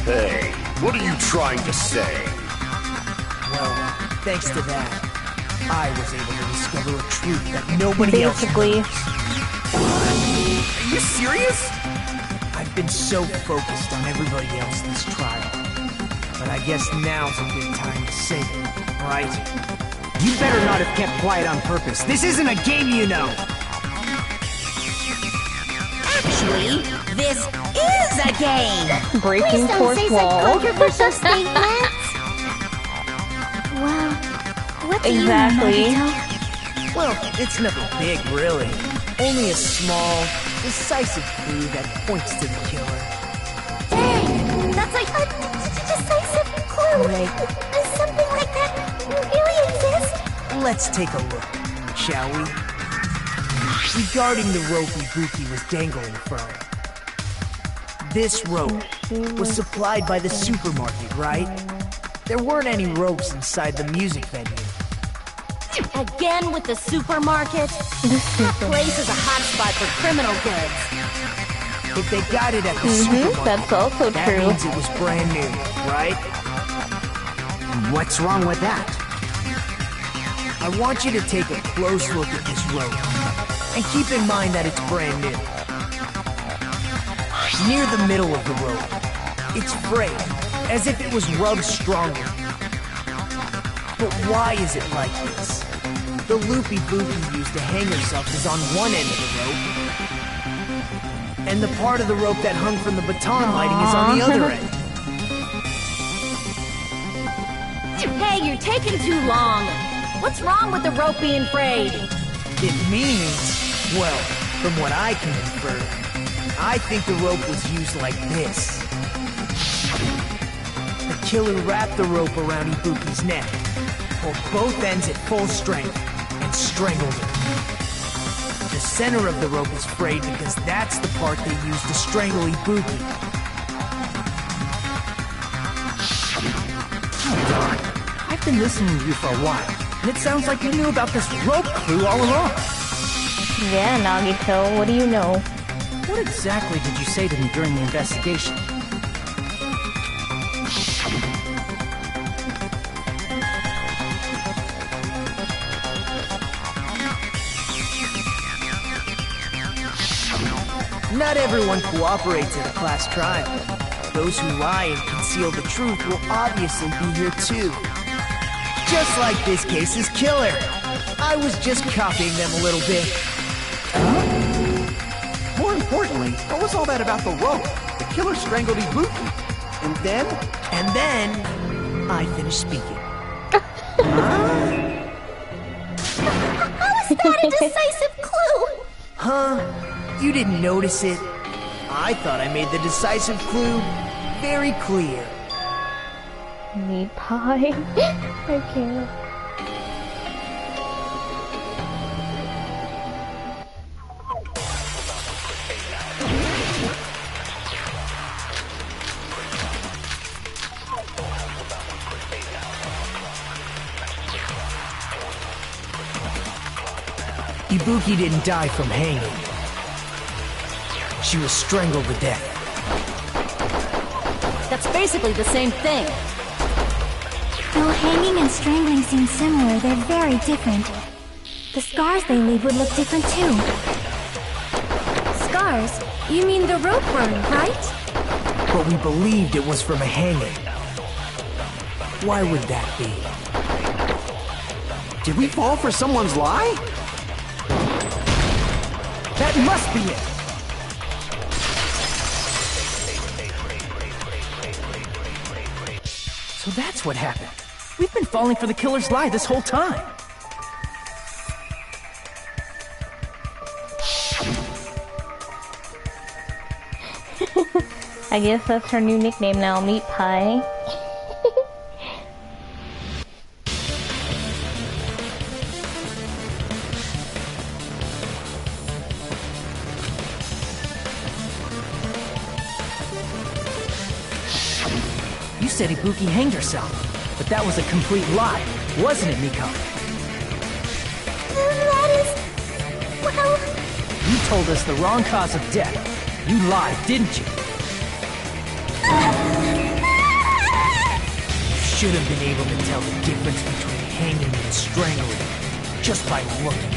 Hey, what are you trying to say? Well, thanks to that, I was able to discover a truth that nobody else Basically. knows. Are you serious? I've I've been so focused on everybody else this trial. But I guess now's a good time to say it, right? You better not have kept quiet on purpose. This isn't a game, you know. Actually, this is a game! Breaking fourth wall. Controversial statements. Well, what do Exactly. you know, Nagito? Well, it's nothing big, really. Only a small, decisive clue that points to the killer. Dang, that's like a decisive clue. Does something like that really exist? Let's take a look, shall we? Regarding the rope Ibuki was dangling from. This rope was supplied by the supermarket, right? There weren't any ropes inside the music venue. Again with the supermarket? That place is a hotspot for criminal goods. If they got it at the supermarket, That's also that true. means it was brand new, right? What's wrong with that? I want you to take a close look at this rope, and keep in mind that it's brand new. Near the middle of the rope, it's frayed, as if it was rubbed strongly. But why is it like this? The loop Ibuki used to hang herself is on one end of the rope, and the part of the rope that hung from the baton lighting is on the other end. Hey, you're taking too long. What's wrong with the rope being frayed? It means, well, from what I can infer, I think the rope was used like this. The killer wrapped the rope around Ibuki's neck, pulled both ends at full strength, and strangled her. The center of the rope is frayed because that's the part they used to strangle Ibuki. Darn. I've been listening to you for a while, and it sounds like you knew about this rope clue all along. Yeah, Nagito, what do you know? What exactly did you say to me during the investigation? Not everyone cooperates at a class trial. Those who lie and conceal the truth will obviously be here too. Just like this case's killer. I was just copying them a little bit. More importantly, what was all that about the rope? The killer strangled Ibuki. And then? And then, I finished speaking. How is that a decisive clue? Huh? You didn't notice it? I thought I made the decisive clue very clear. Meat pie. I can't. Ibuki didn't die from hanging. She was strangled to death. That's basically the same thing. Though hanging and strangling seem similar, they're very different. The scars they leave would look different too. Scars? You mean the rope burn, right? But we believed it was from a hanging. Why would that be? Did we fall for someone's lie? That must be it! So that's what happened. We've been falling for the killer's lie this whole time. I guess that's her new nickname now, Meat Pie. You said Ibuki hanged herself, but that was a complete lie, wasn't it, Miko? That is... well... You told us the wrong cause of death. You lied, didn't you? You should have been able to tell the difference between hanging and strangling just by looking.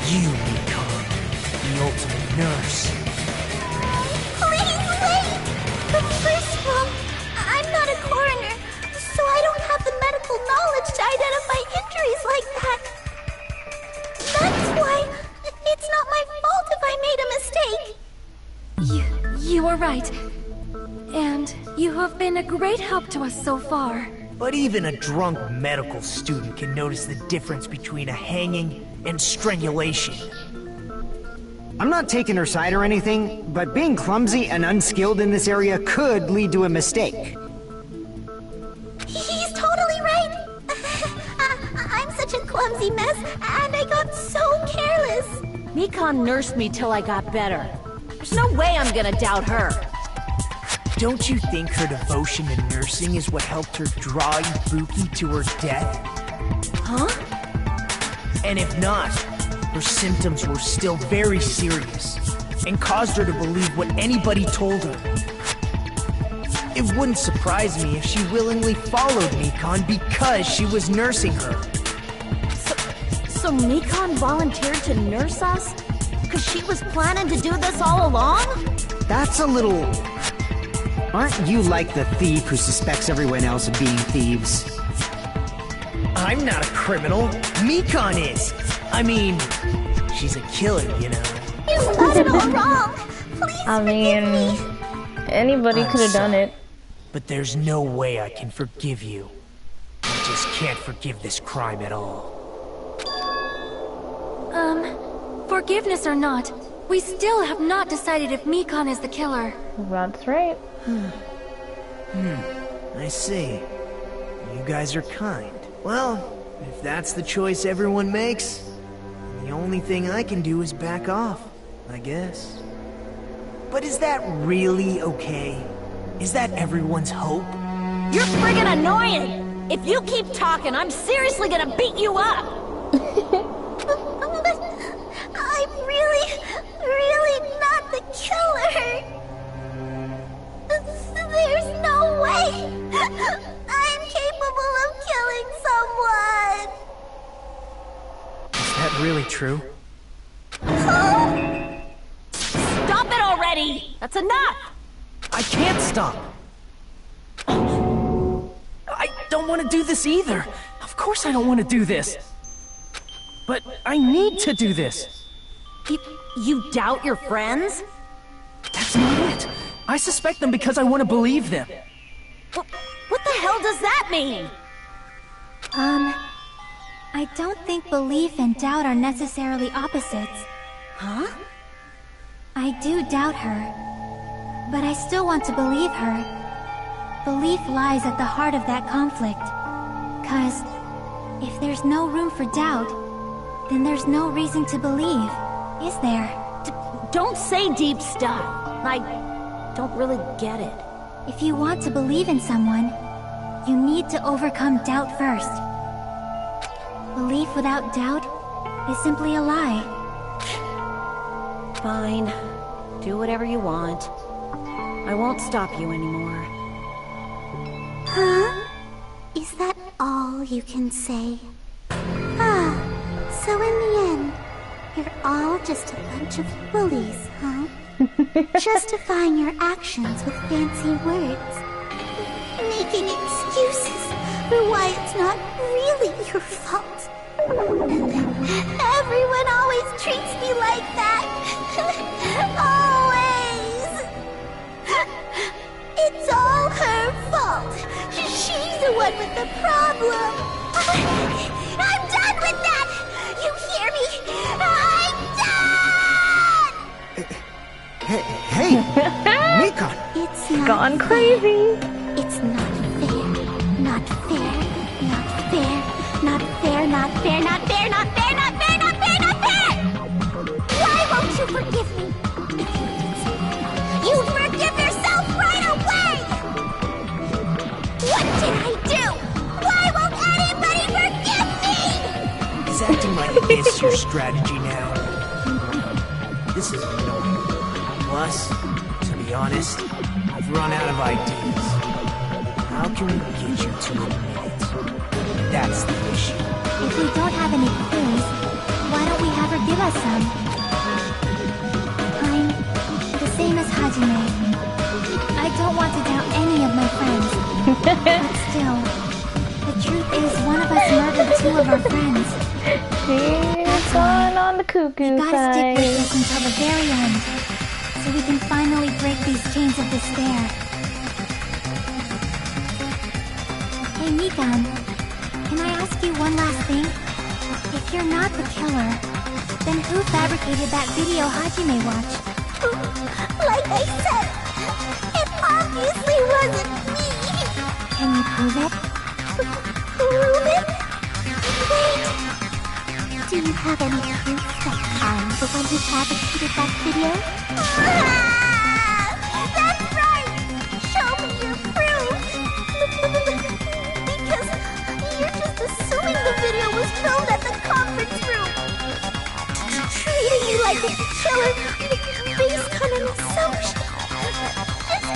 You become the ultimate nurse. You are right. And you have been a great help to us so far. But even a drunk medical student can notice the difference between a hanging and strangulation. I'm not taking her side or anything, but being clumsy and unskilled in this area could lead to a mistake. He's totally right. I'm such a clumsy mess, and I got so careless. Mikan nursed me till I got better. There's no way I'm gonna doubt her. Don't you think her devotion to nursing is what helped her draw Ibuki to her death? Huh? And if not, her symptoms were still very serious and caused her to believe what anybody told her. It wouldn't surprise me if she willingly followed Mikan because she was nursing her. So Mikan volunteered to nurse us? Because she was planning to do this all along? That's a little... Aren't you like the thief who suspects everyone else of being thieves? I'm not a criminal. Mikan is. I mean, she's a killer, you know. You got it all wrong. Please forgive me. Anybody could have done it. But there's no way I can forgive you. I just can't forgive this crime at all. Forgiveness or not, we still have not decided if Mikan is the killer. That's right. I see. You guys are kind. Well, if that's the choice everyone makes, the only thing I can do is back off, I guess. But is that really okay? Is that everyone's hope? You're friggin' annoying! If you keep talking, I'm seriously gonna beat you up! I'm really not the killer. There's no way I'm capable of killing someone. Is that really true? Stop it already! That's enough! I can't stop! I don't want to do this either! Of course I don't want to do this. But I need to do this. You doubt your friends? That's not it. I suspect them because I want to believe them. What the hell does that mean? I don't think belief and doubt are necessarily opposites. Huh? I do doubt her, but I still want to believe her. Belief lies at the heart of that conflict. 'Cause if there's no room for doubt, then there's no reason to believe, is there? Don't say deep stuff. I don't really get it. If you want to believe in someone, you need to overcome doubt first. Belief without doubt is simply a lie. Fine. Do whatever you want. I won't stop you anymore. Huh? Is that all you can say? Ah, so in the end, you're all just a bunch of bullies, huh? Justifying your actions with fancy words. Making excuses for why it's not really your fault. Everyone always treats me like that. Always. It's all her fault. She's the one with the problem. I'm done with that. You hear me? I'm done. Hey, Mikan! It's not Gone fair. crazy. It's not fair. Not fair. Not fair. Not fair. Not fair. Not fair. Not fair. Not fair. Not fair. Not fair. Why won't you forgive me? If you did something, you'd forgive yourself right away. What did I do? Why won't anybody forgive me? He's acting like this your strategy now. This is annoying. Plus, to be honest, I've run out of ideas. How can we get you to admit it? That's the issue. If we don't have any clues, why don't we have her give us some? I'm the same as Hajime. I don't want to doubt any of my friends. But still, the truth is one of us murdered two of our friends. She's gone on the cuckoo We gotta stick with side. this until the very end. so we can finally break these chains of despair. Hey, Nikon, can I ask you one last thing? If you're not the killer, then who fabricated that video Hajime watched? Like I said, it obviously wasn't me. Can you prove it? Prove it? Wait. Do you have any proof that I'm the one who fabricated that video? That's right! Show me your proof! Because you're just assuming the video was filmed at the conference room. Treating me like a killer based on an assumption. Just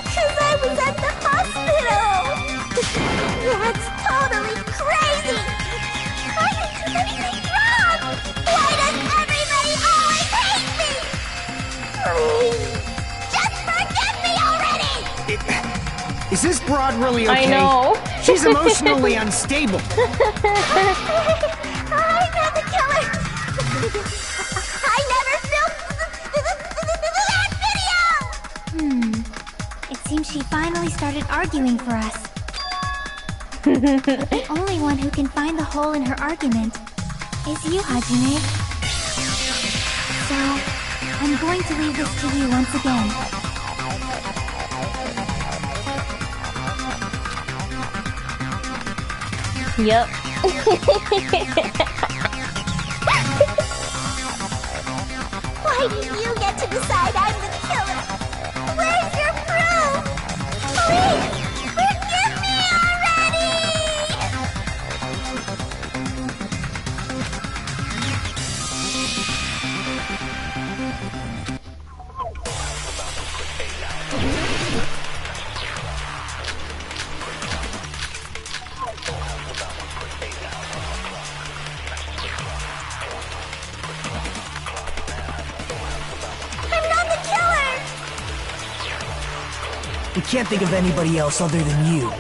because I was at the hospital. That's totally crazy! I didn't do anything wrong! Why does everybody always hate me? Please, just forget me already! Is this broad really okay? I know. She's emotionally unstable. I'm not the killer! I never filmed that video! It seems she finally started arguing for us. The only one who can find the hole in her argument is you, Hajime. So, I'm going to leave this to you once again. Yep. Why do you get to decide I'm the killer? Where's your proof? Please, forgive me already! I'm not the killer! We can't think of anybody else other than you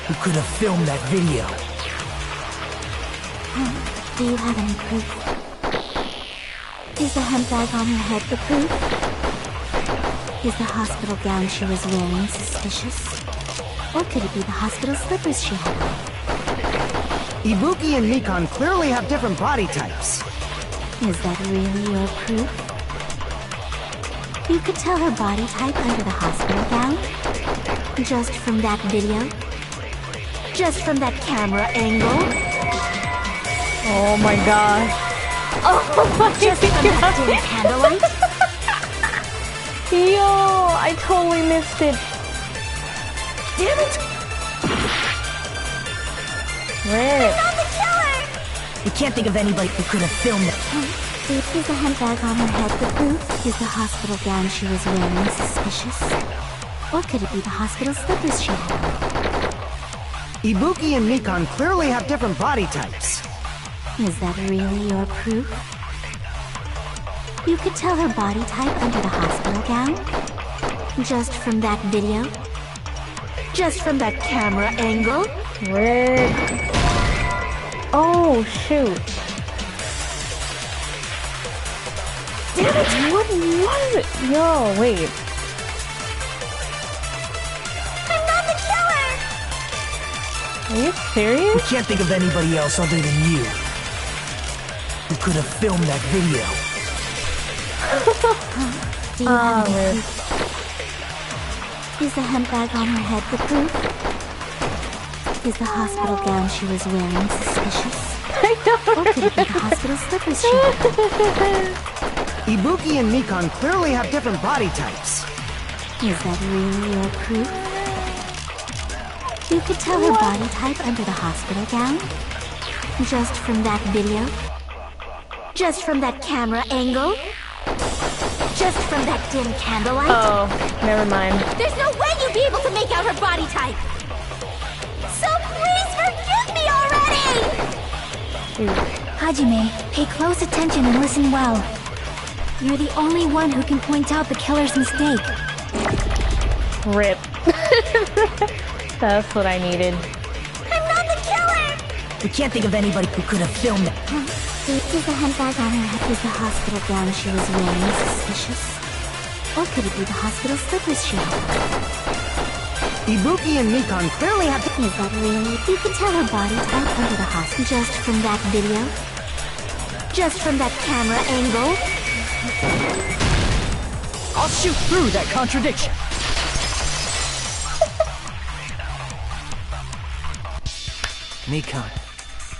who could have filmed that video. Do you have any proof? Is the hemp bag on her head the proof? Is the hospital gown she was wearing suspicious? Or could it be the hospital slippers she had on? Ibuki and Nikon clearly have different body types. Is that really your proof? You could tell her body type under the hospital gown? Just from that video? Just from that camera angle? Oh my god. Oh my Just from that dim candlelight? Yo, I totally missed it. Damn it! Rip. I'm the killer! We can't think of anybody who could have filmed it. Is the hemp bag on her head the proof? Is the hospital gown she was wearing suspicious? Or could it be the hospital slippers she had on? Ibuki and Nikon clearly have different body types. Is that really your proof? You could tell her body type under the hospital gown? Just from that video? Just from that camera angle? Rip. Oh, shoot. Damn it! What was it? Yo, wait. I'm not the killer! Are you serious? We can't think of anybody else other than you who could have filmed that video. Do you have any Rip. proof? Is the hemp bag on her head the proof? Is the hospital gown she was wearing suspicious? I know. Or could it be the hospital slippers she had on? Ibuki and Nikon clearly have different body types. Is that really your proof? You could tell her body type under the hospital gown? Just from that video? Just from that camera angle? Just from that dim candlelight? Oh, never mind. There's no way you'd be able to make out her body type! So please forgive me already! Hajime, pay close attention and listen well. You're the only one who can point out the killer's mistake. Rip. That's what I needed. I'm not the killer! We can't think of anybody who could have filmed it. Is the hemp bag on her head? Is the hospital gown she was wearing suspicious? Or could it be the hospital slippers show? Ibuki and Mikan clearly have to... Is that really? You can tell her body type under the hospital just from that video? Just from that camera angle? I'll shoot through that contradiction. Mikan,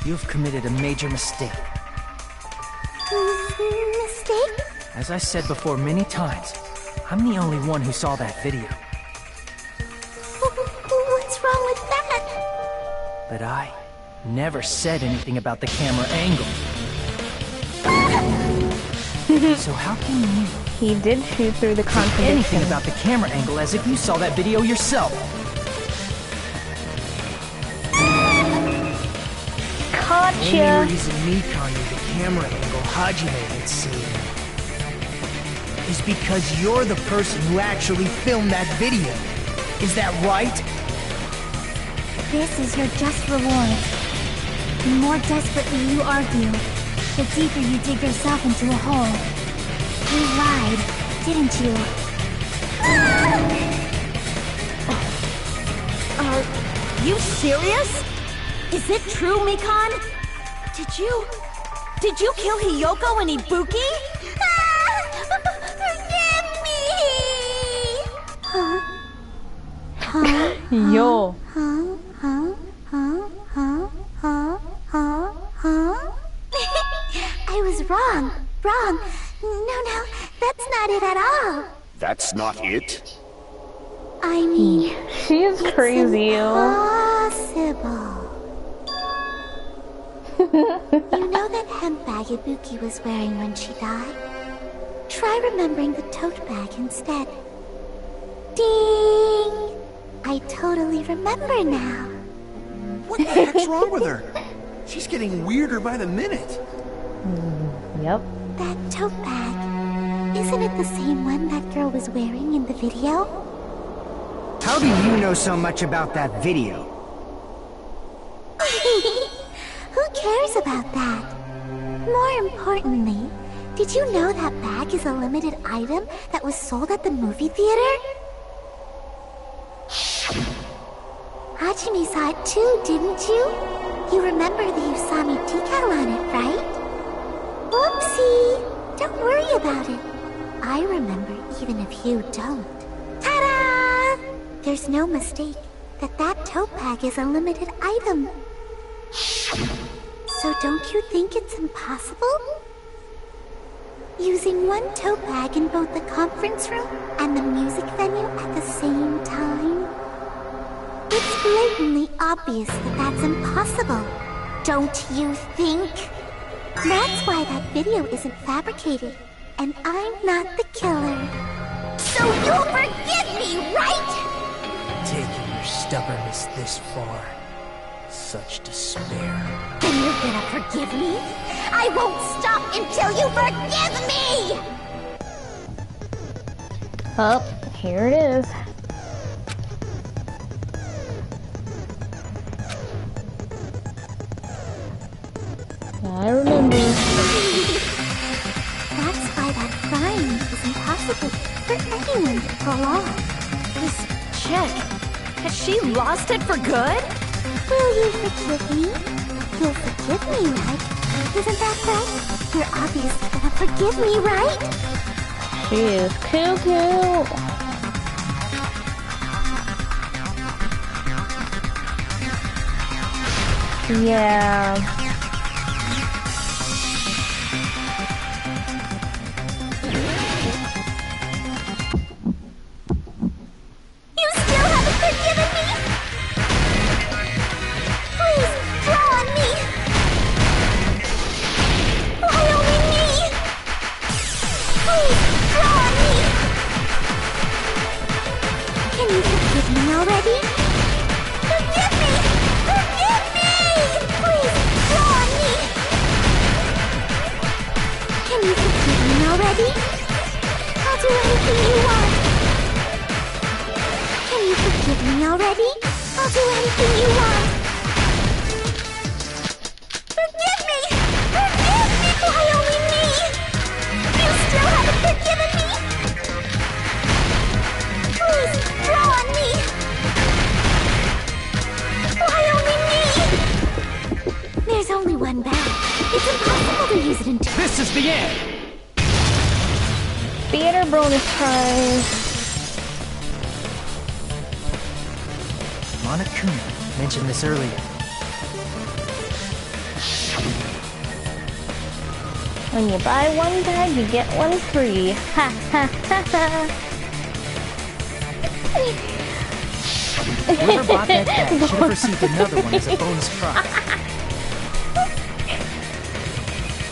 you've committed a major mistake. Mistake? As I said before many times, I'm the only one who saw that video. What's wrong with that? But I never said anything about the camera angle. So how can you He did shoot through the say contradiction. anything about the camera angle as if you saw that video yourself? The Gotcha. only reason Mikan knew the camera angle Hajime had seen is because you're the person who actually filmed that video. Is that right? This is your just reward. The more desperately you argue, the deeper you dig yourself into a hole. You lied, didn't you? Are you serious? Is it true, Mikan? Did you kill Hiyoko and Ibuki? Forgive me! Yo. I was wrong. Wrong. No, that's not it at all. That's not it? I mean, She is crazy, yo. impossible. You know that hemp bag Ibuki was wearing when she died? Try remembering the tote bag instead. Ding! I totally remember now. What the heck's wrong with her? She's getting weirder by the minute. Yep. That tote bag. Isn't it the same one that girl was wearing in the video? How do you know so much about that video? Who cares about that? More importantly, did you know that bag is a limited item that was sold at the movie theater? Hajime saw it too, didn't you? You remember the Usami decal on it, right? Whoopsie! Don't worry about it. I remember even if you don't. Ta-da! There's no mistake that that tote bag is a limited item. So don't you think it's impossible? Using one tote bag in both the conference room and the music venue at the same time? It's blatantly obvious that that's impossible. Don't you think? That's why that video isn't fabricated, and I'm not the killer. So you'll forgive me, right? Taking your stubbornness this far. Such despair. Then you're gonna forgive me? I won't stop until you forgive me! Oh, here it is. I remember. That's why that crime is impossible for anyone to pull off. This chick, has she lost it for good? Will you forgive me? You'll forgive me, right? Isn't that right? You're obviously gonna forgive me, right? She is cool. Yeah. You still haven't forgiven me? Please, draw on me! Why only me? Please, draw on me! Can you forgive me already? Forgive me! Forgive me! Please, draw on me! Can you forgive me already? I'll do anything you want. Can you forgive me already? I'll do anything you want. Forgive me! Forgive me! Why only me? You still haven't forgiven me? this is the end! Theater bonus prize. Monokuma mentioned this earlier. When you buy one bag, you get one free. Ha ha ha ha. Whoever bought that bag should have received another one as a bonus prize.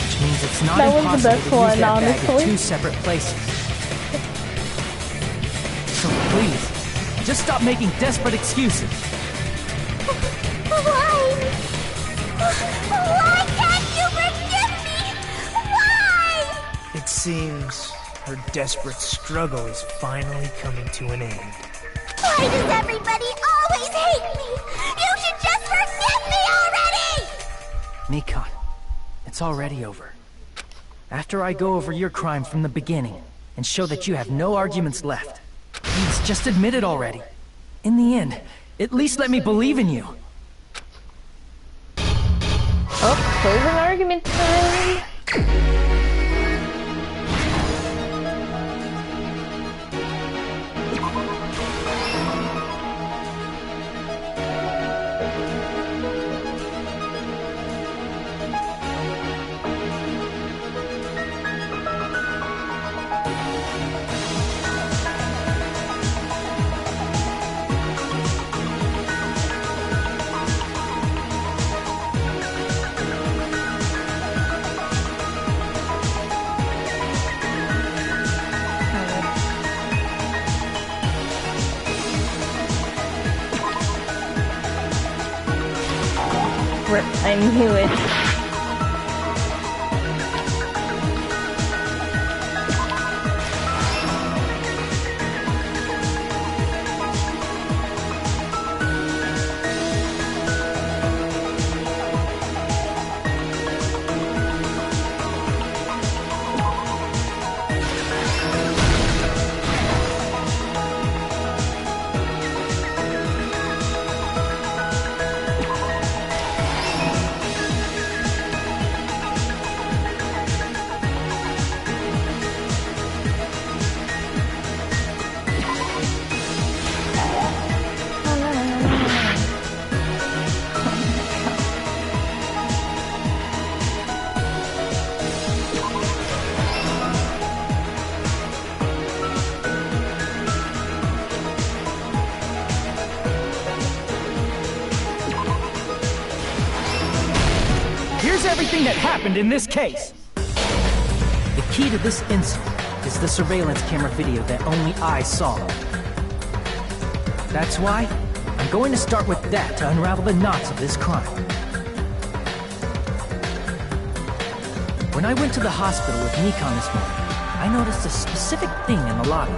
Which means it's not That was the impossible best to use one, that bag in honestly. 2 separate places. So please, just stop making desperate excuses. Why? Why can't you forgive me? Why? It seems her desperate struggle is finally coming to an end. Why does everybody always hate me? You should just forgive me already! Nikon, it's already over. After I go over your crime from the beginning and show that you have no arguments left, please just admit it already. In the end, at least let me believe in you. Oh, closing argument time. I knew it. Here's everything that happened in this case. The key to this incident is the surveillance camera video that only I saw. That's why I'm going to start with that to unravel the knots of this crime. When I went to the hospital with Nikon this morning, I noticed a specific thing in the lobby.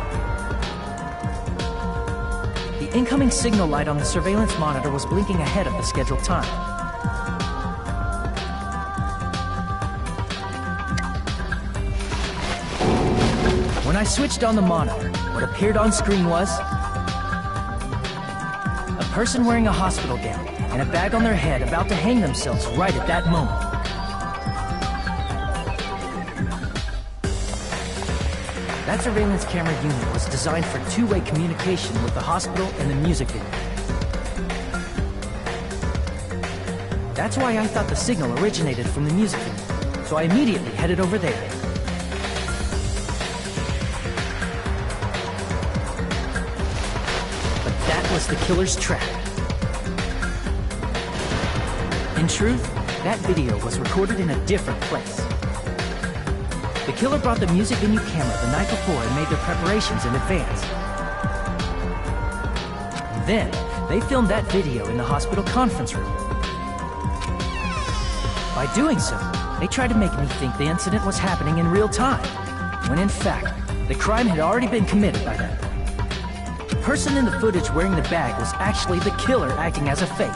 The incoming signal light on the surveillance monitor was blinking ahead of the scheduled time. When I switched on the monitor, what appeared on screen was a person wearing a hospital gown and a bag on their head about to hang themselves right at that moment. That surveillance camera unit was designed for two-way communication with the hospital and the music video. That's why I thought the signal originated from the music video, so I immediately headed over there. Was the killer's trap. In truth, that video was recorded in a different place. The killer brought the music venue camera the night before and made their preparations in advance. And then, they filmed that video in the hospital conference room. By doing so, they tried to make me think the incident was happening in real time, when in fact, the crime had already been committed by that point. The person in the footage wearing the bag was actually the killer acting as a fake.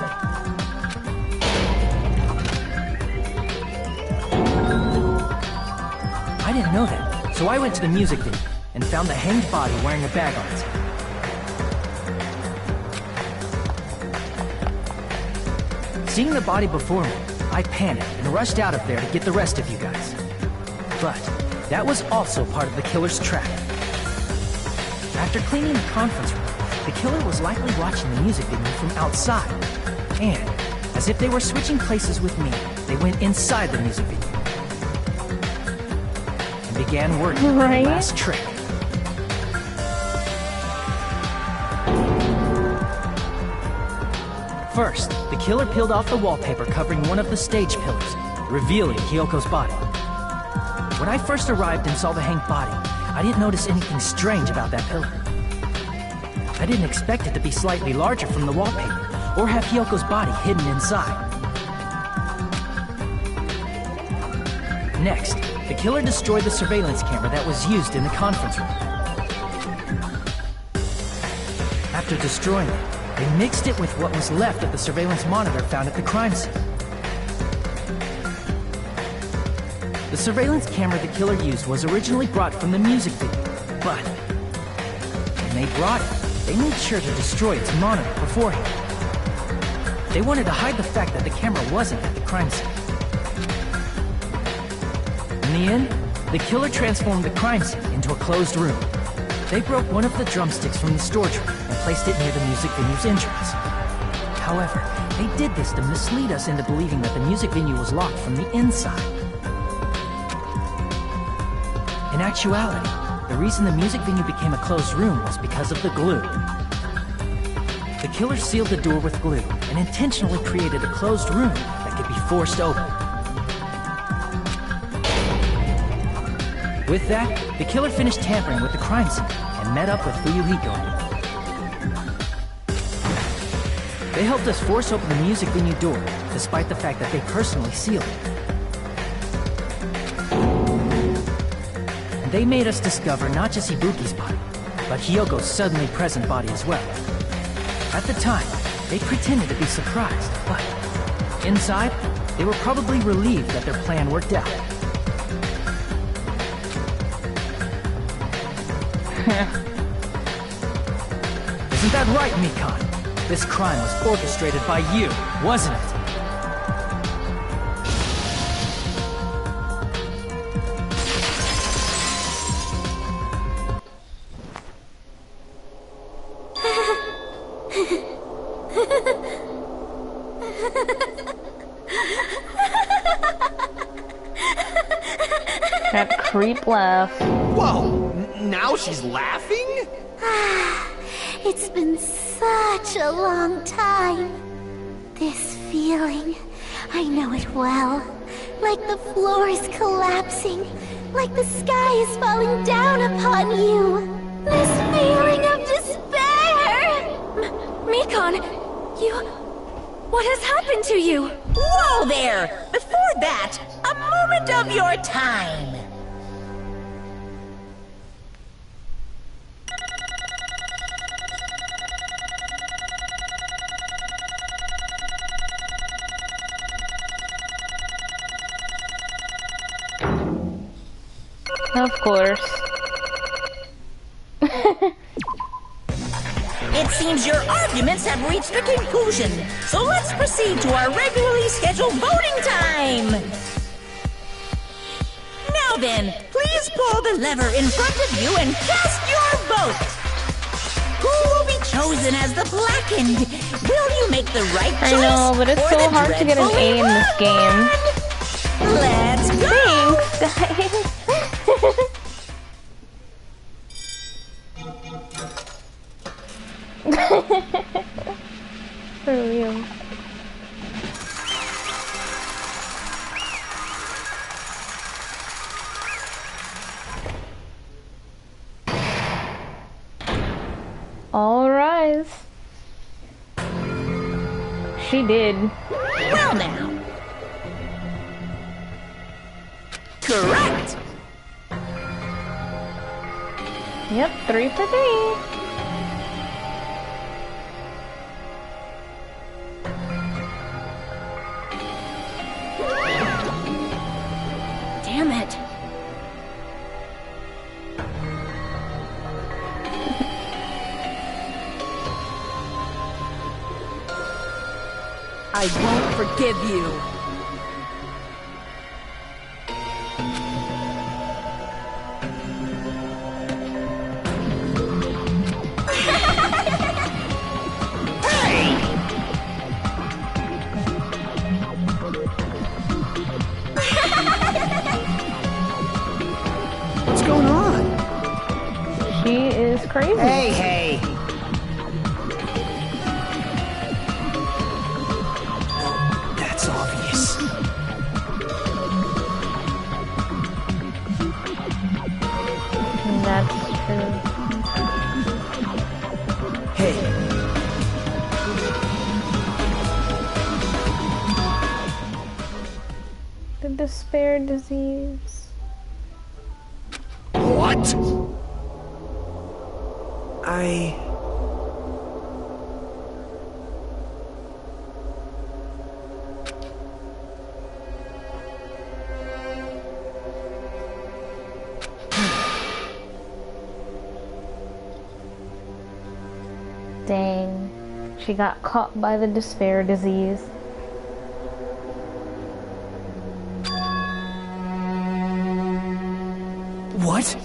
I didn't know that, so I went to the music venue and found the hanged body wearing a bag on its head. Seeing the body before me, I panicked and rushed out of there to get the rest of you guys. But that was also part of the killer's trap. After cleaning the conference room, the killer was likely watching the music video from outside. And, as if they were switching places with me, they went inside the music video and began working on the last trick. First, the killer peeled off the wallpaper covering one of the stage pillars, revealing Kyoko's body. When I first arrived and saw the hanged body, I didn't notice anything strange about that pillar. I didn't expect it to be slightly larger from the wallpaper, or have Kyoko's body hidden inside. Next, the killer destroyed the surveillance camera that was used in the conference room. After destroying it, they mixed it with what was left of the surveillance monitor found at the crime scene. The surveillance camera the killer used was originally brought from the music video, but when they brought it, they made sure to destroy its monitor beforehand. They wanted to hide the fact that the camera wasn't at the crime scene. In the end, the killer transformed the crime scene into a closed room. They broke one of the drumsticks from the storage room and placed it near the music venue's entrance. However, they did this to mislead us into believing that the music venue was locked from the inside. In actuality, the reason the music venue became a closed room was because of the glue. The killer sealed the door with glue and intentionally created a closed room that could be forced open. With that, the killer finished tampering with the crime scene and met up with Fuyuhiko. They helped us force open the music venue door, despite the fact that they personally sealed it. And they made us discover not just Ibuki's body, but Hyoko's suddenly present body as well. At the time, they pretended to be surprised, but inside, they were probably relieved that their plan worked out. Isn't that right, Mikan? This crime was orchestrated by you, wasn't it? That creep laugh. Whoa! Now she's laughing? It's been such a long time. This feeling, I know it well. Like the floor is collapsing. Like the sky is falling down upon you. This feeling of despair! Mikan, what has happened to you? Whoa there! Before that, a moment of your time. Of course. It seems your arguments have reached a conclusion, so let's proceed to our regularly scheduled voting time! Now then, please pull the lever in front of you and cast your vote! Who will be chosen as the blackened? Will you make the right choice? I know, but it's so hard to get an A in this game. Let's go! Thanks, guys. For real. All rise. She did. Well now. Correct! Yep, 3 for 3. Damn it. I won't forgive you. is crazy. Hey! That's obvious. That's true. Hey. The despair disease. What? Dang. She got caught by the despair disease. What?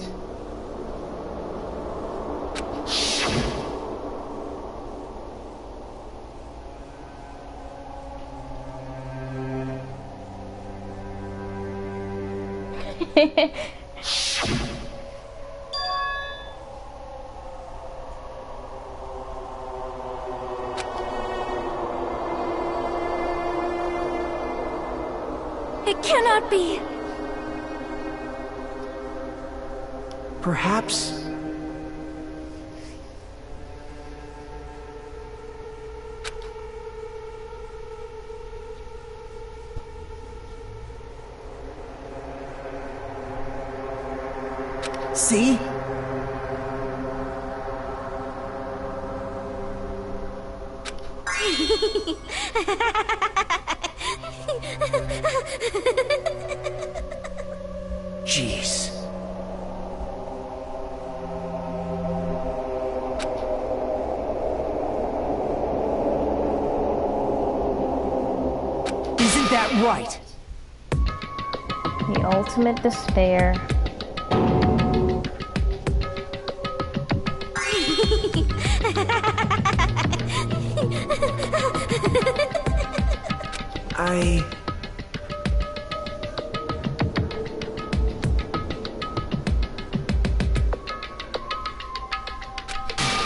It cannot be! Perhaps... See? Jeez. Isn't that right? The ultimate despair.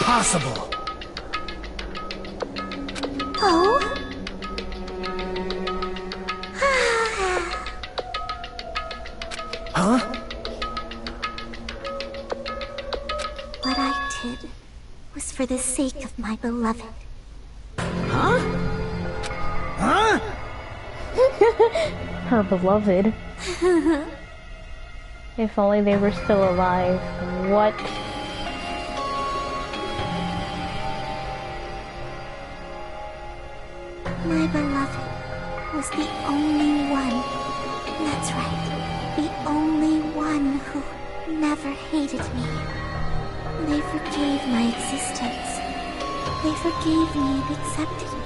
Possible. Oh? Huh? What I did was for the sake of my beloved. Huh? Huh? Her beloved. If only they were still alive. What? My beloved was the only one. That's right. The only one who never hated me. They forgave my existence. They forgave me and accepted me.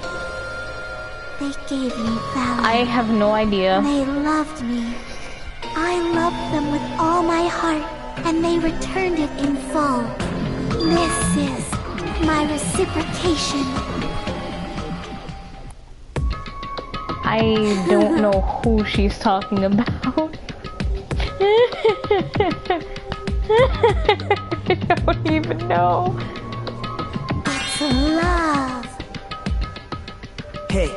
They gave me valor. I have no idea. They loved me. I loved them with all my heart, and they returned it in full. This is my reciprocation. I don't know who she's talking about. I don't even know. It's love. Hey.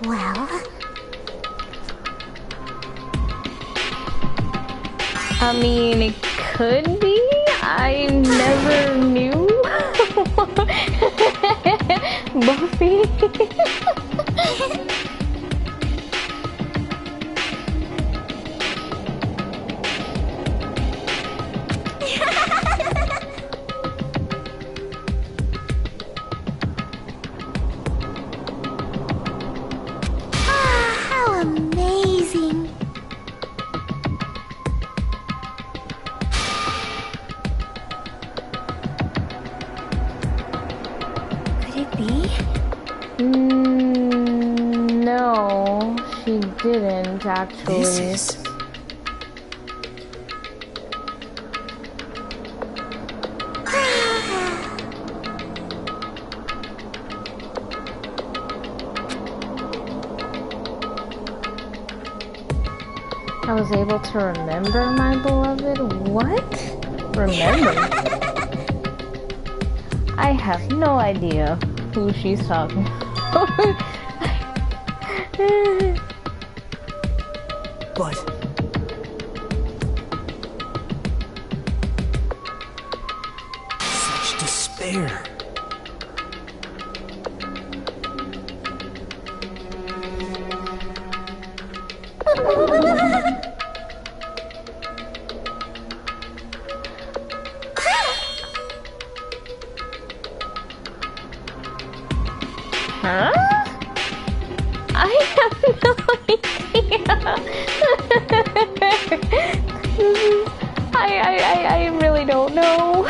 Well, I mean, it could be. I never knew. Buffy. how amazing. Could it be? is actually... This is... I was able to remember my beloved? What? Remember? I have no idea who she's talking about. But... such despair. Huh? I have no idea. I really don't know.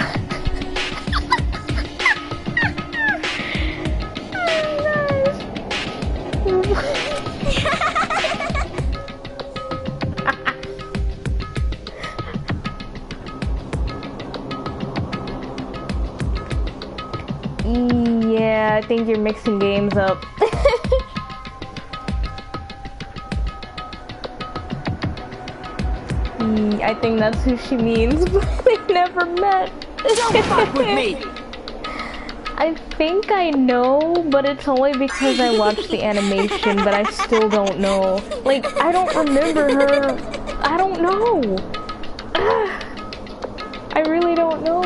Yeah, I think you're mixing games up. I think that's who she means, but they never met. Don't fuck with me! I think I know, but it's only because I watched the animation, but I still don't know. Like, I don't remember her. I don't know. I really don't know.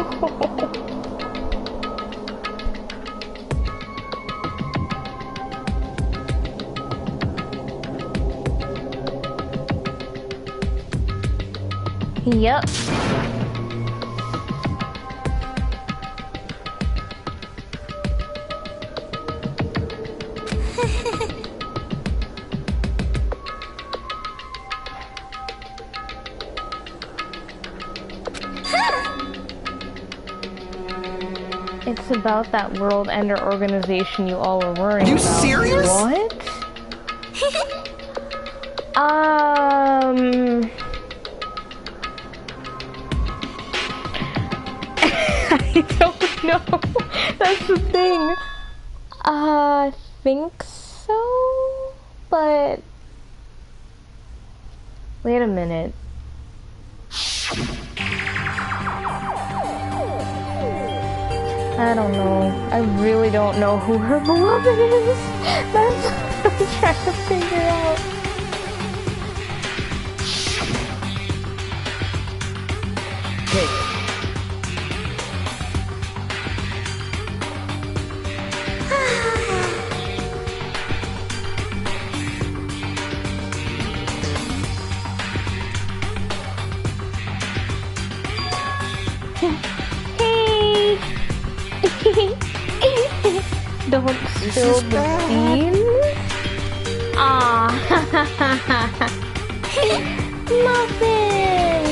Yep. It's about that world ender organization you all were worrying about. You serious? What? I don't know. That's the thing. I think so, but wait a minute. I don't know. I really don't know who her beloved is. That's what I'm trying to figure out. Hey. Don't spill the beans. Ah, muffin.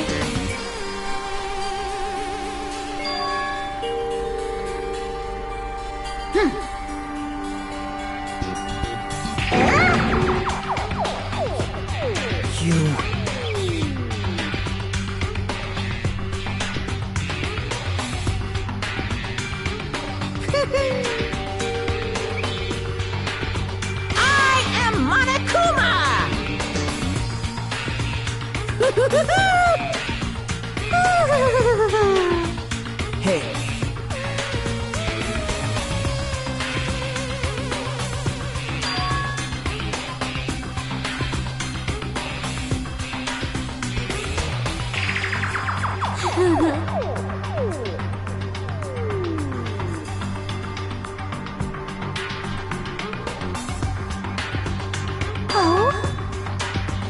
You... Hey.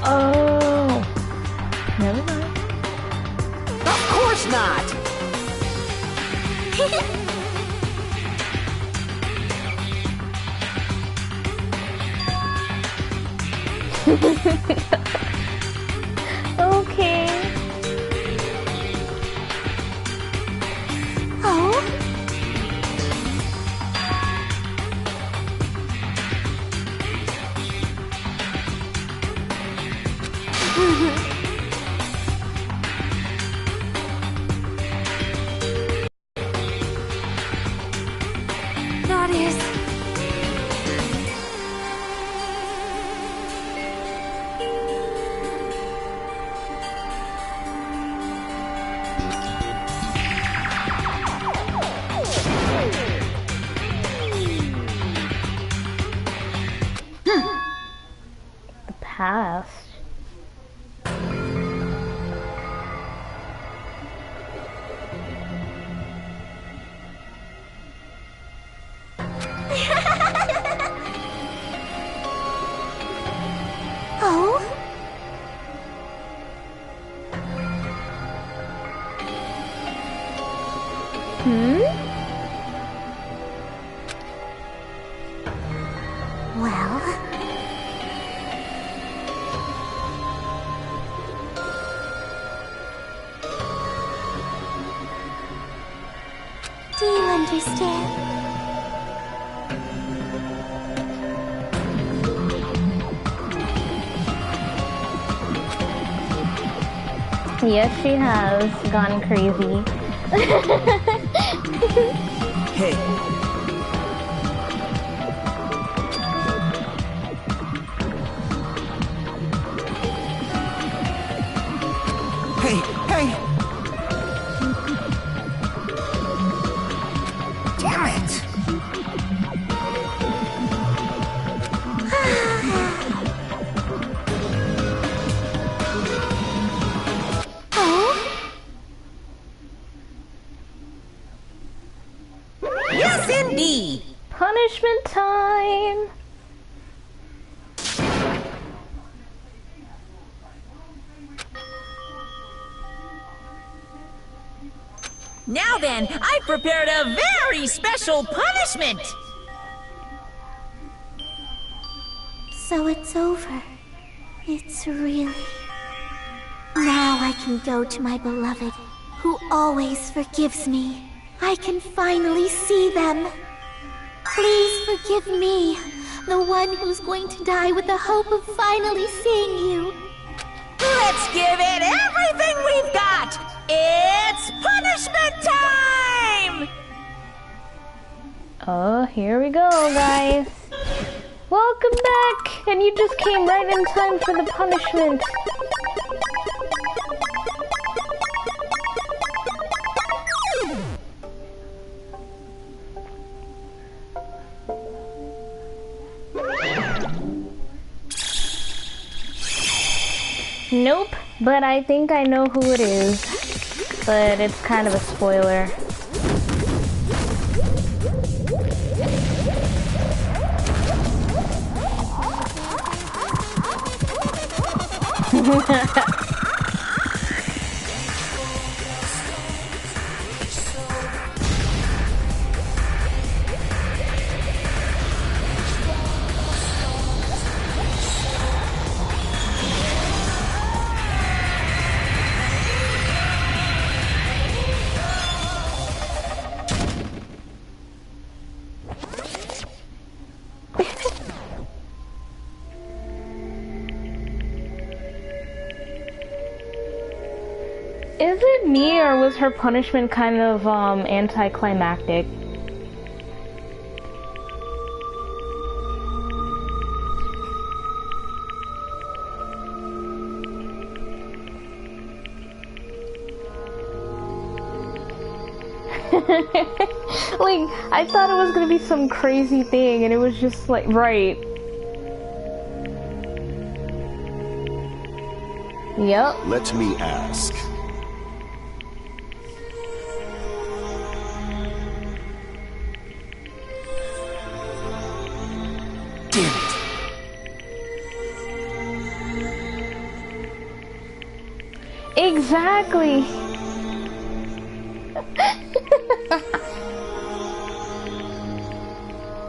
Oh. Never mind. Of course not! Okay. Oh? Well... Do you understand? Yes, she has gone crazy. Hey. Hey, hey! Damn it! Yes, indeed. Punishment time! Now then, I prepared a very special punishment. So it's over. It's really... Now I can go to my beloved, who always forgives me. I can finally see them. Please forgive me, the one who's going to die with the hope of finally seeing you. Let's give it everything we've got. It's punishment time! Oh, here we go, guys. Welcome back! And you just came right in time for the punishment. Nope, but I think I know who it is. But it's kind of a spoiler. Is it me, or was her punishment kind of anticlimactic? Like, I thought it was gonna be some crazy thing, and it was just like, right. Yep. Let me ask. Damn it! Exactly.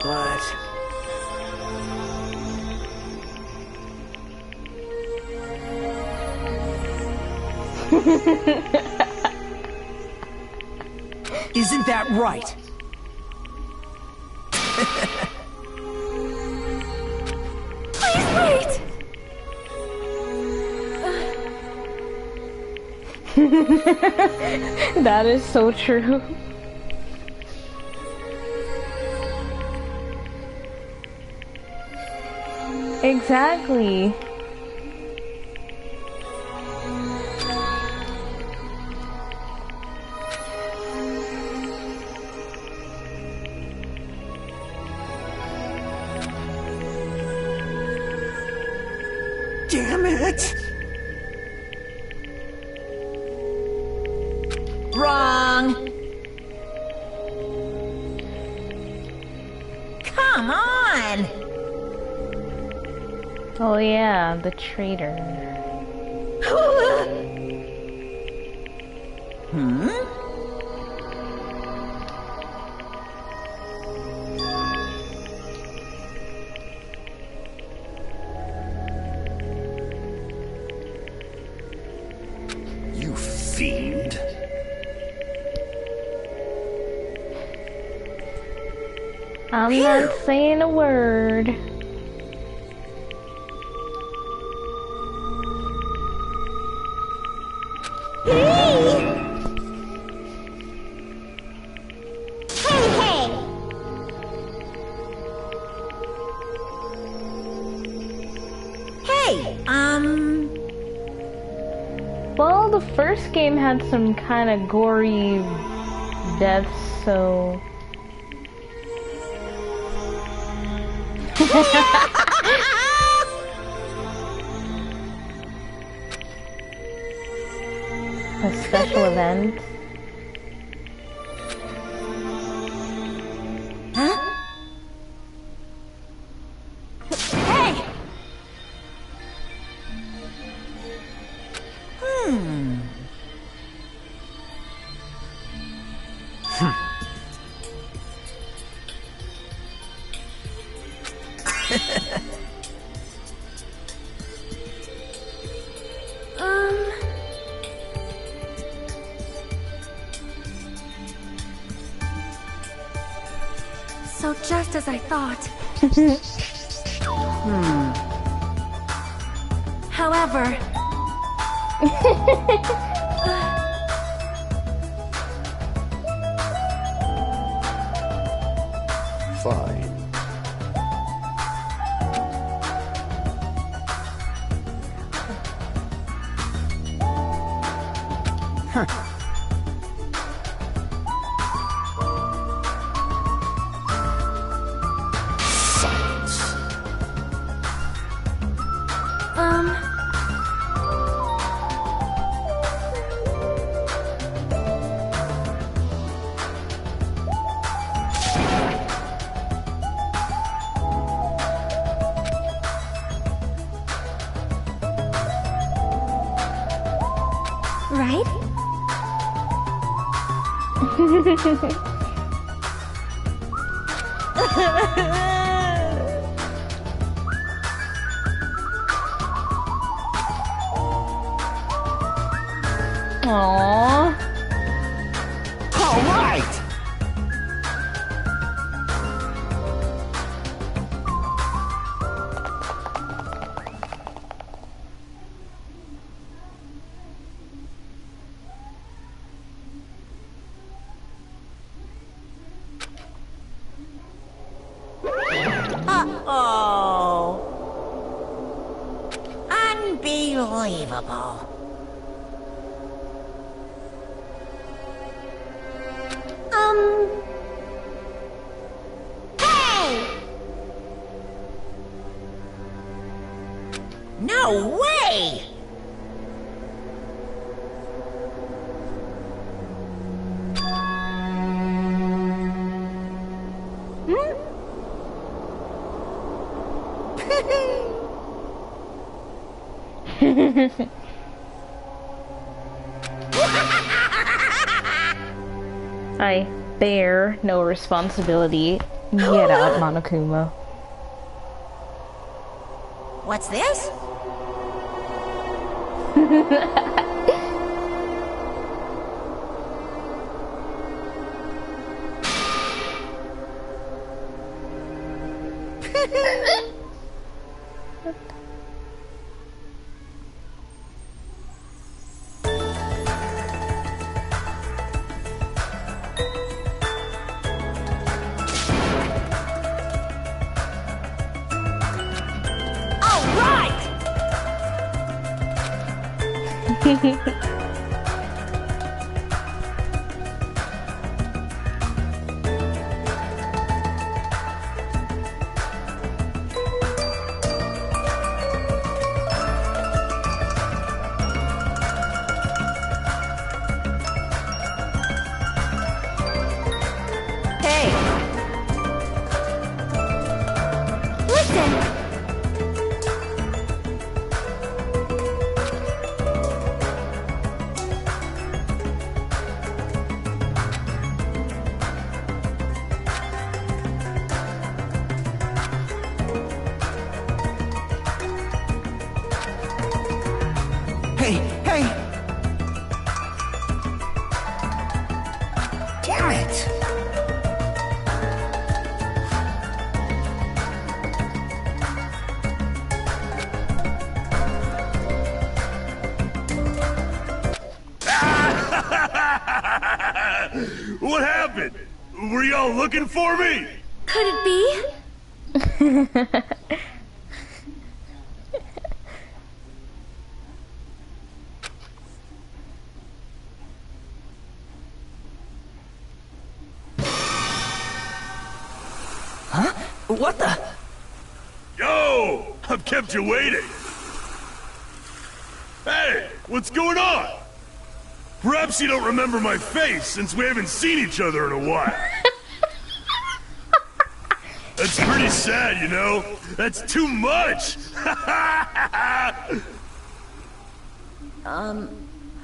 But... Isn't that right? Please wait! That is so true. Exactly. Damn it! Wrong. Come on. Oh yeah, the traitor. fiend. I'm not saying a word. Well, the first game had some kind of gory deaths, so... A special event. Huh? Hey! So just as I thought. However... Fine. Silence. Right? Aww. All right! Uh-oh. Unbelievable. Hey! No way! I bear no responsibility. Get out, Monokuma. What's this? What happened? Were y'all looking for me? Could it be? Huh? What the? Yo! I've kept you waiting. Hey, what's going on? Perhaps you don't remember my face since we haven't seen each other in a while. That's pretty sad, you know? That's too much!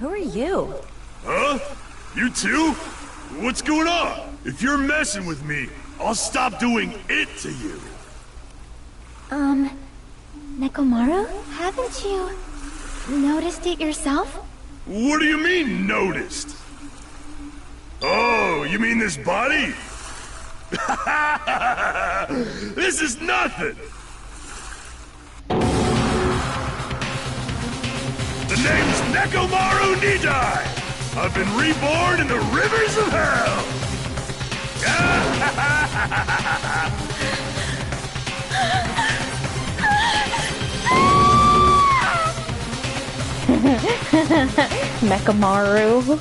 Who are you? Huh? You too? What's going on? If you're messing with me, I'll stop doing it to you. Nekomaru? Haven't you noticed it yourself? What do you mean, noticed? Oh, you mean this body? This is nothing! The name's Nekomaru Nidai! I've been reborn in the rivers of hell! Mechamaru.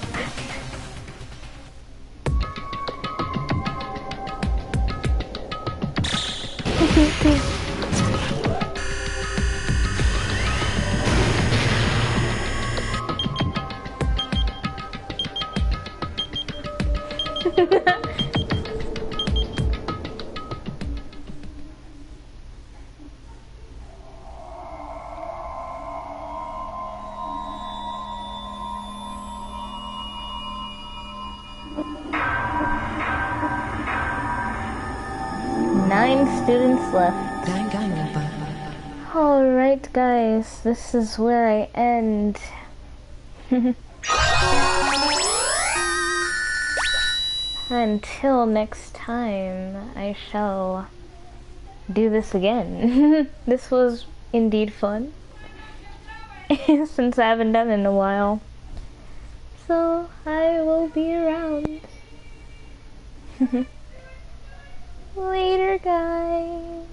Nine students left. Alright guys, this is where I end. Until next time, I shall do this again. This was indeed fun. Since I haven't done it in a while. So, I will be around. Later, guys.